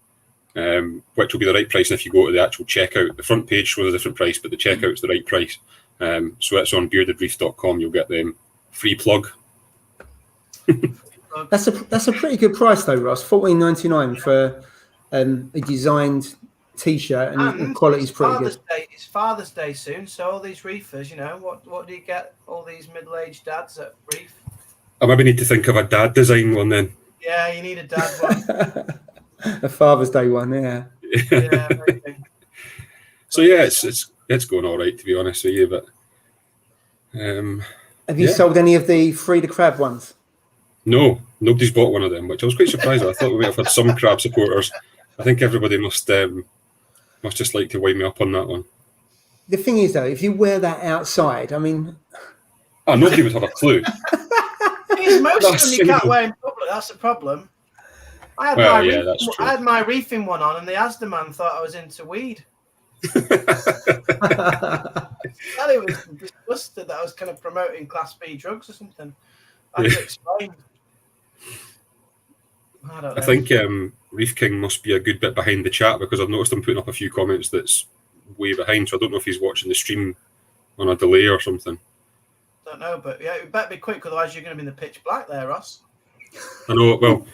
which will be the right price. And if you go to the actual checkout, the front page shows a different price, but the checkout's the right price. So it's on beardedreef.com. You'll get them. Free plug. That's a pretty good price though, Ross. $14.99 for a designed t-shirt, and the quality's pretty good. It's Father's Day soon, so all these reefers, you know, what do you get? All these middle-aged dads at Reef. I maybe need to think of a dad design one then. Yeah, you need a dad one. A Father's Day one, yeah. Yeah, maybe. So yeah, it's going all right, to be honest with you. But have you sold any of the Free the Crab ones? No, nobody's bought one of them, which I was quite surprised at. I thought we might have had some crab supporters. I think everybody must just like to wind me up on that one. The thing is, though, if you wear that outside, I mean, nobody would have a clue. Most of them you can't wear in public. That's the problem. I had my reefing one on, and the Asda man thought I was into weed. It was disgusted that I was kind of promoting Class B drugs or something. I had to explain. I don't know. I think Reef King must be a good bit behind the chat, because I've noticed him putting up a few comments that's way behind. So I don't know if he's watching the stream on a delay or something. Don't know, but yeah, it better be quick, otherwise you're going to be in the pitch black there, Ross. I know. Well,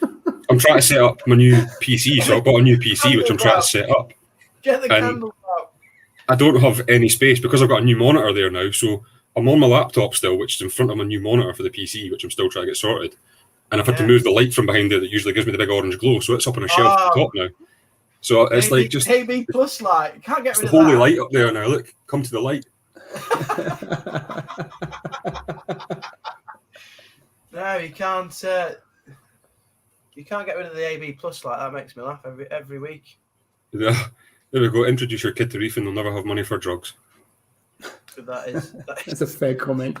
I'm trying to set up my new PC, so I've got a new PC which I'm trying to set up. Get the candles out. I don't have any space because I've got a new monitor there now. So I'm on my laptop still, which is in front of my new monitor for the PC, which I'm still trying to get sorted. And I've had to move the light from behind there that usually gives me the big orange glow, so it's up on a shelf at the top now. So it's like just AB plus light. You can't get rid of the holy that. light up there now. Look, come to the light. No, you can't. You can't get rid of the AB plus light. That makes me laugh every week. Yeah, there we go. Introduce your kid to reefing; they'll never have money for drugs. So that's a fair comment.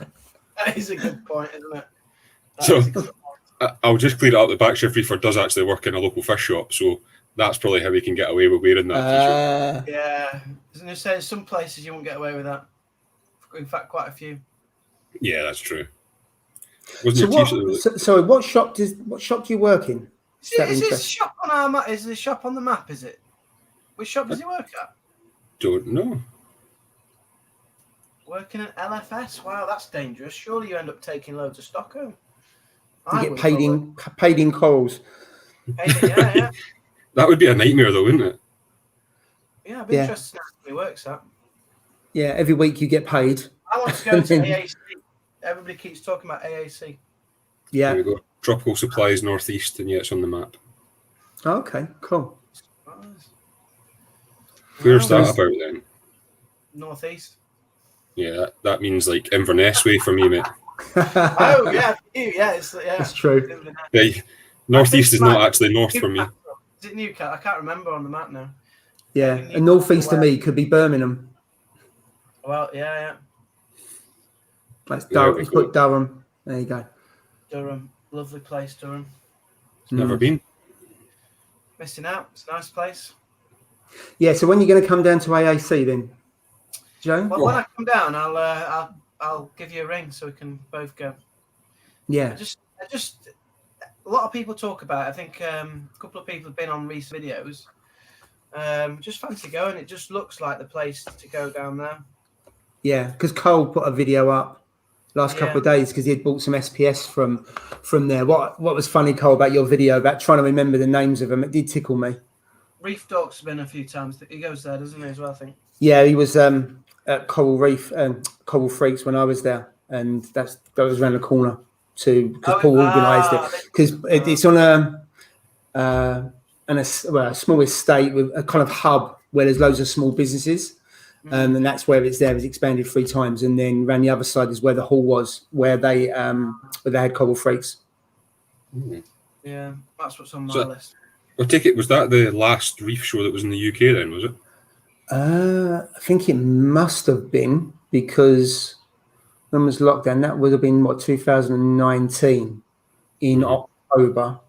That is a good point, isn't it? So I'll just clear it up. The Back Shift Reefer does actually work in a local fish shop, so that's probably how we can get away with wearing that t-shirt. Yeah, isn't it? Saying some places you won't get away with that. In fact, quite a few. Yeah, that's true. So what shop do you work in? Is this shop on our map? Is the shop on the map? Is it? Which shop does he work at? Don't know. Working at LFS? Wow, that's dangerous. Surely you end up taking loads of stock home. You get paid in corals. Yeah. That would be a nightmare, though, wouldn't it? Yeah, I'd be interested in how he works that. Yeah, every week you get paid. I want to go to AAC. Everybody keeps talking about AAC. Yeah. There we go. Tropical Supplies Northeast, and it's on the map. Oh, okay, cool. Where's that about then? Northeast. Yeah, that means like Inverness way for me, mate. Oh yeah, that's true. Yeah, Northeast is not actually north for me. Is it Newcastle? I can't remember on the map now. Yeah, and northeast to me could be Birmingham. Well, yeah. Let's put Durham. There you go. Durham, lovely place, Durham. Never been. Missing out. It's a nice place. Yeah. So when are you going to come down to AAC then, Joe? Well, when I come down, I'll give you a ring so we can both go. Yeah. I just a lot of people talk about it. I think a couple of people have been on recent videos. Just fancy going. It just looks like the place to go down there. Yeah, because Cole put a video up last couple of days because he had bought some SPS from there. What was funny, Cole, about your video about trying to remember the names of them? It did tickle me. Reef Doc's been a few times. He goes there, doesn't he, as well, I think? Yeah, he was at Coral Reef, Coral Freaks when I was there, and that was around the corner too, because Paul organised it. Because it's on a small estate with a kind of hub where there's loads of small businesses, and that's where it's there. It's expanded 3 times, and then around the other side is where the hall was, where they had Coral Freaks. Yeah, that's what's on my list. I take it, was that the last reef show that was in the UK then, was it? I think it must have been, because when was lockdown? That would have been, 2019 in October.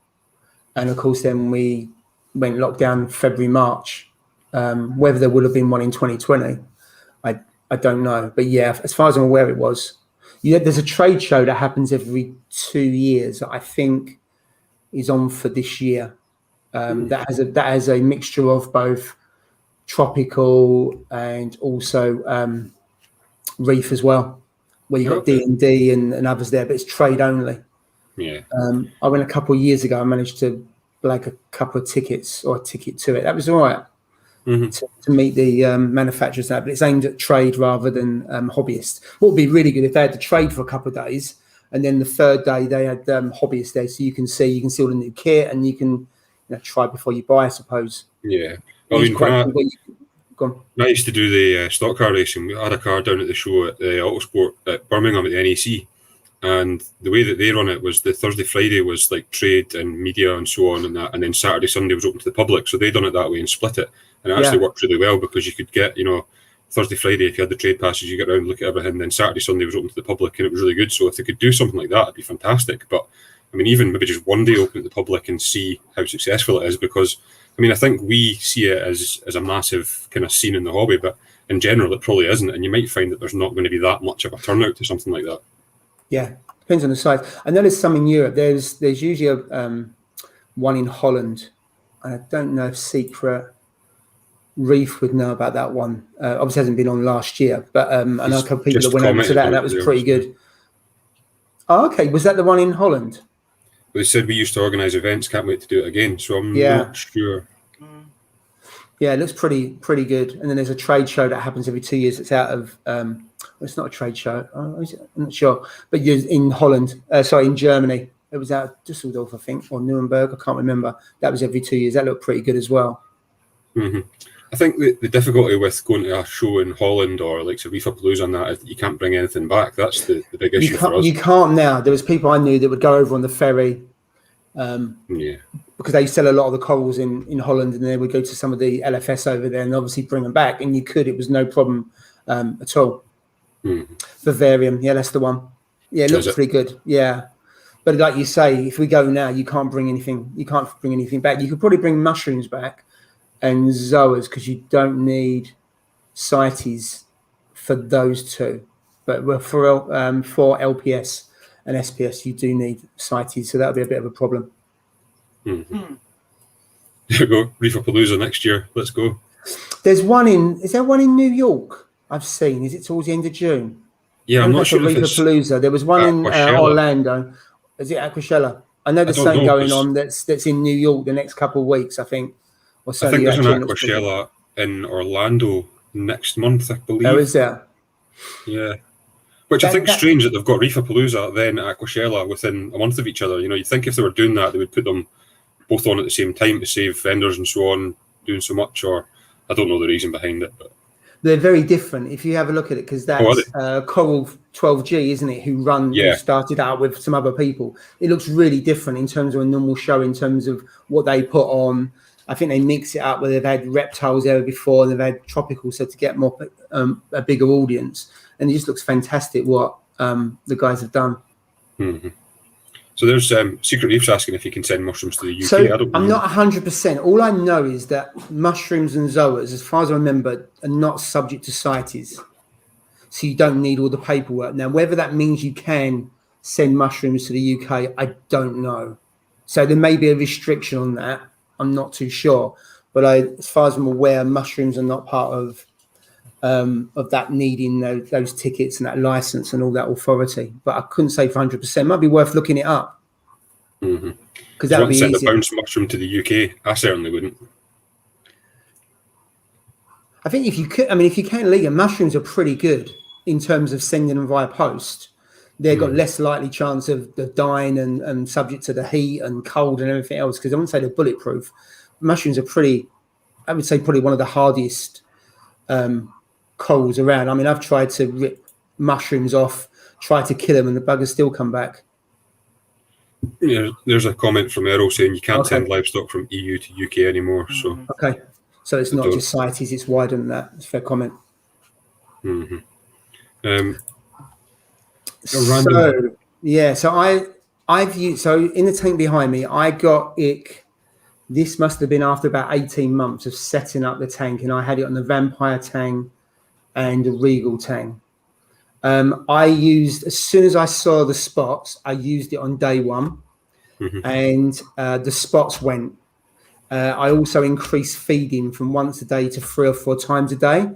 And of course, then we went lockdown February, March. Whether there would have been one in 2020, I don't know. But yeah, as far as I'm aware, it was. Yeah, there's a trade show that happens every 2 years that I think is on for this year. That has a mixture of both tropical and also reef as well, where you've got D&D and others there, but it's trade only. Yeah. I went a couple of years ago. I managed to blag a couple of tickets, or a ticket to it. That was all right to meet the manufacturers there, but it's aimed at trade rather than hobbyist. What would be really good if they had the trade for a couple of days, and then the third day they had hobbyist there, so you can see all the new kit, and you can try before you buy, I suppose. Yeah. I mean, when I used to do the stock car racing, we had a car down at the show at the Autosport at Birmingham at the NEC, and the way that they run it was the Thursday, Friday was like trade and media and so on, and then Saturday, Sunday was open to the public. So they done it that way and split it, and it actually worked really well, because you could get, Thursday, Friday, if you had the trade passes, you get around, look at everything. Then Saturday, Sunday was open to the public, and it was really good. So if they could do something like that, it'd be fantastic. But I mean, even maybe just one day open to the public and see how successful it is, because I mean, I think we see it as a massive kind of scene in the hobby, but in general, it probably isn't. And you might find that there's not going to be that much of a turnout to something like that. Yeah, depends on the size. I know there's some in Europe. There's usually one in Holland. I don't know if Secret Reef would know about that one. Obviously, hasn't been on last year, but I know a couple of people that went over to that, and that was pretty good. Oh, okay. Was that the one in Holland? They said we used to organise events. Can't wait to do it again. So I'm not sure. Yeah, it looks pretty good. And then there's a trade show that happens every 2 years. It's out of it's not a trade show. I'm not sure, but you're in Holland. In Germany. It was out of Düsseldorf, I think, or Nuremberg. I can't remember. That was every 2 years. That looked pretty good as well. I think the difficulty with going to a show in Holland or like Fishpalace on that is that you can't bring anything back. That's the big issue for us. You can't now. There was people I knew that would go over on the ferry, because they sell a lot of the corals in Holland, and they would go to some of the LFS over there and obviously bring them back. And you could. It was no problem at all. Vivarium, yeah, that's the one. Yeah, it looks pretty good. Yeah, but like you say, if we go now, you can't bring anything. You can't bring anything back. You could probably bring mushrooms back and zoas, because you don't need CITES for those two. But for LPS and SPS, you do need CITES, so that'll be a bit of a problem. There we go, Reefapalooza next year. Let's go. Is there one in New York? I've seen. Is it towards the end of June? Yeah, I'm not sure if it's Reefapalooza. There was one in Orlando. Is it Aquashella? I know there's something going on that's in New York the next couple of weeks, I think. I think there's an Aquashella in Orlando next month, I believe. Oh, is there? Yeah. Which I think is strange that they've got Reefapalooza then Aquashella within a month of each other. You'd think if they were doing that, they would put them both on at the same time to save vendors and so on doing so much, or I don't know the reason behind it. But they're very different if you have a look at it, because that's Coral 12G, isn't it, who started out with some other people. It looks really different in terms of a normal show, in terms of what they put on. I think they mix it up where they've had reptiles there before, and they've had tropical, so to get more a bigger audience. And it just looks fantastic what the guys have done. So there's Secret Reef's asking if you can send mushrooms to the UK. So I'm not 100%. All I know is that mushrooms and zoas, as far as I remember, are not subject to CITES. So you don't need all the paperwork. Now, whether that means you can send mushrooms to the UK, I don't know. So there may be a restriction on that. I'm not too sure. But as far as I'm aware, mushrooms are not part of that needing those tickets and that license and all that authority. But I couldn't say for 100%. It might be worth looking it up. Because that would be easy. Send a bounce mushroom to the UK? I certainly wouldn't. I think if you can legal, mushrooms are pretty good in terms of sending them via post. They've got less likely chance of the dying and subject to the heat and cold and everything else, because I wouldn't say they're bulletproof. Mushrooms are probably one of the hardest corals around. I mean, I've tried to rip mushrooms off, tried to kill them, and the buggers still come back. Yeah, there's a comment from Errol saying you can't send livestock from EU to UK anymore. So so it's not just CITES, it's wider than that. It's a fair comment. So I've used, so in the tank behind me, I got ick. This must have been after about 18 months of setting up the tank, and I had it on the Vampire tang and the Regal tang. I used, as soon as I saw the spots, I used it on day one, and the spots went. I also increased feeding from once a day to 3 or 4 times a day,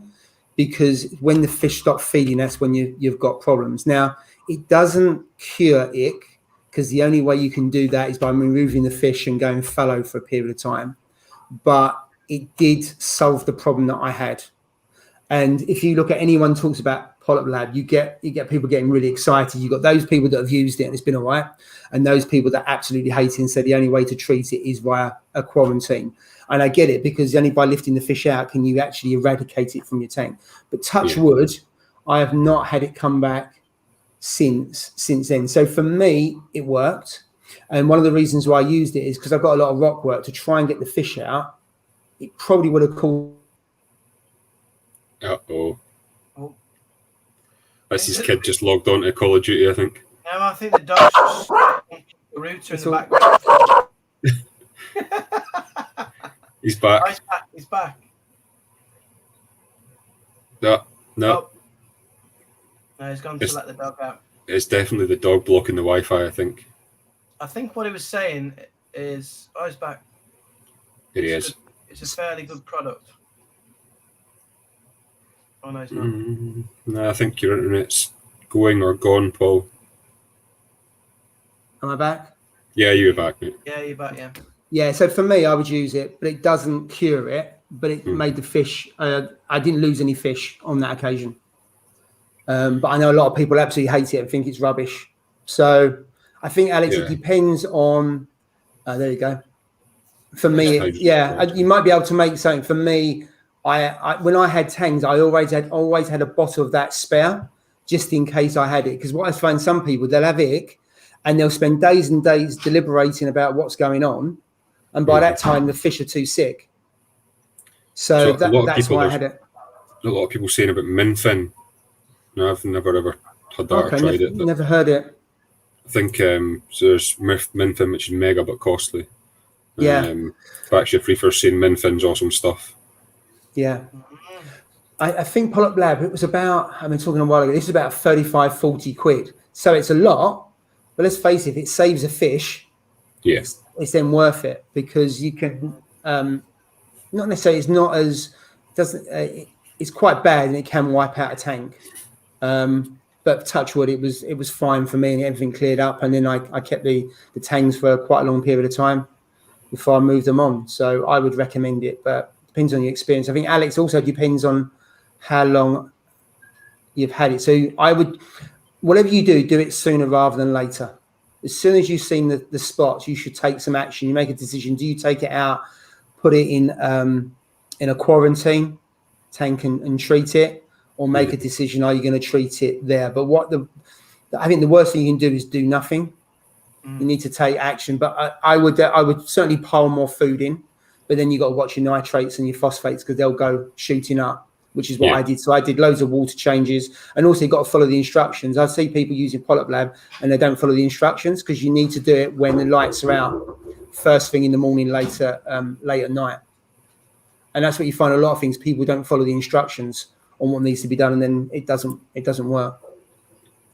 because when the fish stop feeding, that's when you've got problems. Now, it doesn't cure ick, because the only way you can do that is by removing the fish and going fallow for a period of time. But it did solve the problem that I had. And if you look at anyone talks about Polyp Lab, you get people getting really excited. You've got those people that have used it and it's been all right, and those people that absolutely hate it and say the only way to treat it is via a quarantine. And I get it, because only by lifting the fish out can you actually eradicate it from your tank. But touch wood, I have not had it come back since then. So for me, it worked. And one of the reasons why I used it is because I've got a lot of rock work to try and get the fish out. It probably would have called. Oh. That's his kid just logged on to Call of Duty, I think. No, I think the dog's just the router in the background. He's back. Oh, he's back. No. No, he's gone to let the dog out. It's definitely the dog blocking the Wi-Fi, I think. I think what he was saying is, he's back. Here he is. It's a fairly good product. Oh, no, it's not. No, I think your internet's going or gone, Paul. Am I back? Yeah, you're back, mate. Yeah, you're back, yeah. Yeah, so for me, I would use it, but it doesn't cure it, but it made the fish, I didn't lose any fish on that occasion. But I know a lot of people absolutely hate it and think it's rubbish. So I think, Alex, it depends on, there you go. For me, you might be able to make something. For me, I when I had tangs, I always had a bottle of that spare, just in case I had it. Because what I find, some people, they'll have ick and they'll spend days and days deliberating about what's going on, and by that time the fish are too sick. So that's why I had it. A lot of people saying about minfin. No, I've never ever had that or tried it. Never heard it. I think so. There's minfin, which is mega but costly. Yeah. But actually, if Reefer's saying minfin's awesome stuff. Yeah. I think Polyp Lab, it was about, I've been talking a while ago, this is about 35, 40 quid. So it's a lot, but let's face it, if it saves a fish, yes, it's then worth it, because you can, not necessarily, it's not as, it's quite bad and it can wipe out a tank. But touch wood, it was fine for me and everything cleared up. And then I kept the tangs for quite a long period of time before I moved them on. So I would recommend it, but depends on your experience. I think, Alex, also depends on how long you've had it. So I would, whatever you do it sooner rather than later. As soon as you've seen the spots, you should take some action. You make a decision. Do you take it out, put it in a quarantine tank and treat it, or make a decision, are you going to treat it there? But I think the worst thing you can do is do nothing. You need to take action. But I would certainly pile more food in, but then you got to watch your nitrates and your phosphates, because they'll go shooting up, which is what I did. So I did loads of water changes, and also you got to follow the instructions. I see people using Polyp Lab and they don't follow the instructions, because you need to do it when the lights are out, first thing in the morning, late at night. And that's what you find, a lot of things, people don't follow the instructions on what needs to be done, and then it doesn't work.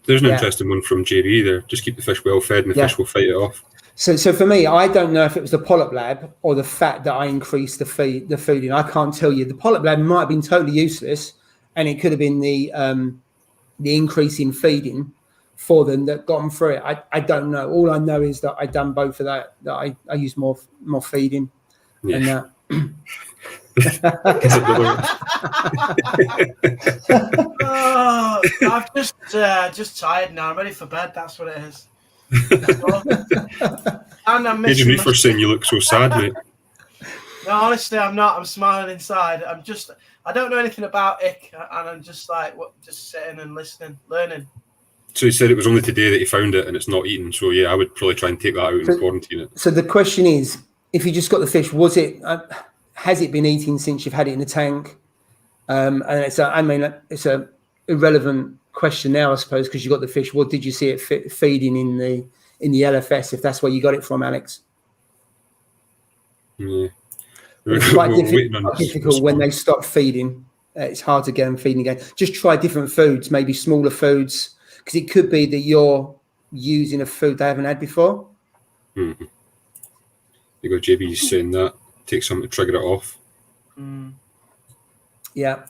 There's an interesting one from JB there. Just keep the fish well fed and the fish will fight it off. So for me, I don't know if it was the Polyp Lab or the fact that I increased the feeding. I can't tell you. The Polyp Lab might have been totally useless, and it could have been the increase in feeding for them that got them through it. I don't know. All I know is that I done both of that. That I used more feeding, and that. Oh, I'm just tired now. I'm ready for bed. That's what it is. And I'm missing. Adrian Reefer's saying you look so sad, mate. No, honestly, I'm not. I'm smiling inside. I don't know anything about Uk, and I'm just like, just sitting and listening, learning. So he said it was only today that he found it and it's not eaten. So yeah, I would probably try and take that out and quarantine it. So the question is, if you just got the fish, has it been eating since you've had it in the tank? And it's a irrelevant question now, I suppose, because you got the fish. What did you see it feeding in the LFS? If that's where you got it from, Alex. Yeah. It's quite difficult when they stop feeding. It's hard to get them feeding again. Just try different foods, maybe smaller foods, because it could be that you're using a food they haven't had before. Mm-hmm. You got JB saying that. Take something to trigger it off. Yeah.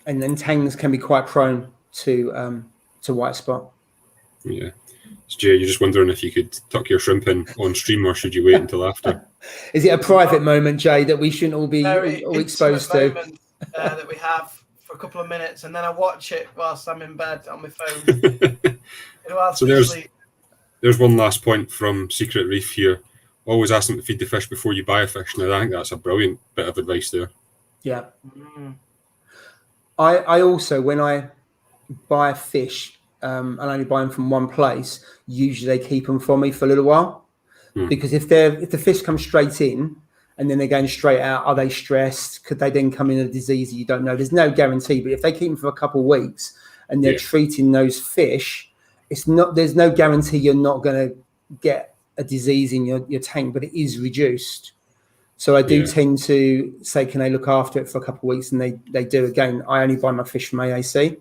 And then tangs can be quite prone to white spot. Yeah. So Jay, you're just wondering if you could tuck your shrimp in on stream, or should you wait until after? Is it a private moment, Jay, that we shouldn't all be all exposed to? Moment, that we have for a couple of minutes, and then I watch it whilst I'm in bed on my phone. So there's one last point from Secret Reef here. Always ask them to feed the fish before you buy a fish. Now, I think that's a brilliant bit of advice there. Yeah. I also, when I buy a fish, I only buy them from one place. Usually they keep them for me for a little while, because if the fish come straight in and then they're going straight out, are they stressed? Could they then come in a disease that you don't know? There's no guarantee, but if they keep them for a couple of weeks and they're treating those fish, there's no guarantee you're not going to get a disease in your tank, but it is reduced. So I do tend to say, can they look after it for a couple of weeks? And they do. Again, I only buy my fish from AAC,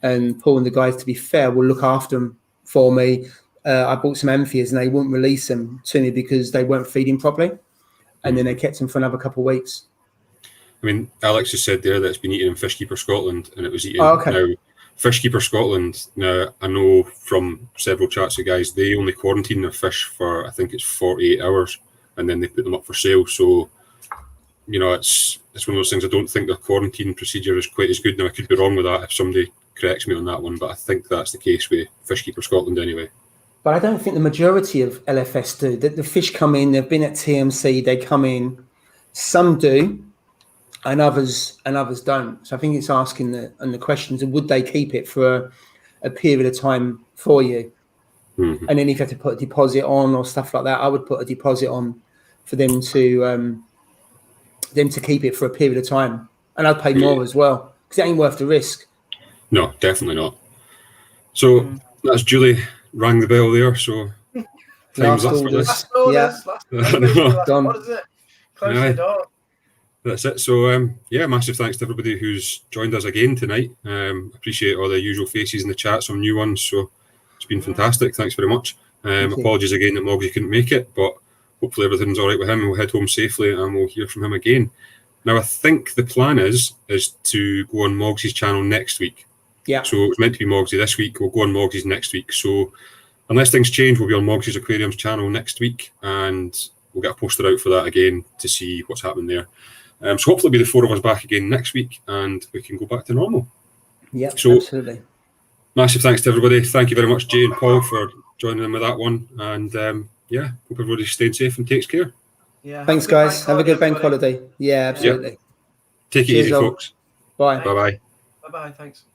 and Paul and the guys, to be fair, will look after them for me. I bought some amphias and they wouldn't release them to me because they weren't feeding properly, and then they kept them for another couple of weeks. I mean, Alex has said there that it's been eaten in Fishkeeper Scotland, and it was eaten now. Fishkeeper Scotland, now I know from several chats of guys, they only quarantine their fish for, I think it's 48 hours, and then they put them up for sale. So, you know, it's one of those things. I don't think their quarantine procedure is quite as good. Now, I could be wrong with that if somebody corrects me on that one, but I think that's the case with Fishkeeper Scotland anyway. But I don't think the majority of LFS do. The fish come in, they've been at TMC, they come in. Some do, and others don't. So I think it's asking the questions, and would they keep it for a period of time for you? And then if you have to put a deposit on or stuff like that, I would put a deposit on for them to keep it for a period of time, and I'd pay more as well, because it ain't worth the risk. No, definitely not. So that's Julie rang the bell there. So time's up for this. What is it? Close the door. That's it. So, massive thanks to everybody who's joined us again tonight. Appreciate all the usual faces in the chat, some new ones. So it's been fantastic. Thanks very much. Apologies again that Mogsy couldn't make it, but hopefully everything's all right with him. We'll head home safely and we'll hear from him again. Now, I think the plan is to go on Mogsy's channel next week. Yeah. So it's meant to be Mogsy this week. We'll go on Mogsy's next week. So unless things change, we'll be on Mogsy's Aquarium's channel next week, and we'll get a poster out for that again to see what's happening there. So hopefully be the four of us back again next week, and we can go back to normal. Yeah, so absolutely. Massive thanks to everybody. Thank you very much, Jay and Paul, for joining in with that one. And hope everybody's staying safe and takes care. Yeah. Thanks, guys. Have a good bank holiday. Yeah, absolutely. Take it easy, folks. Bye. Bye-bye. Bye-bye. Thanks.